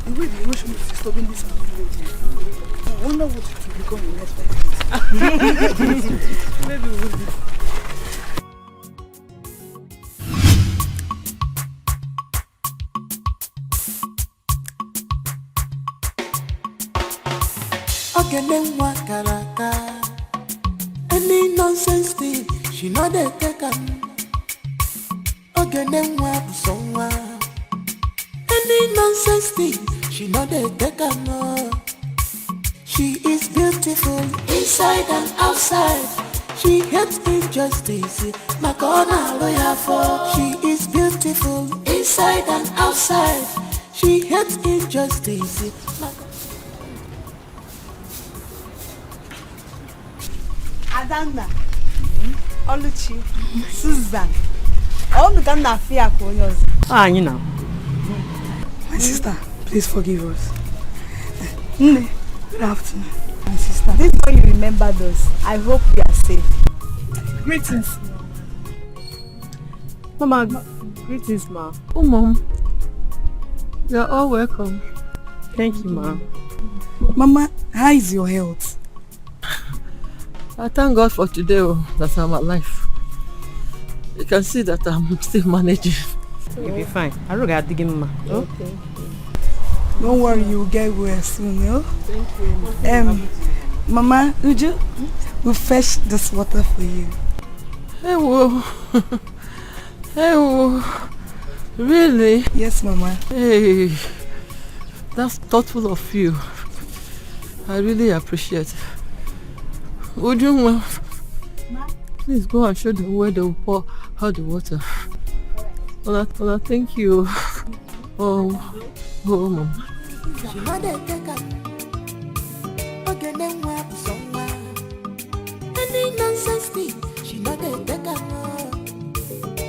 The way the emotion is disturbing this family. I wonder what it will become in the next 5 days. Maybe we will be. Ogene nwa karaka. Any nonsense thing, she know they take am. Ogene nwa busonwa. Any nonsense thing, she know they take am. She is beautiful inside and outside. She hates injustice. My corner lawyer for. She is beautiful inside and outside. She hates injustice. Adanna, Oluchi, Susan. All the kind of fear for yours. You know. My sister, please forgive us. Nne, good afternoon. My sister. This is how you remembered us. I hope you are safe. Greetings. Mama, greetings, ma. Oh, Mom. You're all welcome. Thank you, ma. Mama, how is your health? I thank God for today that I'm alive. You can see that I'm still managing. You'll be fine. I don't get digging, ma. Okay. Don't worry, you'll get well soon, yo. Thank you. Mama, Uju, we'll fetch this water for you. Hey, whoa. Hey, whoa. Really? Yes, Mama. Hey, that's thoughtful of you. I really appreciate it. Would you, please go and show them where they will pour out the water. Ola, thank you. Oh, Mama. She know they take am. Ogene nwa busonwa. Any nonsense thing, she know they take am.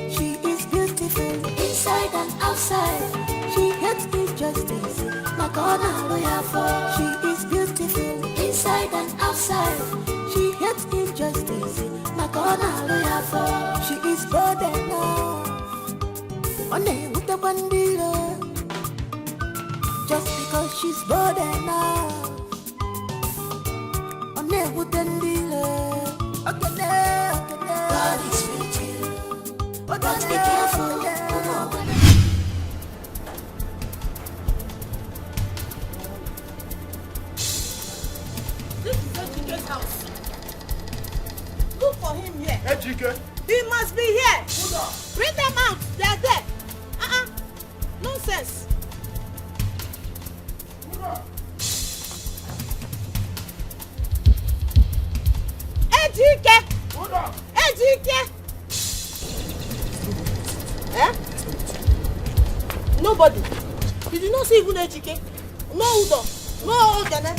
She is beautiful inside and outside. She hates injustice. My corner lawyer for. She is beautiful inside and outside. She hates injustice. My corner lawyer for. She is bold enough. One day with the bandito. Just because she's bold enough. On there with the dealer. Okay, God is with you. But be careful. This is Ejike's house. Look for him here. Ejike. He must be here. Bring them out. They are there. Nonsense. Ejike. Ejike. Eh? Nobody. You did not see even Ejike. No Udo. No Ogene.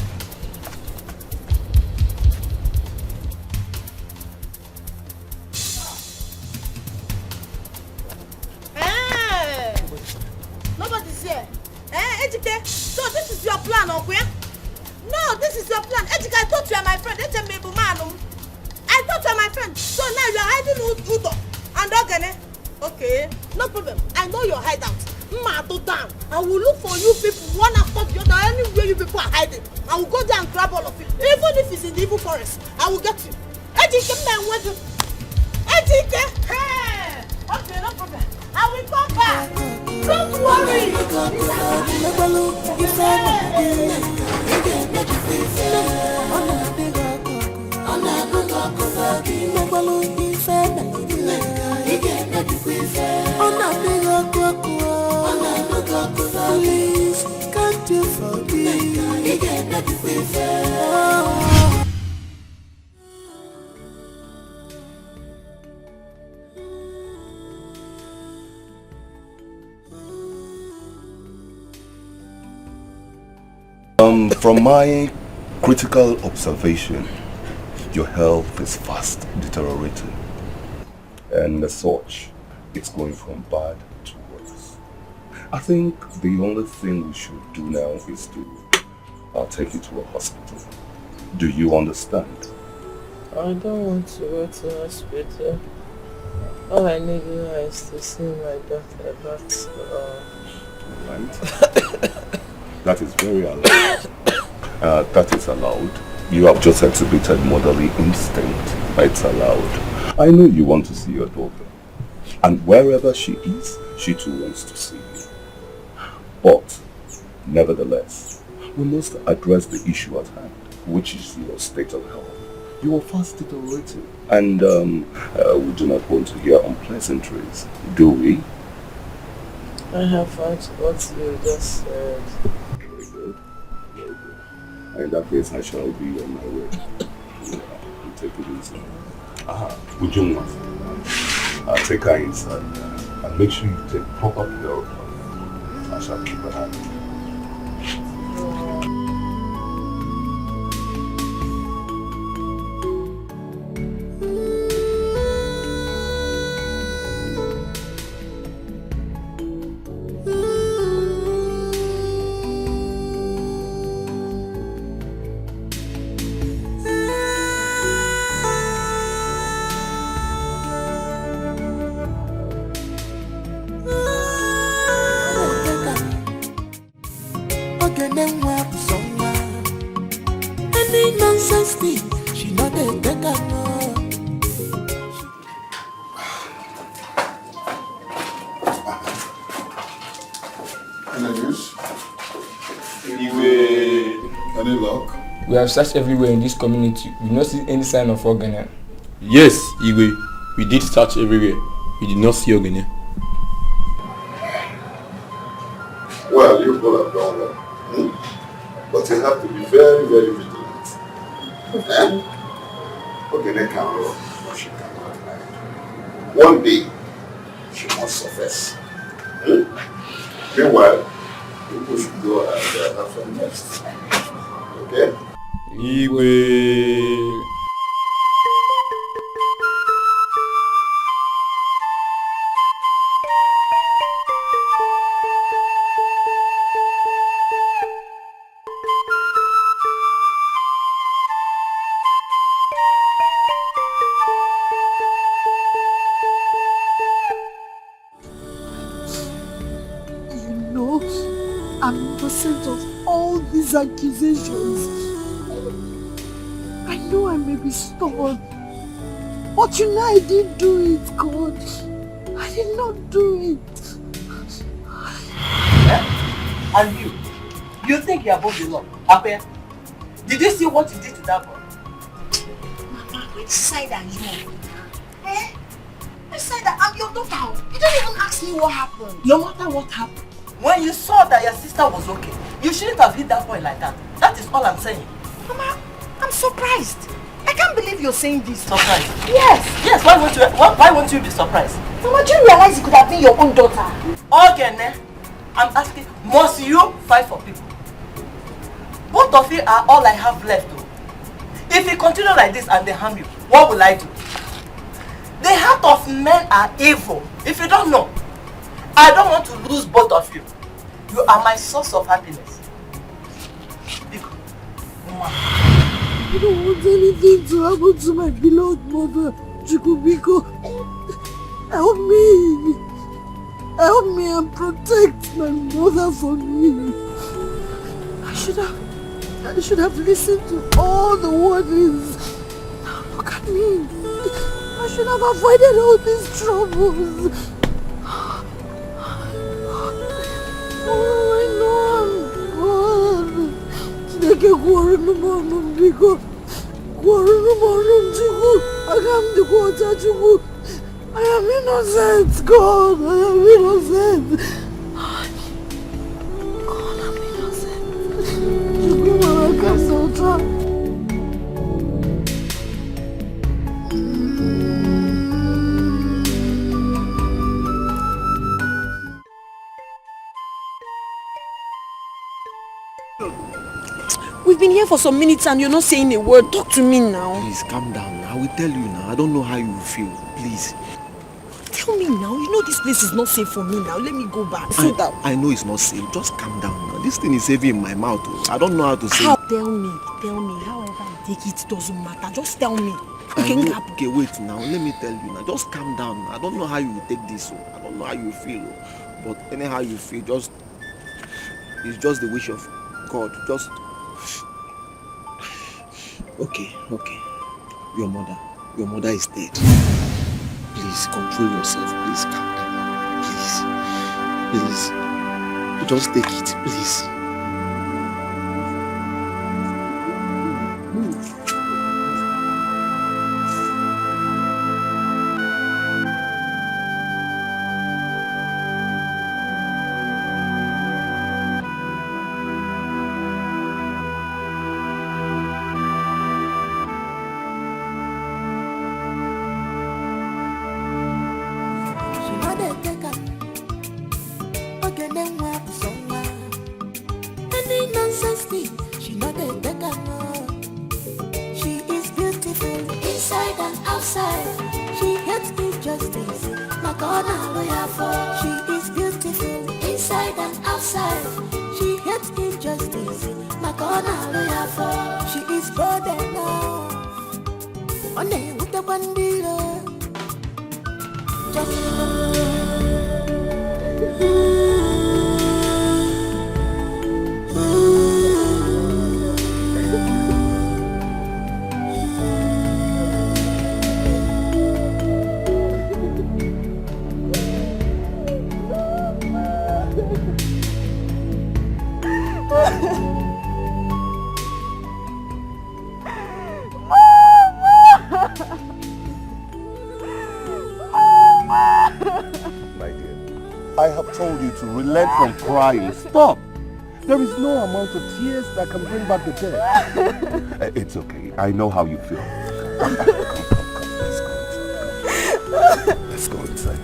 Nobody's here. Ejike, so this is your plan, Okuya? No, this is your plan. Ejike, I thought you are my friend. I thought you are my friend. So now you are hiding Udo. Okay, no problem. I know your hideout. Mato down. I will look for you people one after the other. Anywhere you people are hiding, I will go there and grab all of you. Even if it's in the evil forest, I will get you. Ejike, hey! Okay, no problem. I will come back. Don't worry. Please, can't you forgive? From my critical observation, your health is fast deteriorating. And as such, it's going from bad to worse. I think the only thing we should do now is to take you to a hospital. Do you understand? I don't want to go to the hospital. All I need is to see my daughter, but... Right. That is very allowed. That is allowed. You have just exhibited motherly instinct. It's allowed. I know you want to see your daughter. And wherever she is, she too wants to see you. But, nevertheless, we must address the issue at hand, which is your state of health. You are fast deteriorating. And we do not want to hear unpleasantries, do we? I have heard what you just said. Very good. Very good. In that case, I shall be on my way. Take it easy. Ujungwa. Take her inside and make sure you take proper care of her. I shall keep her happy. We have searched everywhere in this community. We do not see any sign of Ogene. Yes, Igwe. We did search everywhere. We did not see Ogene. Well, you people have done well. But you have to be very, very vigilant. Ogene can run, but she cannot hide. One day, she must surface. Meanwhile, people should go and have some rest. Okay? Igwe. You know, I'm innocent of all these accusations. I know I may be stubborn, but you know I didn't do it, God. I did not do it. And you think you're above the law? Ape, did you see what you did to that boy? Mama, which side are you on? Which side? I'm your daughter. You don't even ask me what happened. No matter what happened, when you saw that your sister was okay, you shouldn't have hit that boy like that. That is all I'm saying. Mama, I'm surprised. I can't believe you're saying this. Surprised? Yes. Yes, why won't you be surprised? Mama, do you realize it could have been your own daughter? Okay, I'm asking, must you fight for people? Both of you are all I have left though. If you continue like this and they harm you, what will I do? The heart of men are evil. If you don't know, I don't want to lose both of you. You are my source of happiness. I don't want anything to happen to my beloved mother, Chukubiko. Help me. Help me and protect my mother for me. I should have listened to all the warnings. Now look at me. I should have avoided all these troubles. Oh, I know I'm God. Chineke gwọrọ m ọnụ biko. Gwọrọ m ọnụ Chukwu. Aga m dịkwa ọcha Chukwu. I am innocent, God. I am innocent. God, I'm innocent. Chukwu mara ka sọta. We've been here for some minutes and you're not saying a word. Talk to me now. Please, calm down. I will tell you now. I don't know how you feel. Please. Tell me now. You know this place is not safe for me now. Let me go back. Sit down. I know it's not safe. Just calm down now. This thing is heavy in my mouth. I don't know how to say it. Tell me. However I take it doesn't matter. Just tell me. Okay, wait now. Let me tell you now. Just calm down. I don't know how you will take this. I don't know how you feel. But anyhow you feel, it's just the wish of God. Just... Okay. Your mother is dead. Please control yourself. Please calm down. Please. Just take it, please. Relent from crying. Stop. There is no amount of tears that can bring back the dead. It's okay. I know how you feel. Come. Let's go inside.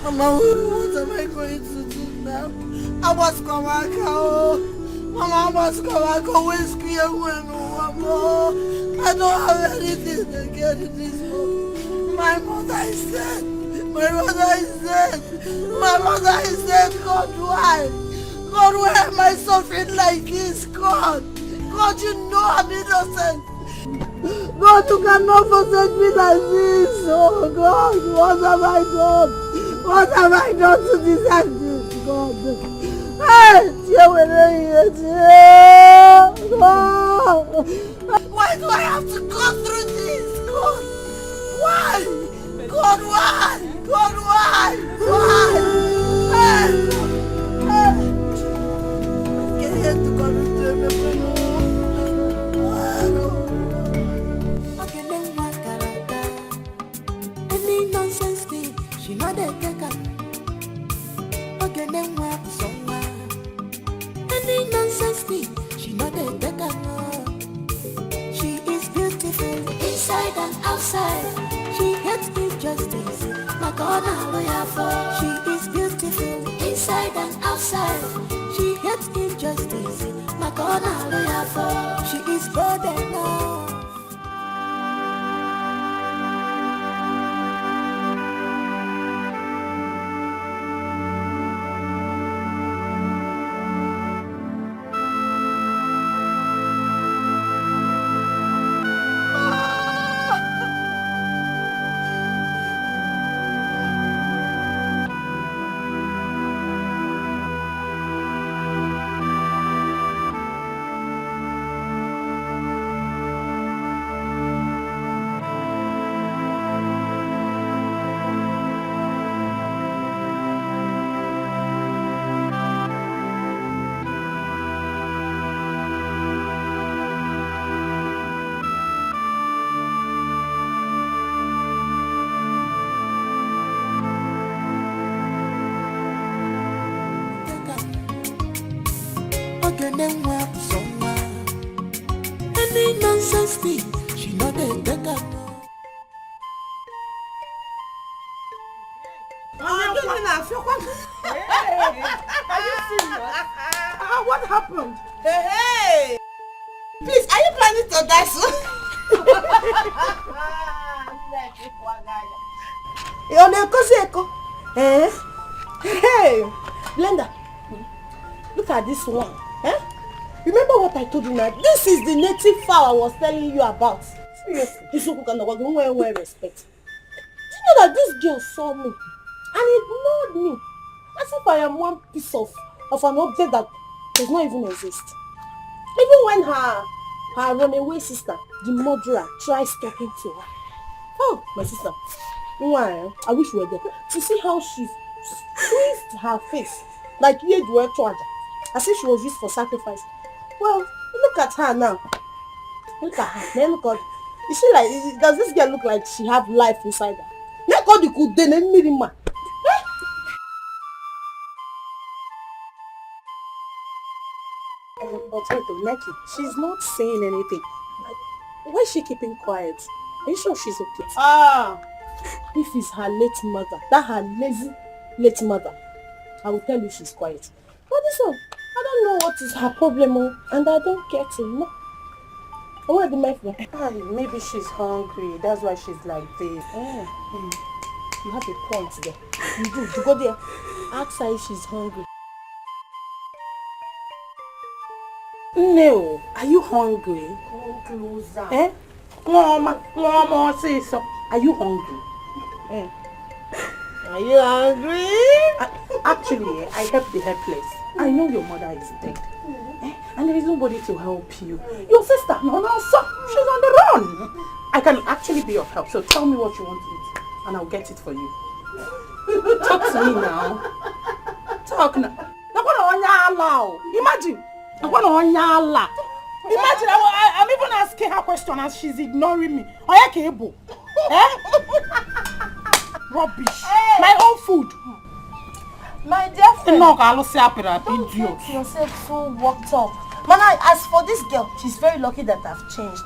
Mama, what am I going to do now? I must come back home. Mama, I must come back home. Where's Kuya? No, I don't have anything again in this world. My mother is dead. My mother is dead. My mother is dead. God, why? God, why am I suffering like this? God, God, you know I'm innocent. God, you cannot forsake me like this. Oh God, what have I done? What have I done to deserve this, God? Hey, why do I have to go through this, God? Why? God, why? God, why? Why? Hey, hey. Get here to come into me, Any nonsense thing, she not a taker. Okay, then what somewhere? Any nonsense thing, she not a taker. She is beautiful inside and outside. She hates injustice. My God, I'm lawyer for. She is beautiful inside and outside. She hates injustice. My God, I'm lawyer for. She is bold enough. Any nonsense thing, she not a taker. Are you serious? What happened? Hey! Please, are you planning to die soon? Hey, Blender, look at this one. Eh? Remember what I told you now? This is the native fowl I was telling you about. Seriously, this one can well respect. Do you know that this girl saw me and ignored me as if I am one piece of an object that does not even exist? Even when her runaway sister, the murderer, tries talking to her. Oh, my sister. Why? I wish you were there to see how she squeezed her face like as if she was used for sacrifice. Well, look at her now. Look at her. Man, look at. Is she like? Does this girl look like she have life inside her? Look at the good day, Mirima. But wait, Neki, she's not saying anything. Like, why is she keeping quiet? Are you sure she's okay? If it's her late mother, that her lazy late mother, I will tell you she's quiet. But this one, I don't know what is her problem, and I don't care to know. Where the my maybe she's hungry. That's why she's like this. You have a point there. You do. You go there. Ask her if she's hungry. No. Are you hungry? Come closer. Eh? Mama, say so. Are you hungry? Are you hungry? Actually, I help the helpless. I know your mother is dead. And there is nobody to help you. Your sister, no, she's on the run. I can actually be of help. So tell me what you want to eat, and I'll get it for you. Talk to me now. Talk now. Imagine. Imagine, I'm even asking her question and she's ignoring me. Rubbish. Hey. My own food. My dear friend. Don't get yourself so worked up. Mana, as for this girl, she's very lucky that I've changed.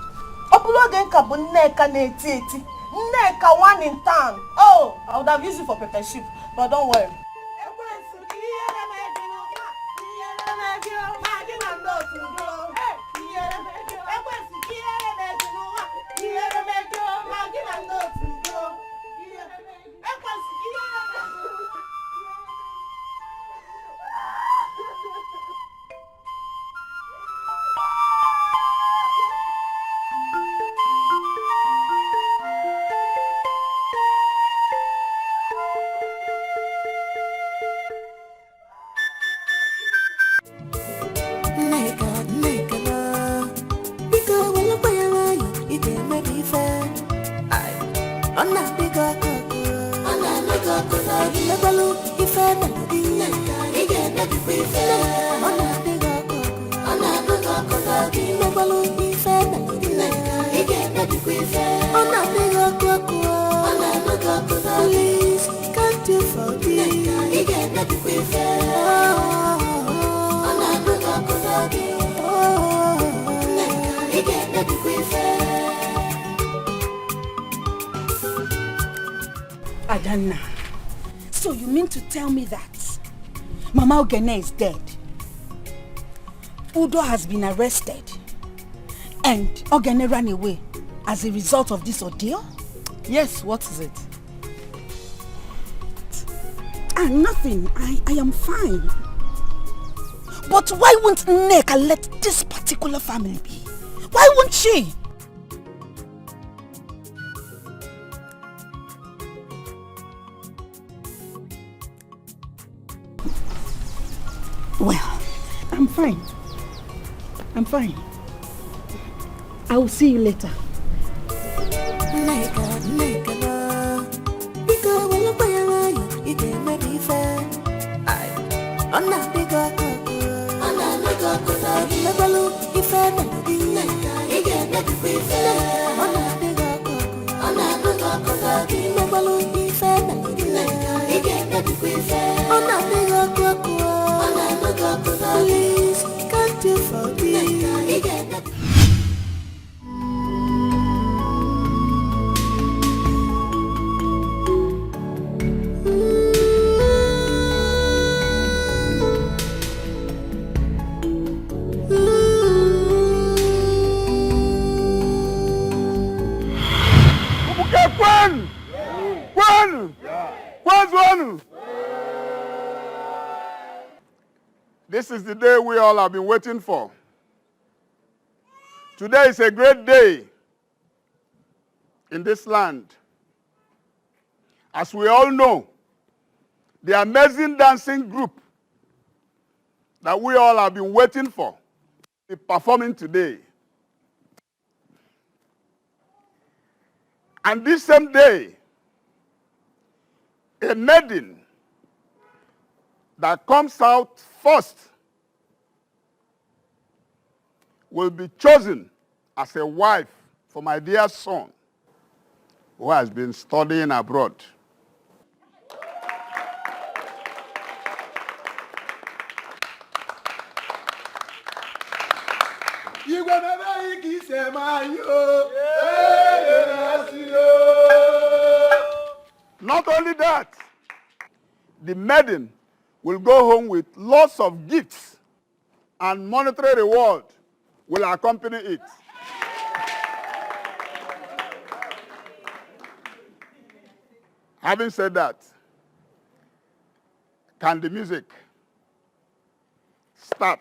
Nneka one in town. Oh, I would have used it for pepper soup, but don't worry. Adanna, so you mean to tell me that Mama Ogene is dead? Udo has been arrested and Ogene ran away as a result of this ordeal? Yes, what is it? Nothing. I am fine. But why won't Nneka let this particular family be? Why won't she? Well, I'm fine. I'm fine. I will see you later. Please, can't you forgive? This is the day we all have been waiting for. Today is a great day in this land. As we all know, the amazing dancing group that we all have been waiting for is performing today. And this same day, a maiden that comes out first will be chosen as a wife for my dear son who has been studying abroad. Not only that, the maiden will go home with lots of gifts and monetary reward will accompany it. Having said that, can the music start?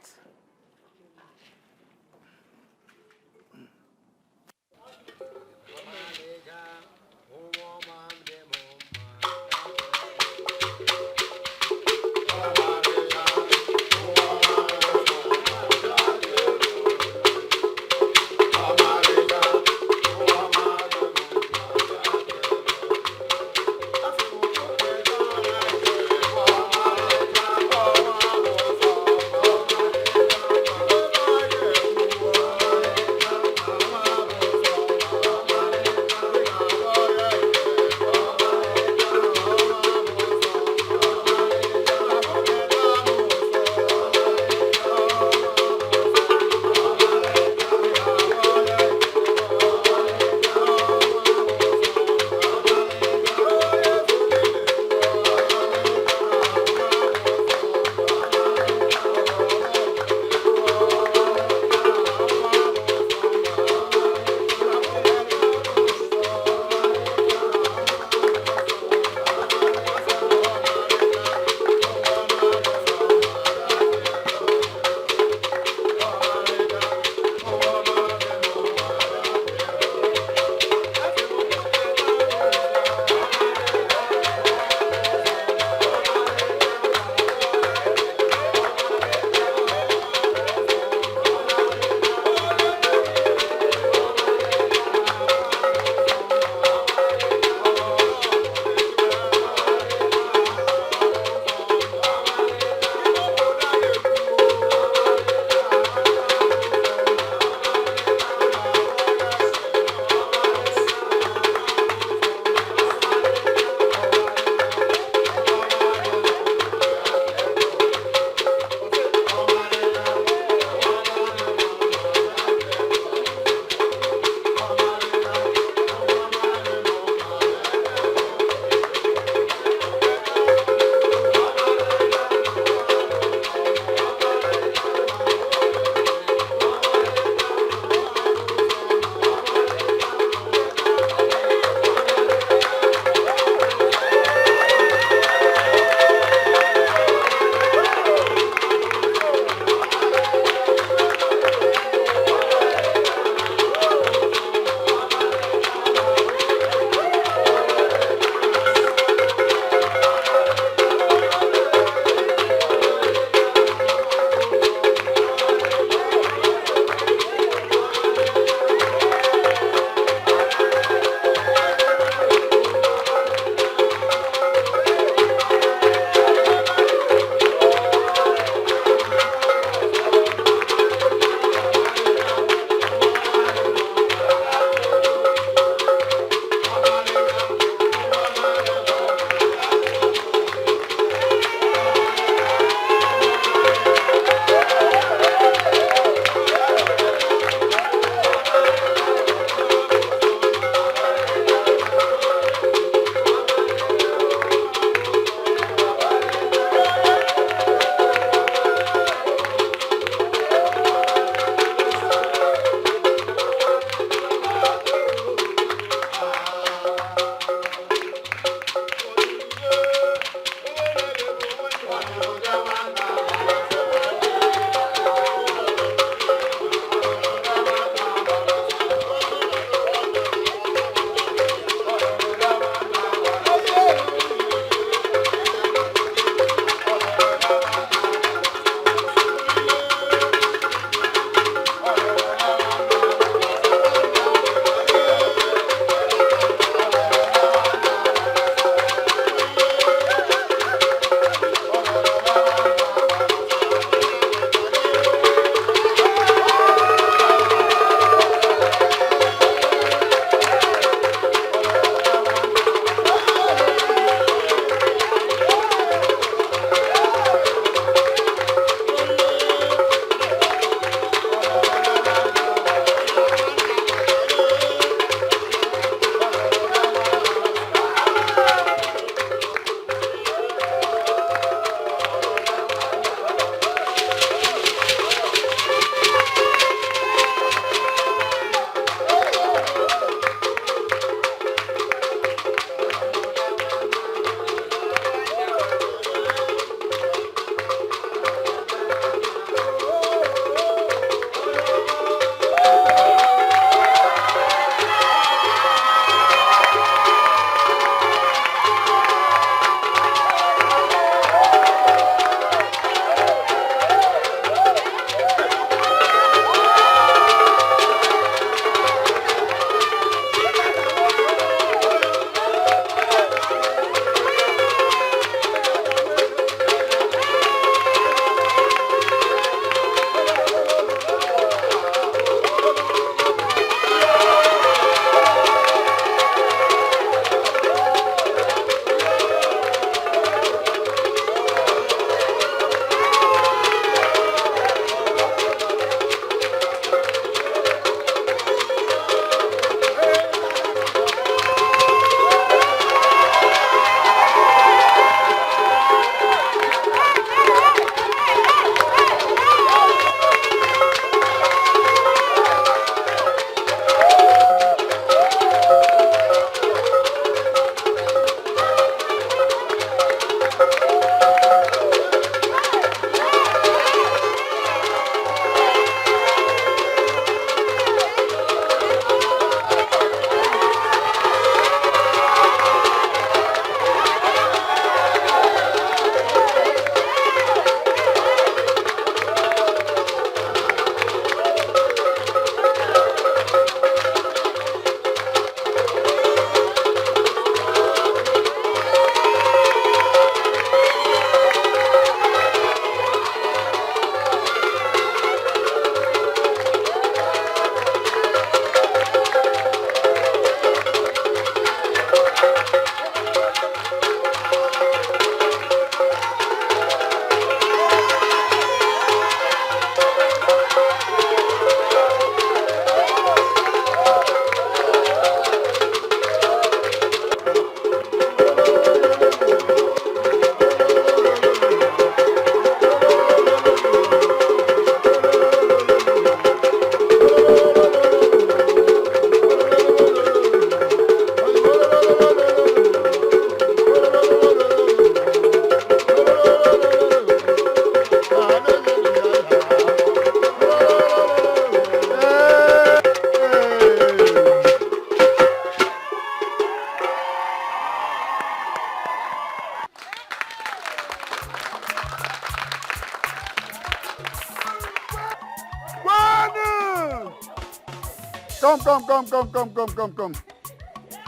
Come.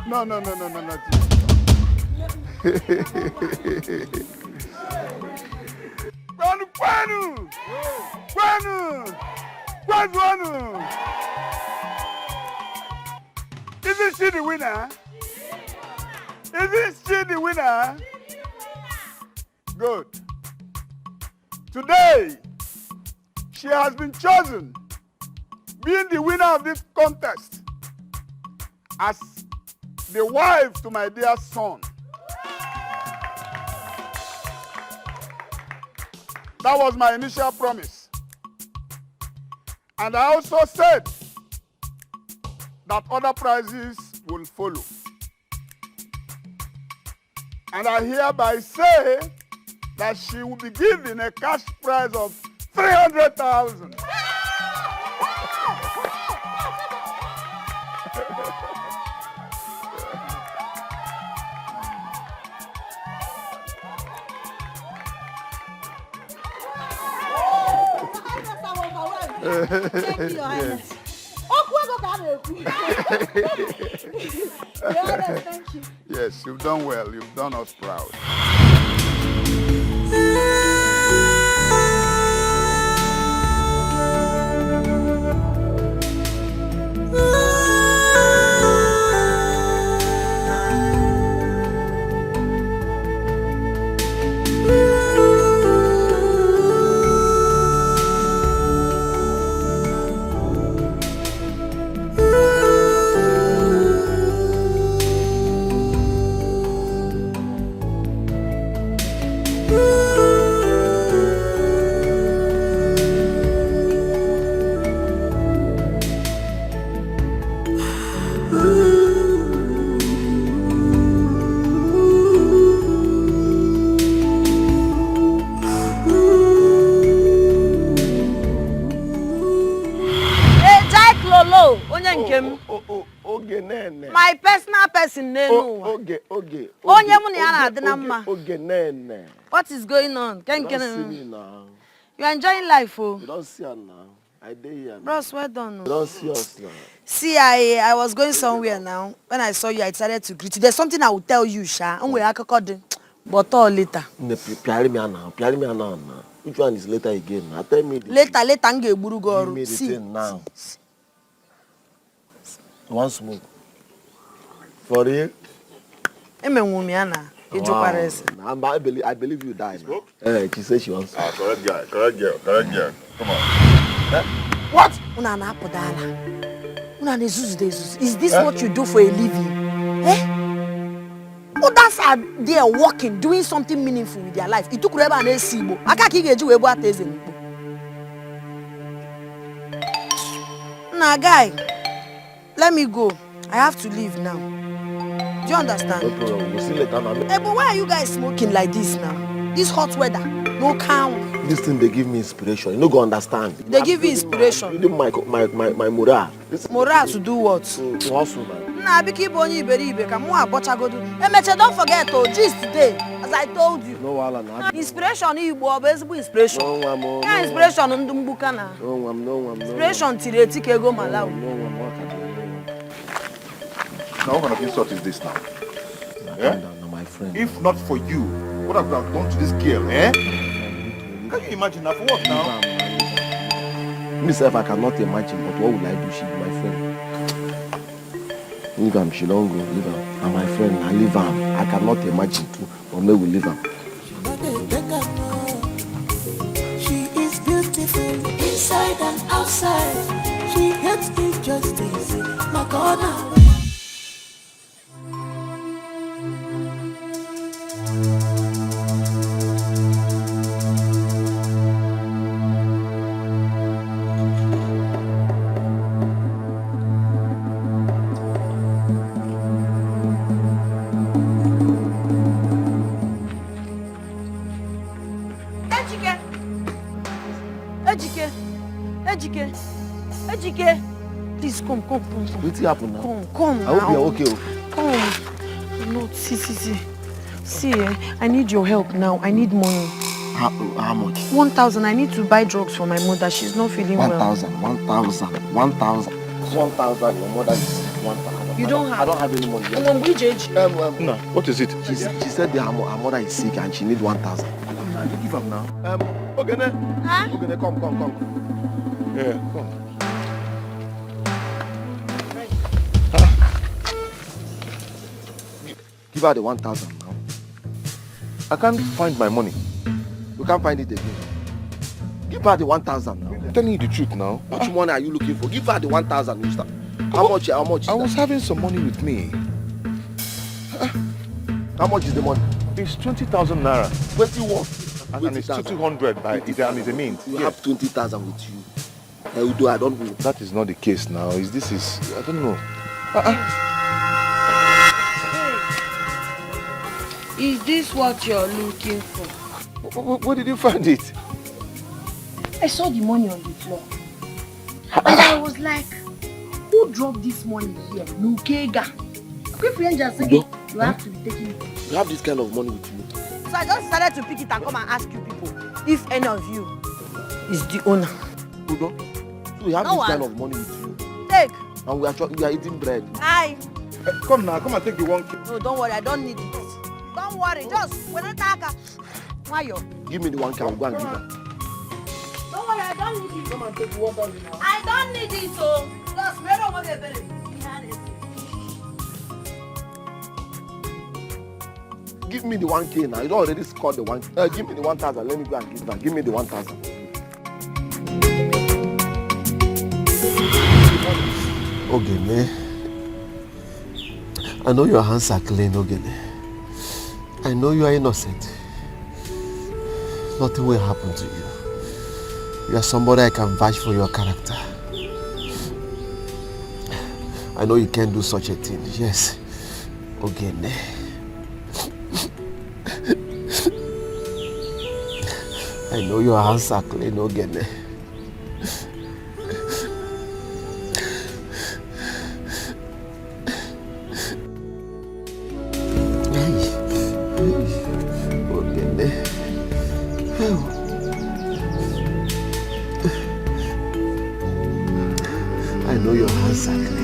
No. Kwanu. Isn't she the winner? Isn't she the winner? Good. Today, she has been chosen, being the winner of this contest, as the wife to my dear son. That was my initial promise. And I also said that other prizes will follow. And I hereby say that she will be given a cash prize of 300,000. Thank you, Your Highness. Your Highness, thank you. Yes, you've done well. You've done us proud. My personal person. What is going on? You are enjoying life, oh. You don't see her now. I did here. Bros, well done. You don't see us now. See, I was going somewhere now. When I saw you, I decided to greet you. There's something I will tell you, Sha. But all later. Which one is later again? Tell me. Later, see now. One smoke. For real? I believe you died. She said she wants. Correct girl. Come on. What? Is this what you do for a living? Others are there working, doing something meaningful with their life. It took Reba and Esibo. I can't get you about this. Nah, guy, let me go. I have to leave now. Do you understand? No problem. We'll see later now. Hey, but why are you guys smoking like this now? This hot weather, no count. This thing, they give me inspiration. You no go understand. They give you inspiration. My morale. Morale to do what? To hustle, man. Nah, be keep on you, come on, Meche, don't forget, gist today, as I told you. No, Wala, inspiration, inspiration. No, yeah, inspiration, no, inspiration, Tireti Kego Malau. Now, what kind of insult is this now? My friend. If not for you, what have I done to this girl, eh? Can you imagine that? For what now? Myself, I cannot imagine, but what will I do? She be my friend. Leave him, she don't go, leave him. And my friend, I leave him. I cannot imagine too, but maybe we leave him. She is beautiful inside and outside. She hates injustice. My God. Ejike, please come. What's happened now? Come. I hope you're okay. Come. No, see. See, I need your help now. I need money. How much? 1,000. I need to buy drugs for my mother. She's not feeling well. 1,000. 1,000. Your mother is 1,000. You don't have? I don't have any money. No, what is it? She said her mother is sick and she needs 1,000. You give up now. Ogene. Huh? Ogene, come. Yeah, come. Give her the 1,000 now. I can't find my money. You can't find it again. Give her the 1,000 now. I'm telling you the truth now. Which money are you looking for? Give her the 1,000, mister. How much is I that? was having some money with me. How much is the money? It's 20,000 naira. 21. And it's 200 by it's a mint. You have 20,000 with you. Udo, I don't know. That is not the case now. I don't know. Is this what you're looking for? Where did you find it? I saw the money on the floor. And I was like, who dropped this money here? Nukega. Quick friend just said, you have to be taking it. You have this kind of money with you. So I just decided to pick it and come and ask you people if any of you is the owner. Udo, so we have this kind of money with you. Take. And we are eating bread. Aye. Come now, come and take the 1K. No, don't worry, I don't need it. Don't worry, just when I talk. Mayo. Give me the 1K, I'll go and give her. Don't worry, I don't need it. Come and take water now. I don't need it, so just where don't want to be. Give me the 1K now. You don't already scored the 1K. Give me the 1,000. Let me go and give her. Give me the 1,000. Ogene, I know your hands are clean, Ogene. I know you are innocent. Nothing will happen to you. You are somebody I can vouch for your character. I know you can't do such a thing. Yes, Ogene. I know your hands are clean, Ogene. I know your hands are clean.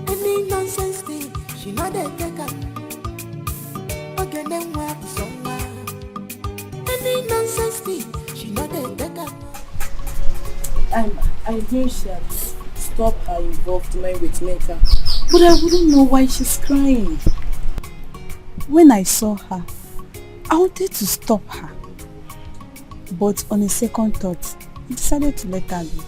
Any nonsense thing, she not a taker. Again, then what somewhere. Any nonsense thing, she not a taker. I knew she had stopped her involvement with Neka, but I wouldn't know why she's crying. When I saw her, I wanted to stop her, but on a second thought, I decided to let her go.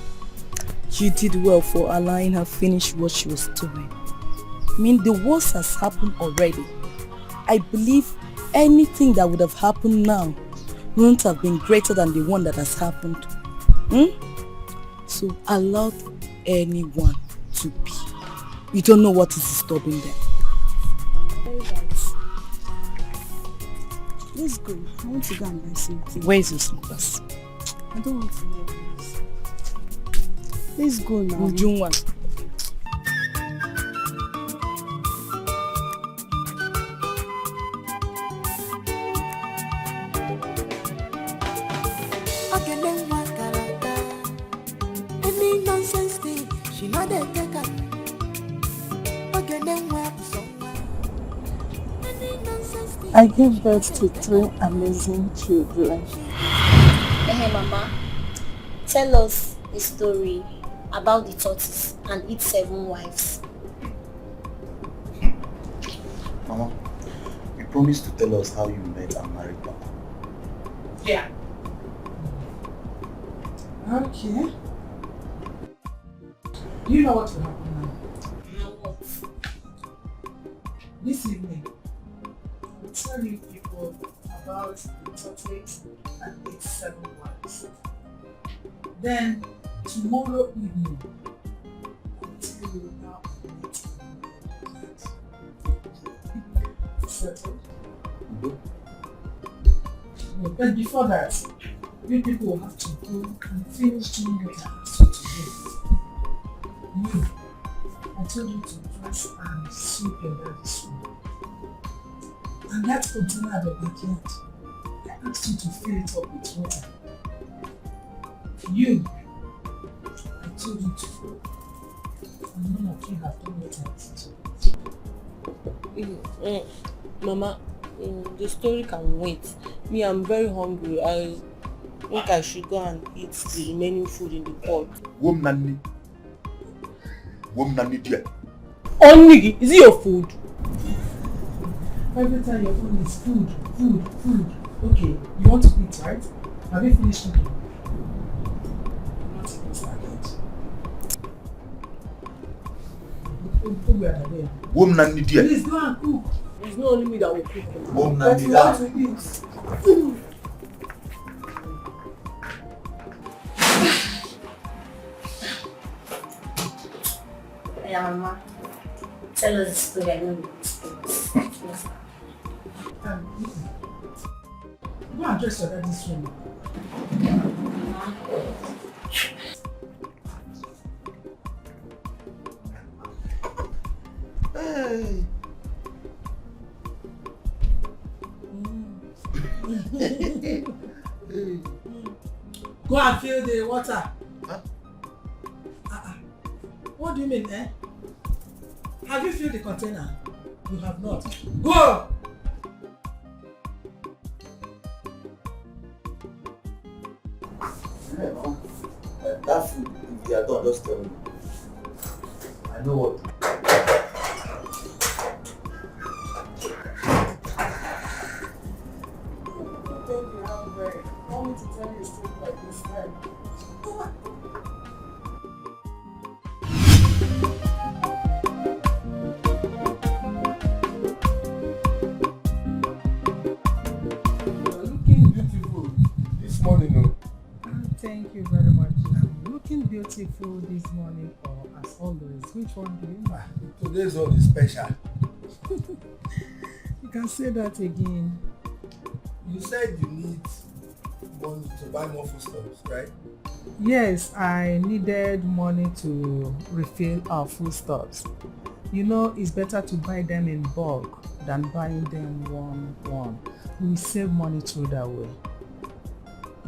You did well for allowing her finish what she was doing. I mean, the worst has happened already. I believe anything that would have happened now wouldn't have been greater than the one that has happened. So allow anyone to be. You don't know what is disturbing them. Very nice. Let's go. I want to go and buy something. Where is your slippers? I don't want to wear this. Let's go now. Ujunwa. Any nonsense thing, she not a taker. Again, then what I gave birth to 3 amazing children. Hey Mama, tell us a story about the tortoise and its 7 wives. Mama, you promised to tell us how you met and married Papa. Yeah. Okay. You know what will happen now? This evening, I will tell you people about the tortoise and its 7 wives. Then, tomorrow evening, I will tell you how I met and married. Settled? But before that, you people will have to go and finish doing what I asked you to do. You, I told you to dress and sweep your daddy's room. And that container at the backyard, I asked you to fill it up with water. You, I told you to go. And none of you have done what I asked you. Mama, the story can wait. Me, I'm very hungry. I think I should go and eat the remaining food in the pot. Woman, dear. Only, is it your food? Every time your phone is food. Okay, you want to eat, right? Have you finished cooking? Not even started. Woman, dear. Please go and cook. It's not only me that will cook. Woman, But you want to eat. Yeah, Mama. Tell us the story. I don't know. Go and dress your daddy's room. Hey. Go and fill the water. Huh? What do you mean, eh? Have you filled the container? You have not. Go! That food, if you are done, just tell me. I know what. Want me to tell you a story like this time? You're looking beautiful this morning. Thank you very much. I'm looking beautiful this morning, or as always. Which one do you like? Today's one is special. You can say that again. You said you need money to buy more foodstuffs, right? Yes, I needed money to refill our foodstuffs. You know, it's better to buy them in bulk than buying them one. We save money through that way.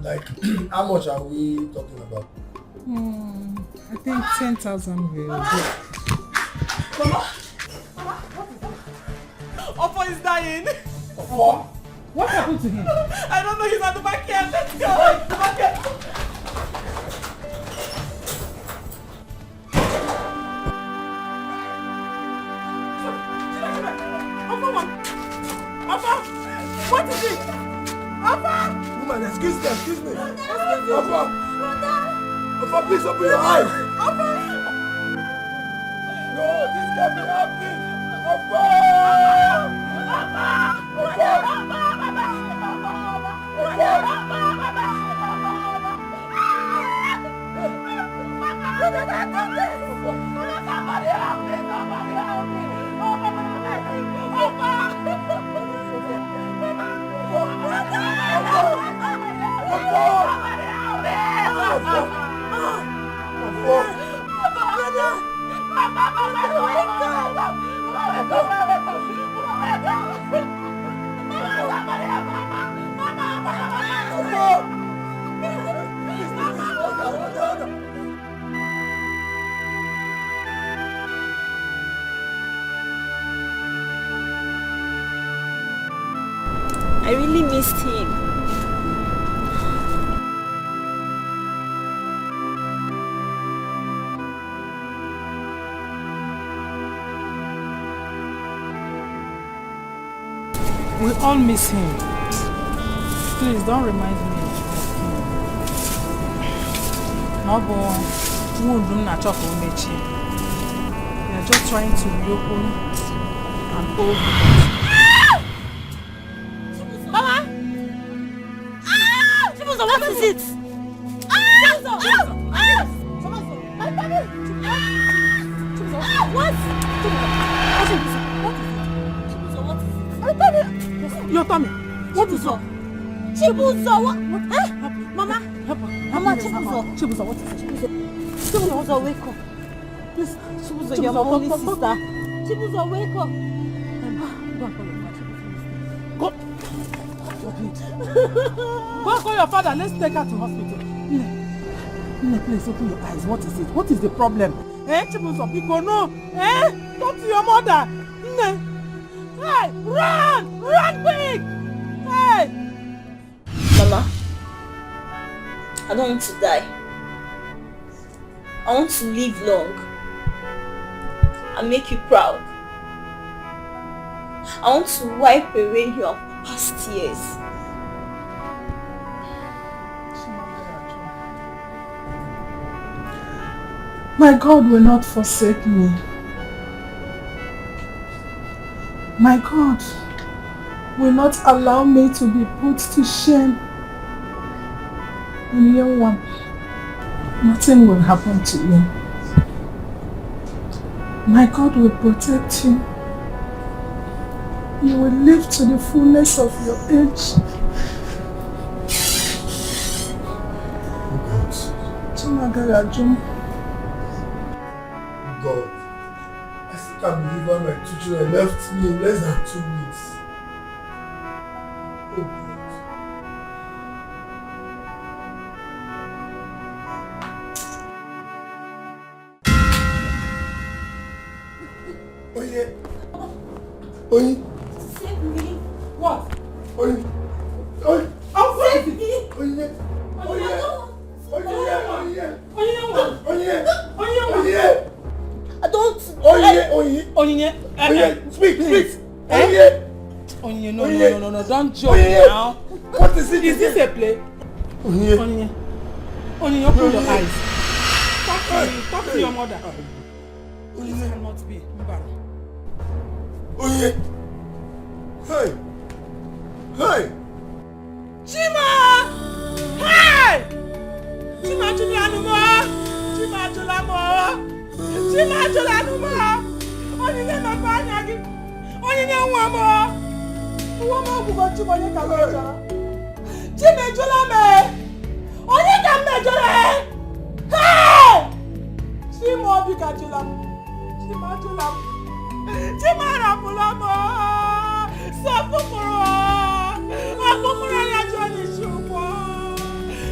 Like, how much are we talking about? I think 10,000 will do. Mama, what is it? Ofo is dying. Ofo? What happened to him? I don't know, he's at the back here. Let's go. The back here. Ofo, what is it? Ofo! Woman, excuse me. Ofo, please open your eyes. No, this can't be happening. Ofo! I really missed him. We all miss him. Please don't remind me of him. We are just trying to reopen an old Mama! Chibuzo, what is it? What? Your tummy. What is up? Chibuzo, what? Mama? Help her. Mama, Chibuzo. Chibuzo, what is it? Chibuzo, wake up. Please, Chibuzo, you're my only sister. Chibuzo, wake up. Go and call your father. Go. Go and call your father. Let's take her to hospital. Nne, please open your eyes. What is it? What is the problem? Chibuzo, people no. Talk to your mother. Nne. Hey, run! Run quick! Hey! Mama, I don't want to die. I want to live long and make you proud. I want to wipe away your past tears. My God will not forsake me. My God will not allow me to be put to shame. And young one, nothing will happen to you. My God will protect you. You will live to the fullness of your age. God, I still can't believe why my two children left me in less than 2 weeks. Oh God. Oye. Oye. Save me. What? Oye. Oye. Save me. Oye. Oye. I don't. Oye. Speak. Oye, no, don't joke now. What is it? Is this a play? Oye, open your eyes. Talk to your mother. This cannot be. Oye. Hey. Chima! Hey! Chima Julamo! Onyinye na banya gi. Onye nwa mo. Uwa ma bu go chumo ye ka mejora. Chimejola me. Onye ka mejora. Hey! Chimo bi ka jola. Chimajola. Chimara bulamo. Sofukuro. Akukuro ya joni shupo.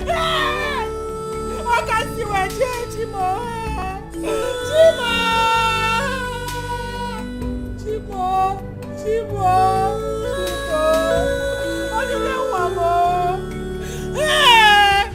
Hey! Okasi we Chimo. Chimo. Chimo. Chimo. Onye nwa mo. Hey!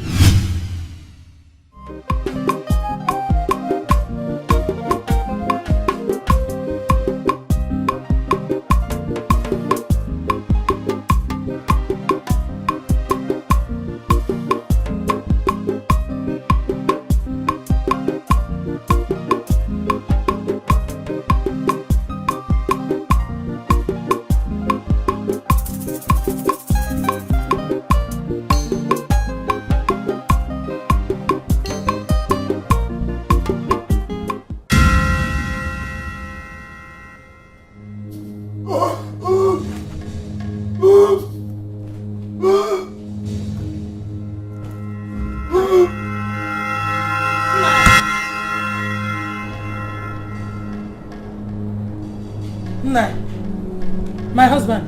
My husband.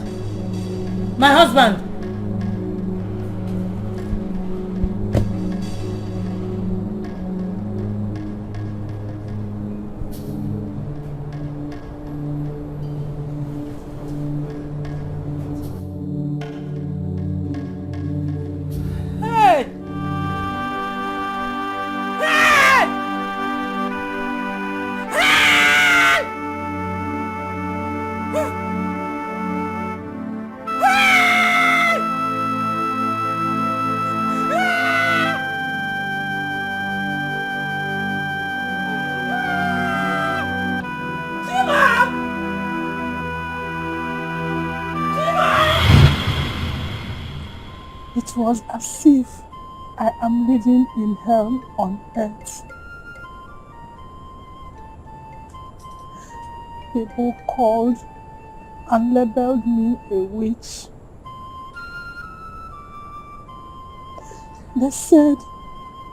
My husband. Hey! Hey! Hey! It was as if I am living in hell on earth. People called and labeled me a witch. They said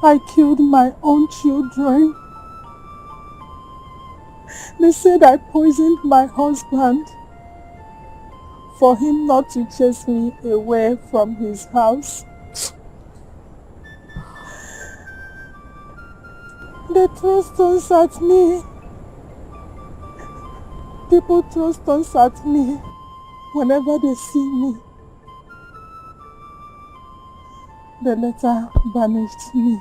I killed my own children. They said I poisoned my husband for him not to chase me away from his house. They throw stones at me. People throw stones at me whenever they see me. They later banished me.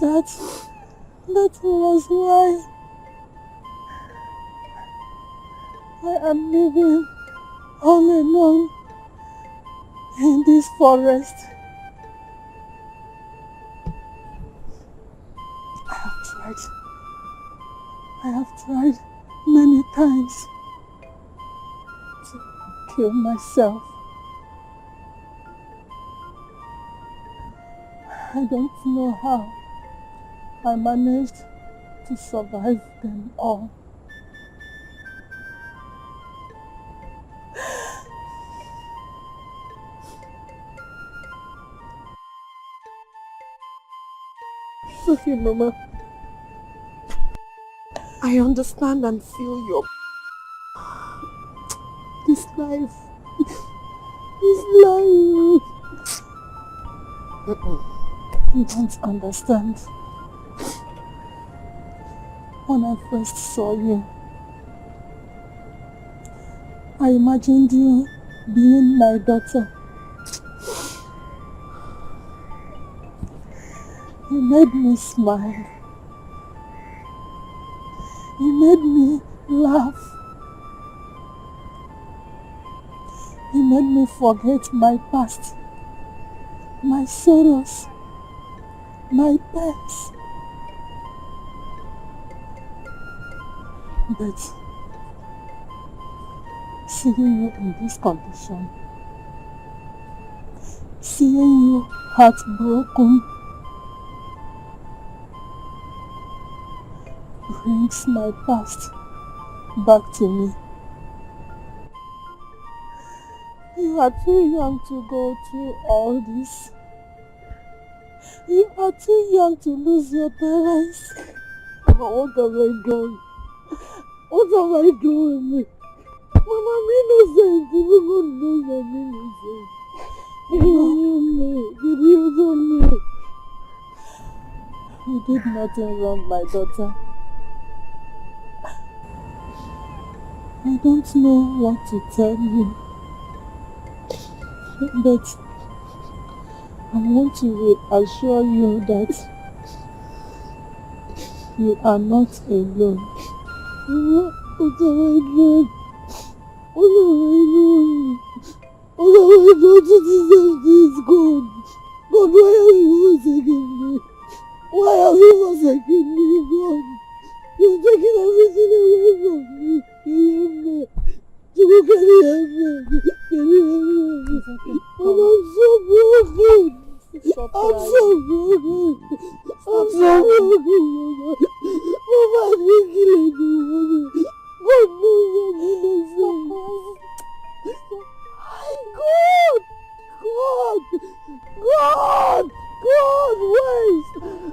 That was why I am living all alone in this forest. I have tried many times to kill myself. I don't know how I managed to survive them all. Okay, Mama. I understand and feel your... This life... You don't understand. When I first saw you, I imagined you being my daughter. You made me smile. You made me laugh. You made me forget my past, my sorrows, my pains. But seeing you in this condition, seeing you heartbroken, brings my past back to me. You are too young to go through all this. You are too young to lose your parents. But what have I done? What have I done? Mama, I'm innocent. Even God knows I'm innocent. You me. You did nothing wrong, my daughter. I don't know what to tell you, but I want to reassure you that you are not alone. What have I done? What have I done to deserve this, God? God, why have you forsaken me? Why have you forsaken me, God? You've taken everything away from me. Can you help me? And I'm so broken. I'm so broken. I'm so broken, Mama. Mama, I didn't kill anyone. God knows I'm innocent. God!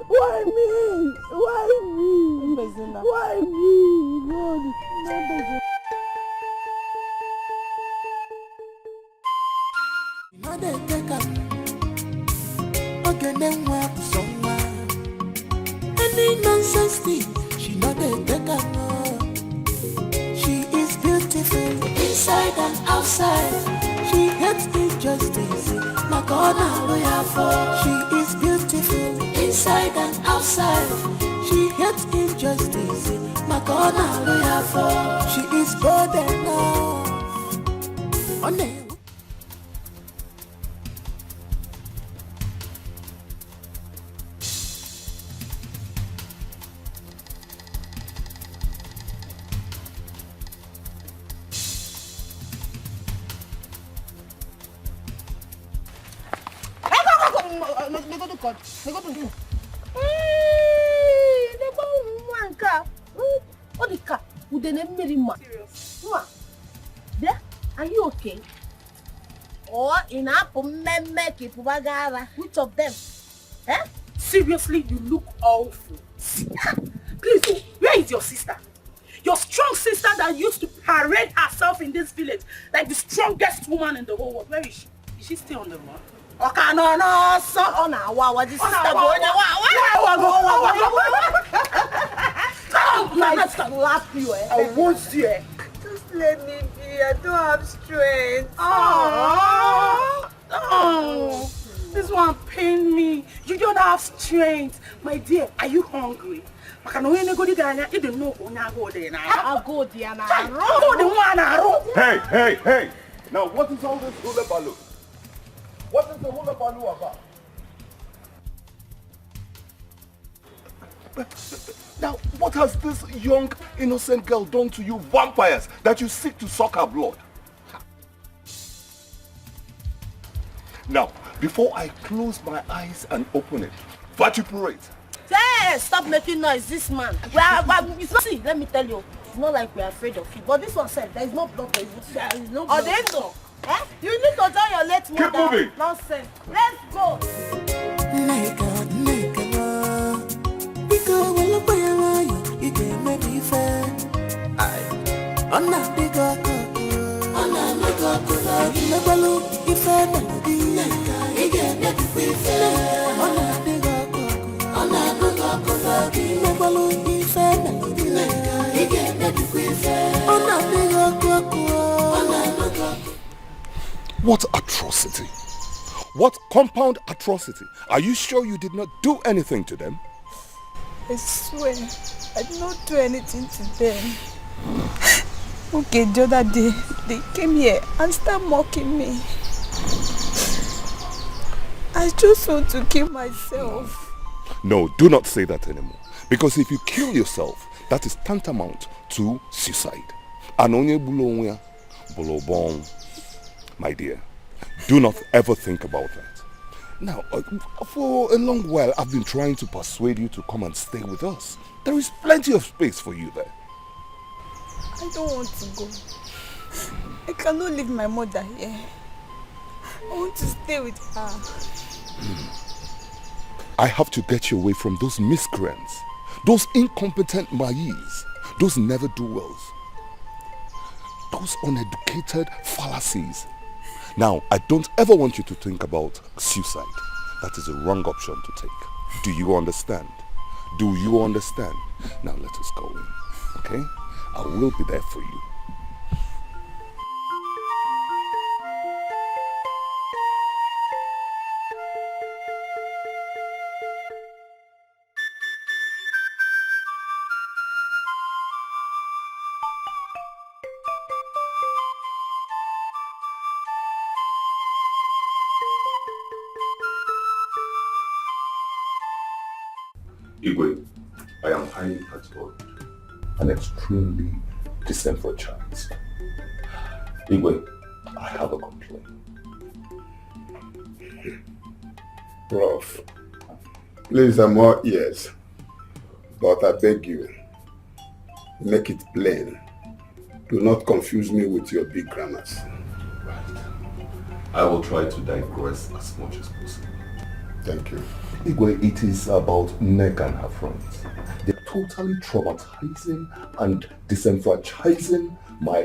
Why me? Why me? Why me? God, No dey take am. Ogene nwa somewhere. Any nonsense thing, she no dey take am. She is beautiful inside and outside. She hates injustice. My God, now we are for. She is beautiful inside and outside. She hates injustice. My God, now we are for. She is bold enough. On the Are you okay? Or in which of them? Eh? Seriously, you look awful. Please, where is your sister? Your strong sister that used to parade herself in this village like the strongest woman in the whole world. Where is she? Is she still on the run? Okay, no, so on our wow, this sister let's slap you, eh? I won't you, eh? just let me be. I don't have strength. Oh, this one pained me. You don't have strength. My dear, are you hungry? Hey, now what is all this hula baloo? What is the hula baloo about? Now, what has this young, innocent girl done to you vampires that you seek to suck her blood? Now, before I close my eyes and open it, vituperate. Hey, stop making noise, this man. See, let me tell you, it's not like we're afraid of you. But this one said, there is no blood. There is no blood. Eh? You need to join your late mother. Keep moving. Nonsense. Let's go. What atrocity? What compound atrocity? Are you sure you did not do anything to them? I swear, I did not do anything to them. Okay, the other day, they came here and started mocking me. I just want to kill myself. No, do not say that anymore. Because if you kill yourself, that is tantamount to suicide. Anonye bulonwe bolobon. My dear, do not ever think about that. Now, for a long while, I've been trying to persuade you to come and stay with us. There is plenty of space for you there. I don't want to go. I cannot leave my mother here. I want to stay with her. I have to get you away from those miscreants, those incompetent Mayis, those never-do-wells, those uneducated fallacies. Now, I don't ever want you to think about suicide. That is a wrong option to take. Do you understand? Do you understand? Now let us go in, okay? I will be there for you. Igwe, I am highly perturbed and extremely disenfranchised. Igwe, I have a complaint. Prof, please, I'm all ears, but I beg you, make it plain. Do not confuse me with your big grammars. I will try to digress as much as possible. Thank you. Igwe, it is about Nek and her friends. They're totally traumatizing and disenfranchising my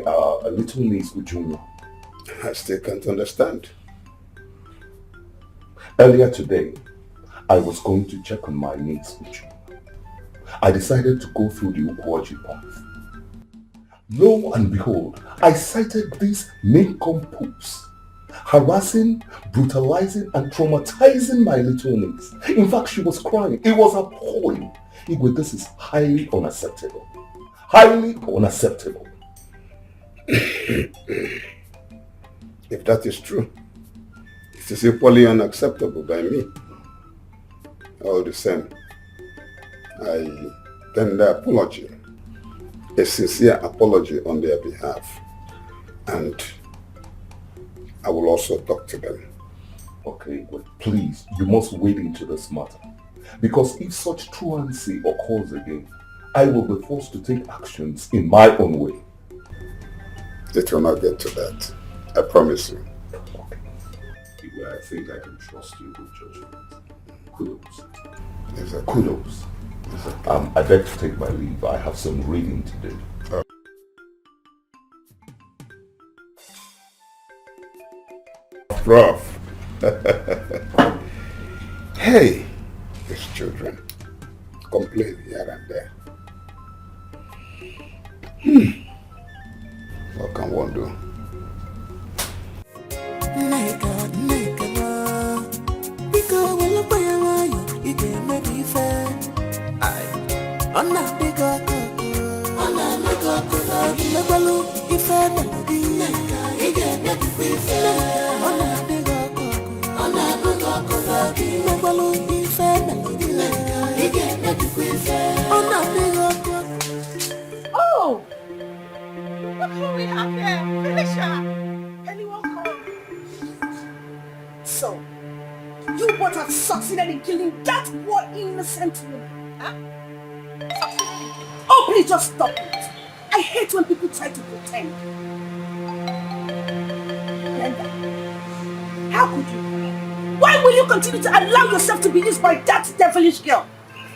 little niece Ujunwa. I still can't understand. Earlier today, I was going to check on my niece Ujunwa. I decided to go through the Ukwaji path. Lo and behold, I sighted these nincompoops harassing, brutalizing, and traumatizing my little niece. In fact, she was crying. It was appalling. Igwe, this is highly unacceptable. Highly unacceptable. If that is true, it is equally unacceptable by me. All the same, I tender apology, a sincere apology on their behalf, and I will also talk to them. Okay, but please, you must wade into this matter. Because if such truancy occurs again, I will be forced to take actions in my own way. It will not get to that. I promise you. Okay. I think I can trust you with judgment. Kudos. Exactly. Kudos. Exactly. I beg to take my leave. I have some reading to do. Prof. Hey, these children complain here and there. What can one do? Oh! Look who we have here! Felicia! Anyone come? So, you both have succeeded in killing that poor innocent woman, huh? Oh, please just stop it. I hate when people try to pretend. Brenda, how could you? Why will you continue to allow yourself to be used by that devilish girl?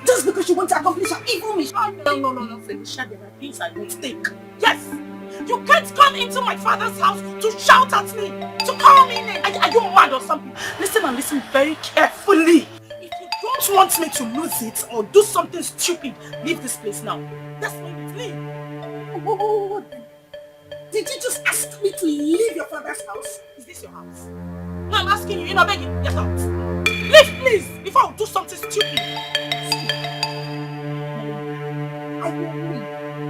Just because you want to accomplish her evil mission? No, Felicia, there are things I won't take. Yes! You can't come into my father's house to shout at me, to call me name. Are you mad or something? Listen and listen very carefully. If you don't want me to lose it or do something stupid, leave this place now. That's why we leave. Oh, did you just ask me to leave your father's house? Is this your house? No, I'm asking you, you're not begging. Get out. Leave, please, before I do something stupid. I will leave.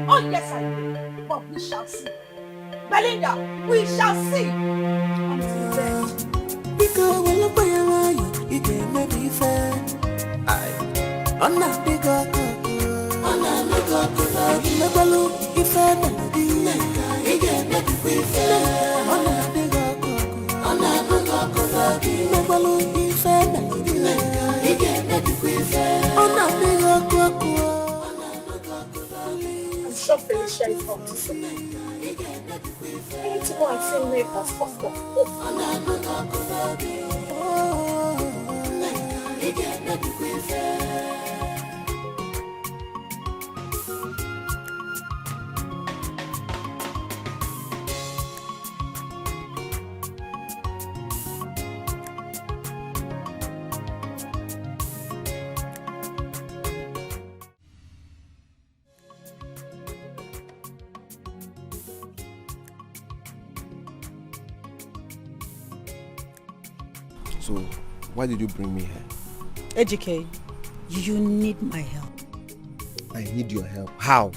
Oh, yes, I will. But we shall see. Belinda, we shall see. Until then. Because when look where you can maybe fair. I'm not big up. I'm not big up. Never look if I melody. Again, maybe we fair. I'm not big up. I'm not big up. Never look if I melody. Again, maybe we fair. I'm not big up. sure Felicia is up to something. I need to go and see Nick as fast as So, why did you bring me here? Ejike, you need my help. I need your help. How?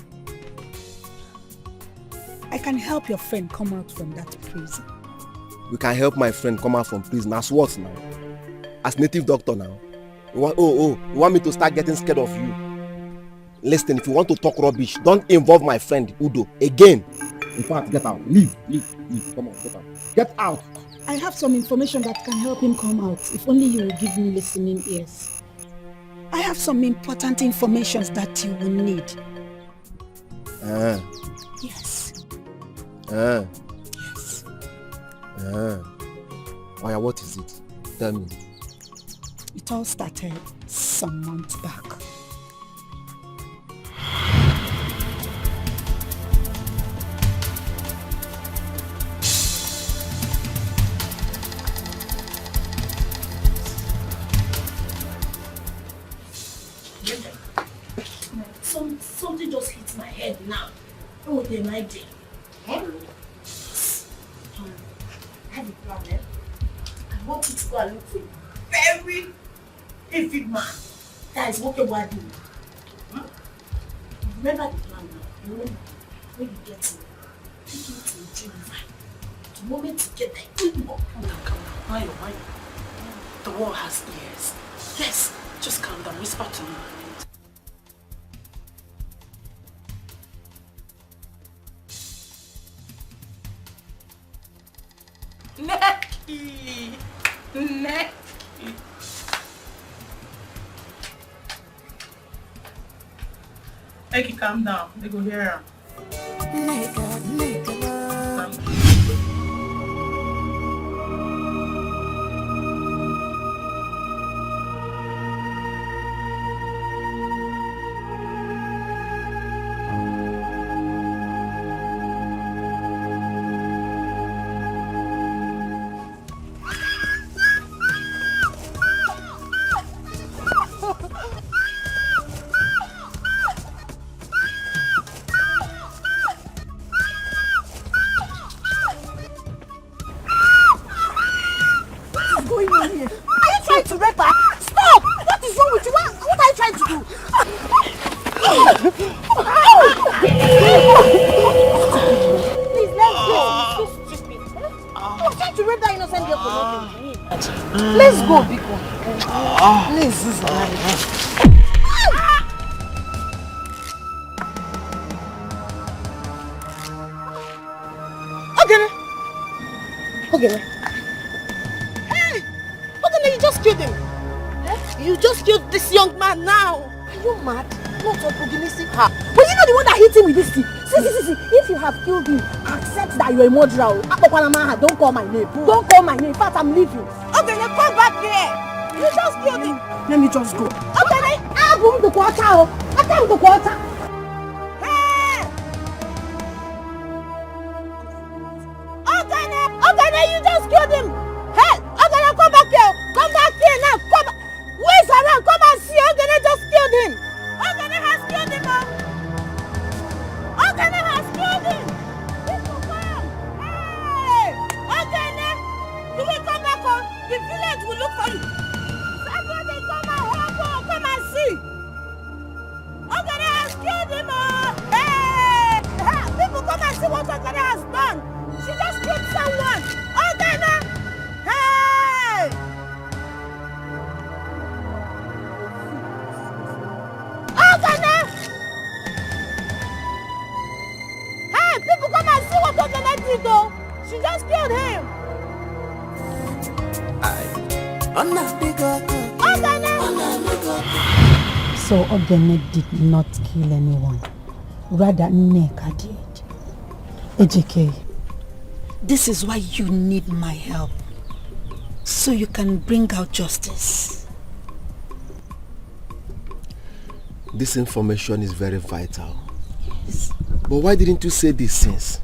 I can help your friend come out from that prison. You can help my friend come out from prison. As what now? As native doctor now? You want me to start getting scared of you? Listen, if you want to talk rubbish, don't involve my friend Udo again. In fact, get out. Leave. Come on, get out. Get out. I have some information that can help him come out, if only you will give me listening ears. I have some important information that you will need. Yes. Yes. Oh yeah, what is it? Tell me. It all started some months back. Something just hit my head now. Oh, they might be. I have a plan. I want you to go and look for a very vivid man that is working with you. Remember the plan now. Remember, when you get him, take him to the river. The moment you get there, come down. Mind. The world has ears. Yes, just calm down. Whisper to me. Necky. Eki, calm down. They go hear her. Let's go, Biko. Please, this is Okay. Hey! Okay, you just killed him. You just killed this young man now. Are you mad? Not opportunistic her. But you know the one that hit him with this thing? See. If you have killed him, accept that you're a murderer. Don't call my name. Don't call my name. In fact, I'm leaving. Okay, then come back here. You just killed him. Let me just go. Okay, then I'll go to the quarter. I'll come to the quarter. Hey! Okay, then you just killed him. Hey! Okay, now come back here. Come back here now. Come back. Where's around? Come and see. Okay, they just killed him. Okay, they has killed him. Okay, they has killed him. People come. Hey! Okay, then you will come back home. The village will look for you. Somebody come and help. Come and see. Okay, they has killed him. Hey! People come and see what Okene has done. She just killed someone. Okay, then. Hey! Okene! Hey, people come and see what Okene did though. She just killed him. So Ogene did not kill anyone. rather Nneka did. AJK. This is why you need my help. So you can bring out justice. This information is very vital. Yes. But why didn't you say this since?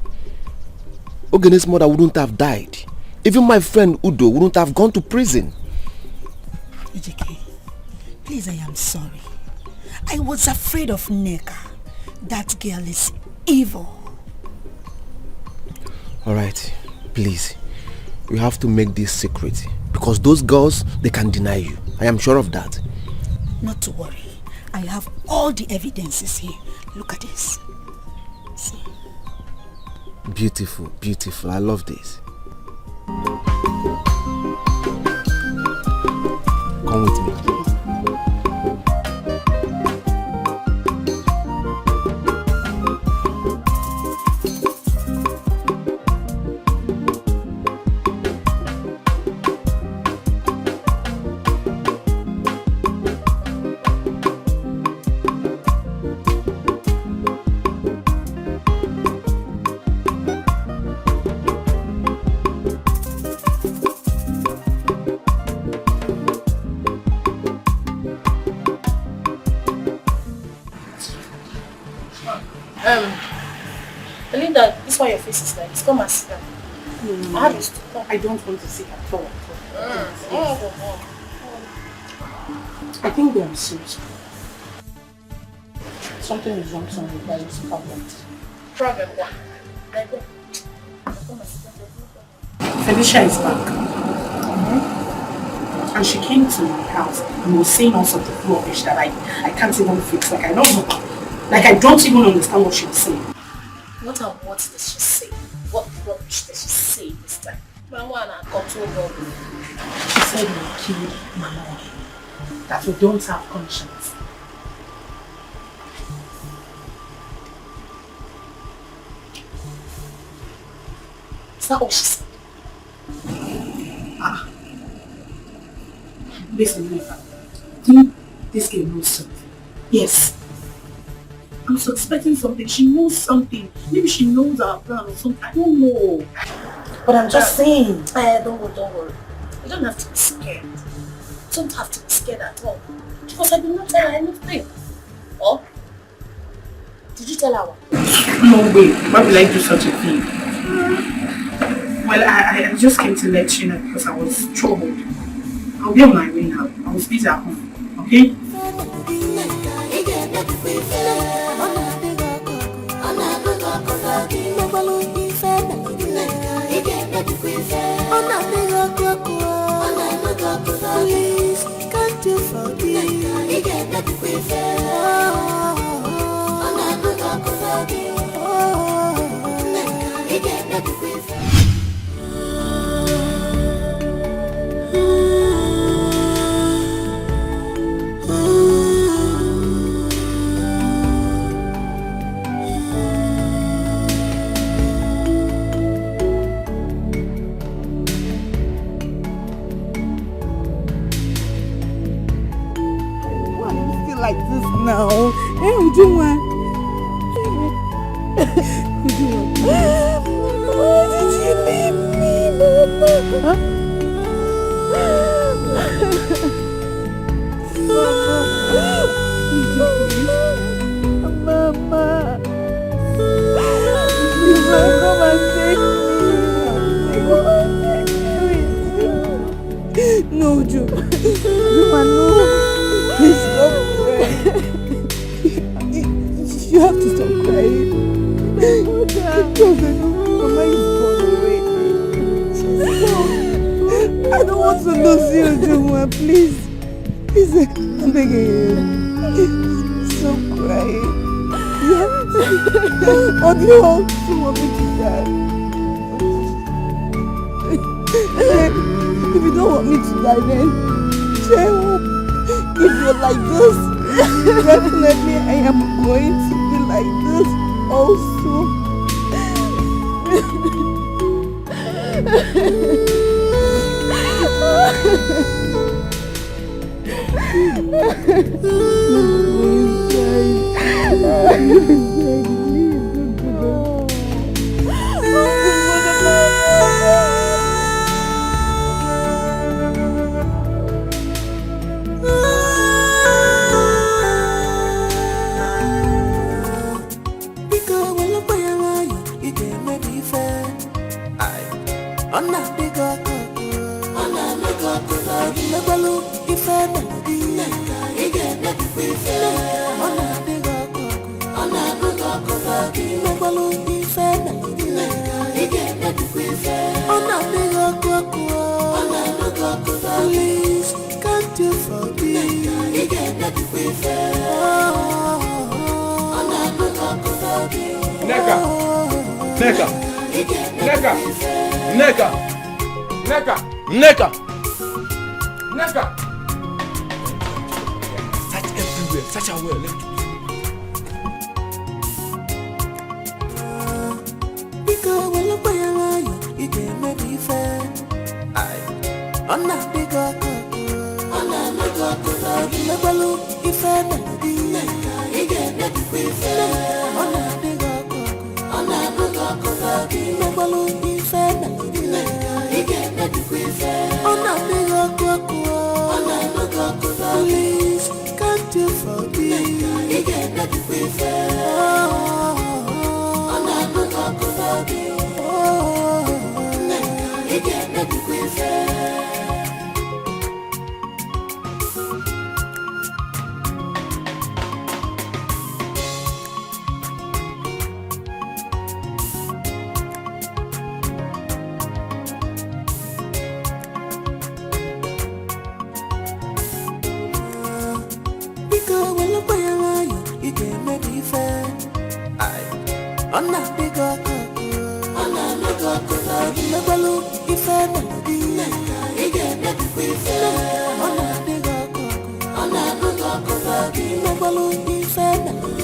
Ogene's mother wouldn't have died. Even my friend Udo wouldn't have gone to prison. AJK, please, I am sorry. I was afraid of Nneka. That girl is evil. Alright, please. You have to make this secret. Because those girls, they can deny you. I am sure of that. Not to worry. I have all the evidences here. Look at this. See? Beautiful, beautiful. I love this. Come with me. Belinda, this is why your face is like this. Come and sit down. I don't want to sit at all. I think they are serious. Something is wrong somewhere. There is a problem. Problem what? Felicia is back. And she came to my house and was saying all sorts of rubbish that I can't even fix. Like I don't know. Like I don't even understand what she was saying. What and what does she say? What rubbish does she say this time? She said we killed Mama. That we don't have conscience. Is that all she said? Listen, Nneka. Think this girl knows something? Yes. I'm suspecting something. She knows something. Maybe she knows our plan or something. I don't know. But I'm just saying. Don't worry. You don't have to be scared. You don't have to be scared at all. Because I did not tell her anything. Or? Did you tell her what? No way. Why would I do such a thing? Well, I just came to let you know because I was troubled. I'll be on my way now. I was busy at home. Okay? Please, can't you forgive? Like this now. Hey, Ujuma. Why did you leave me, Mama? Mama. Please, come and take me. No, Juma, no. Please stop. You have to stop crying. Because I know Mama is gone away. I don't want to lose you, Juma. Please. Please, I'm begging you. Stop crying. Yeah. Or do you also want me to die? If you don't want me to die, then cheer up. If you're like this, definitely I am going to be like this also. Ona bigo koko, ona bigo koko. Megwalu ife melody, ige nebi ife. Ona bigo koko, ona bigo koko. Megwalu ife melody, ige nebi ife. Ona bigo koko, ona bigo koko. Please, can't you forgive? Ige nebi ife. Ona bigo koko. Neka! Neka! Neka! Neka! Neka! Neka! Neka! Search everywhere. Search our well. Let me Because when you buy a lion, you get maybe fair. I'm not big up. I'm not big up. Never look if I melody. You get maybe fair. I'm not big up. I'm not big up. Never look if I melody. You get maybe fair. I'm not big up. I'm not big up. Please, can't you forgive? You get maybe fair. I'm not big up. You get maybe fair. Because when you buy a lion, you get maybe fair. I'm not big up. I'm not big up. Never look if I melody. You get maybe fair. I'm not big up. I'm not big up. Never look if I melody.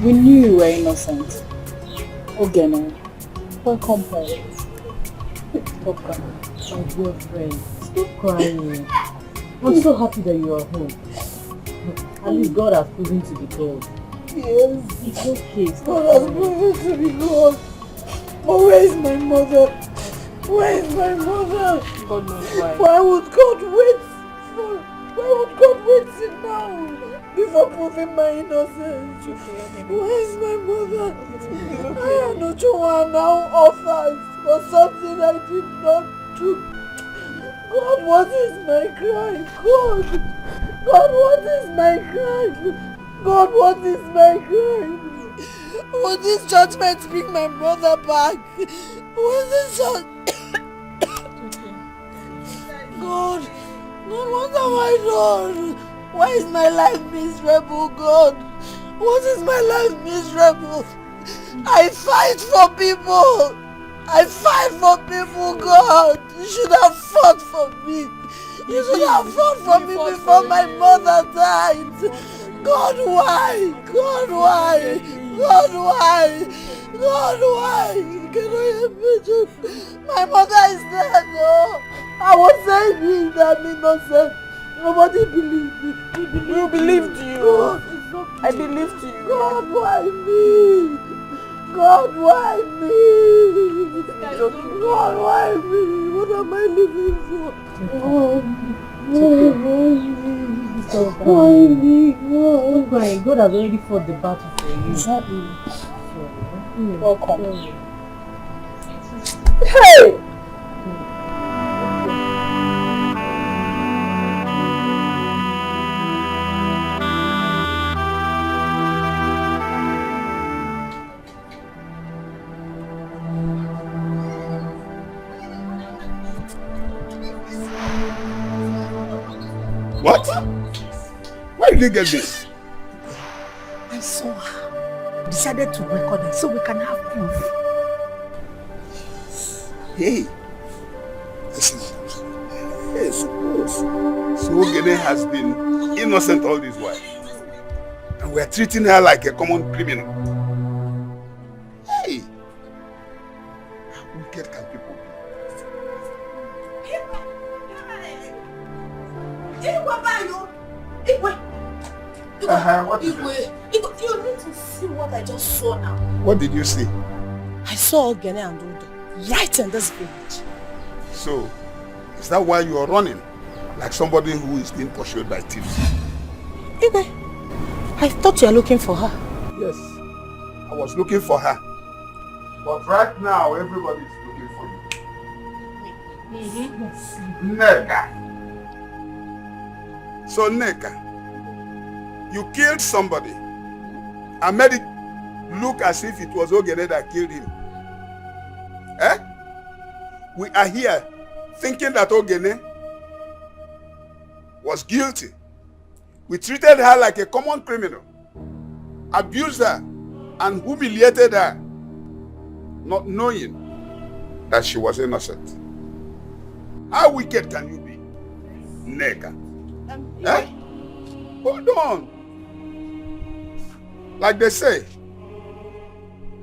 We knew you were innocent. Ogene, welcome home. Stop crying. My dear friend, stop crying. I'm so happy that you are home. At least God has proven to be God. Yes. It's okay. God has proven to be God. But where is my mother? Where is my mother? God knows why. Why would God wait for? Why would God wait till now before proving my innocence? Where is my mother? I am not sure now offers for something I did not do. God, what is my crime? God, what is my crime? God, what is my crime? Will this judgment bring my brother back? Will this God, what have I done? Why is my life miserable, God? What is my life miserable? I fight for people. I fight for people, God. You should have fought for me. You should have fought for me before my mother died. God, why? God, why? God, why? God, why? Can I imagine? My mother is dead, no. I was saying that I'm innocent. Nobody believed me. We believed you. God, I believed you. God, why me? God, why me? God, why me? What am I living for? Why me? Don't cry. God has already fought the battle for you. Exactly. Welcome. Hey! Where did you get this? I saw her. Decided to record it so we can have proof. Hey. Listen. Yes, so Ogene has been innocent all this while. And we are treating her like a common criminal. Hey! How wicked can people be? What is it? You need to see what I just saw now. What did you see? I saw Ogene and Udo right in this village. So, is that why you are running? Like somebody who is being pursued by thieves? Igwe, I thought you were looking for her. Yes, I was looking for her. But right now, everybody is looking for you. Yes. Neka. So Neka, you killed somebody and made it look as if it was Ogene that killed him. Eh? We are here thinking that Ogene was guilty. We treated her like a common criminal, abused her, and humiliated her, not knowing that she was innocent. How wicked can you be, Neka? Eh? Hold on. Like they say,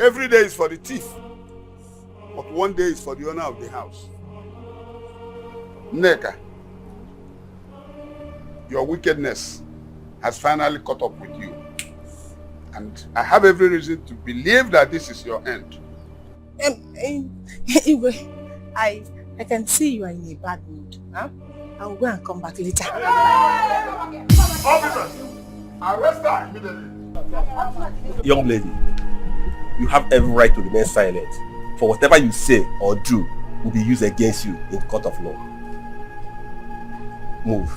every day is for the thief, but one day is for the owner of the house. Neka, your wickedness has finally caught up with you. And I have every reason to believe that this is your end. Igwe, I can see you are in a bad mood. Huh? I will go and come back later. Officers, arrest her immediately. Young lady, you have every right to remain silent. For whatever you say or do will be used against you in court of law. Move.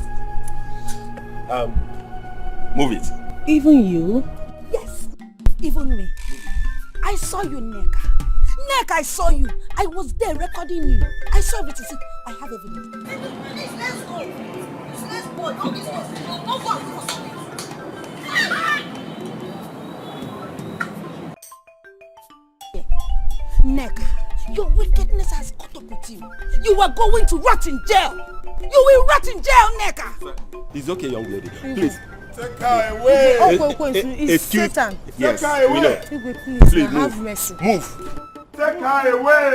Move it. Even you? Yes, even me. I saw you, Neka. Neka, I saw you. I was there recording you. I saw everything. See, I have evidence. Please, let's go. Let's go. Don't be so. Don't go. Neka, your wickedness has caught up with you. You are going to rot in jail. You will rot in jail, Neka. It's okay, young lady. Please. Take her away. It's Satan. Yes, Take her we know. away. Please have move. mercy. Move. Take her away.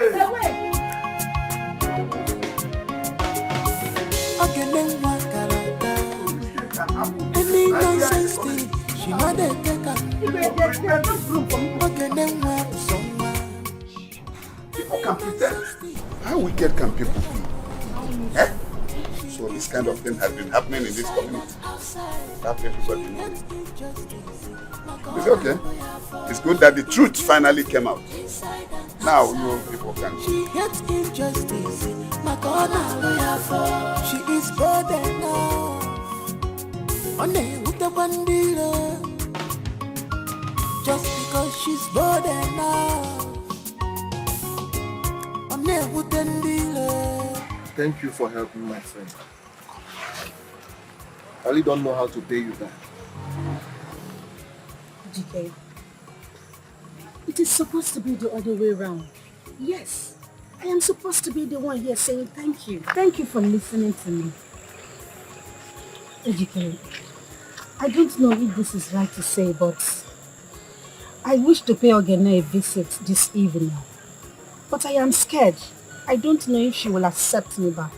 Any nonsense thing, she not a taker. People can pretend. How wicked can people be? Eh? So this kind of thing has been happening in this community. That everybody knows. It's okay. It's good that the truth finally came out. Now you people can see. She hates injustice. My God, she is bold enough. On a with the bandila. Just because she's bold enough. On a with the bandila. Thank you for helping my friend. I really don't know how to pay you back. DK, it is supposed to be the other way around. Yes, I am supposed to be the one here saying thank you. Thank you for listening to me. DK, I don't know if this is right to say, but I wish to pay Ogene a visit this evening. But I am scared. I don't know if she will accept me back.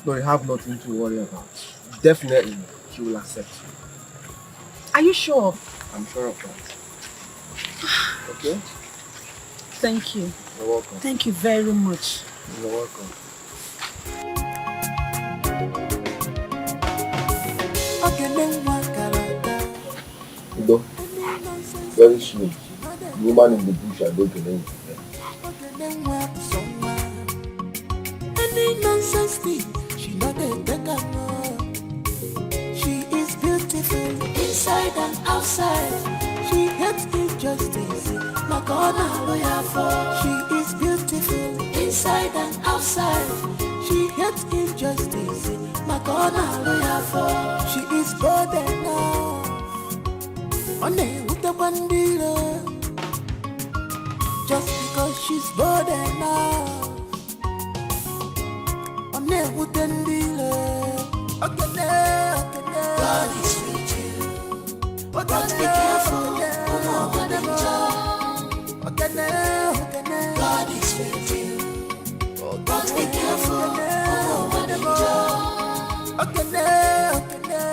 No, you have nothing to worry about. Definitely, she will accept you. Are you sure? I'm sure of that. Okay? Thank you. You're welcome. Thank you very much. You're welcome. Udo, very soon, the woman in the bush are going to name you. Any nonsense thing, she not a taker. She is beautiful inside and outside. She hates injustice. My God, she is beautiful inside and outside. She hates injustice, my corner lawyer for. She is bold enough, on with the bandila. Just because she's bold enough, on with the dealer. Okay, God is with you, but be careful. God is with you, but be careful.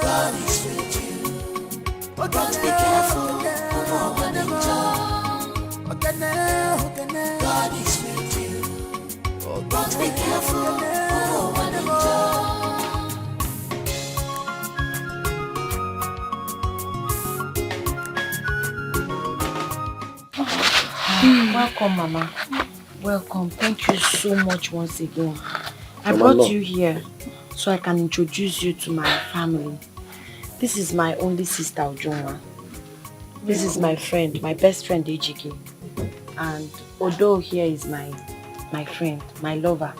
God is with you, but be careful. God is with you, but be careful. Welcome, Mama. Welcome. Thank you so much once again. I Mama, brought no. you here so I can introduce you to my family. This is my only sister, Ojoma. This is my friend, my best friend, Ejike. And Odo here is my friend, my lover.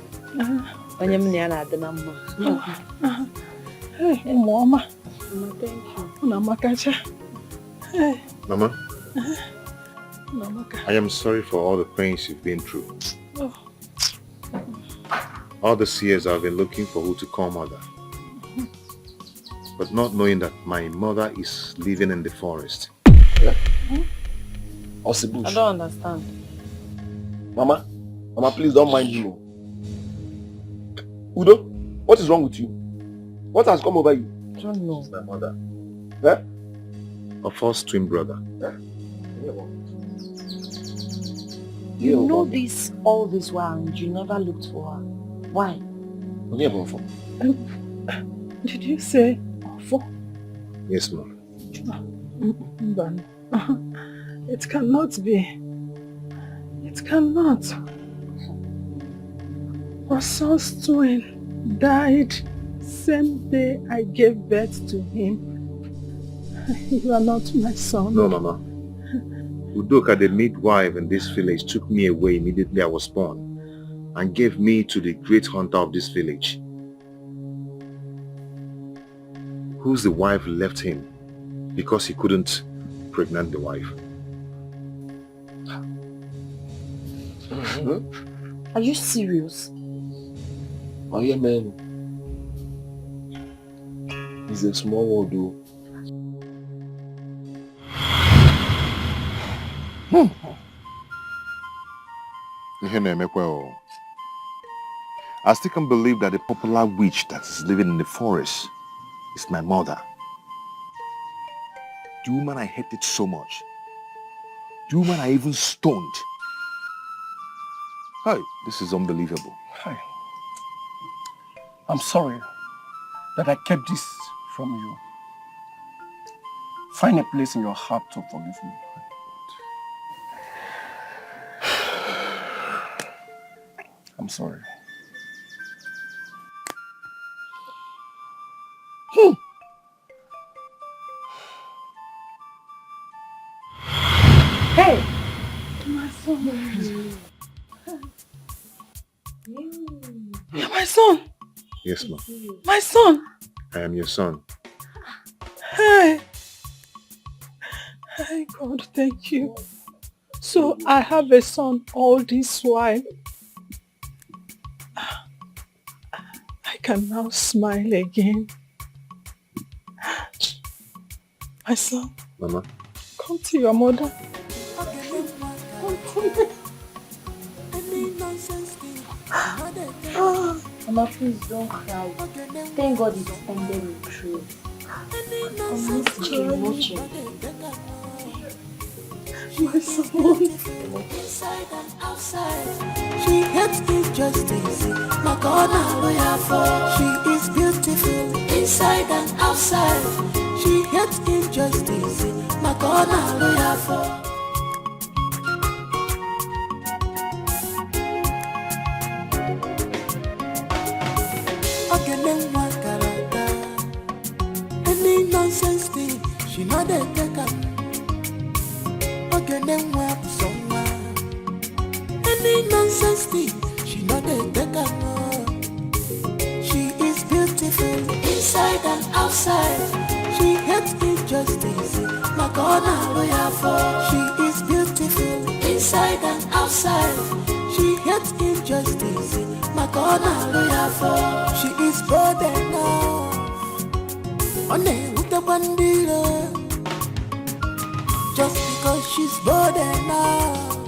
Hey, Mama. Mama, thank you. Hey. Mama, Namaka. I am sorry for all the pains you've been through. Oh. All these years I've been looking for who to call mother. But not knowing that my mother is living in the forest. I I don't understand. Mama, please don't mind you. Udo, what is wrong with you? What has come over you? I don't know. It's my mother. Eh? A first twin brother. You know this all this while and you never looked for her. Why? Did you say Ofo? Yes, ma'am. It cannot be. It cannot. Our son's twin died same day I gave birth to him. You are not my son. No, Mama. Udoka, the midwife in this village, took me away immediately I was born and gave me to the great hunter of this village, whose the wife left him because he couldn't pregnant the wife. Are you serious? Oh yeah, man. It's a small world, though. I still can't believe that the popular witch that is living in the forest is my mother. The woman I hated so much. The woman I even stoned. Hey, this is unbelievable. Hi. I'm sorry that I kept this from you. Find a place in your heart to forgive me. I'm sorry. Hey! My son. You're my son. Yes, ma'am. My son. I am your son. Hey. Hey, God, thank you. So I have a son all this while. I can now smile again. My son. Mama. Come to your mother. Mama, please don't cry. Thank God it ended with truth. My son. Inside and outside, she hates injustice. My corner lawyer for. She is beautiful inside and outside. She hates injustice. My corner lawyer for. Any nonsense thing, she not a taker. Any nonsense thing, she not outside. She hates injustice, my corner lawyer for. She is beautiful inside and outside. She hates injustice, my corner lawyer for. She is bold enough, on with the bandila. Just because she's bold enough,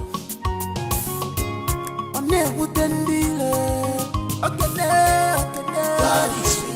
on with the dealer. God is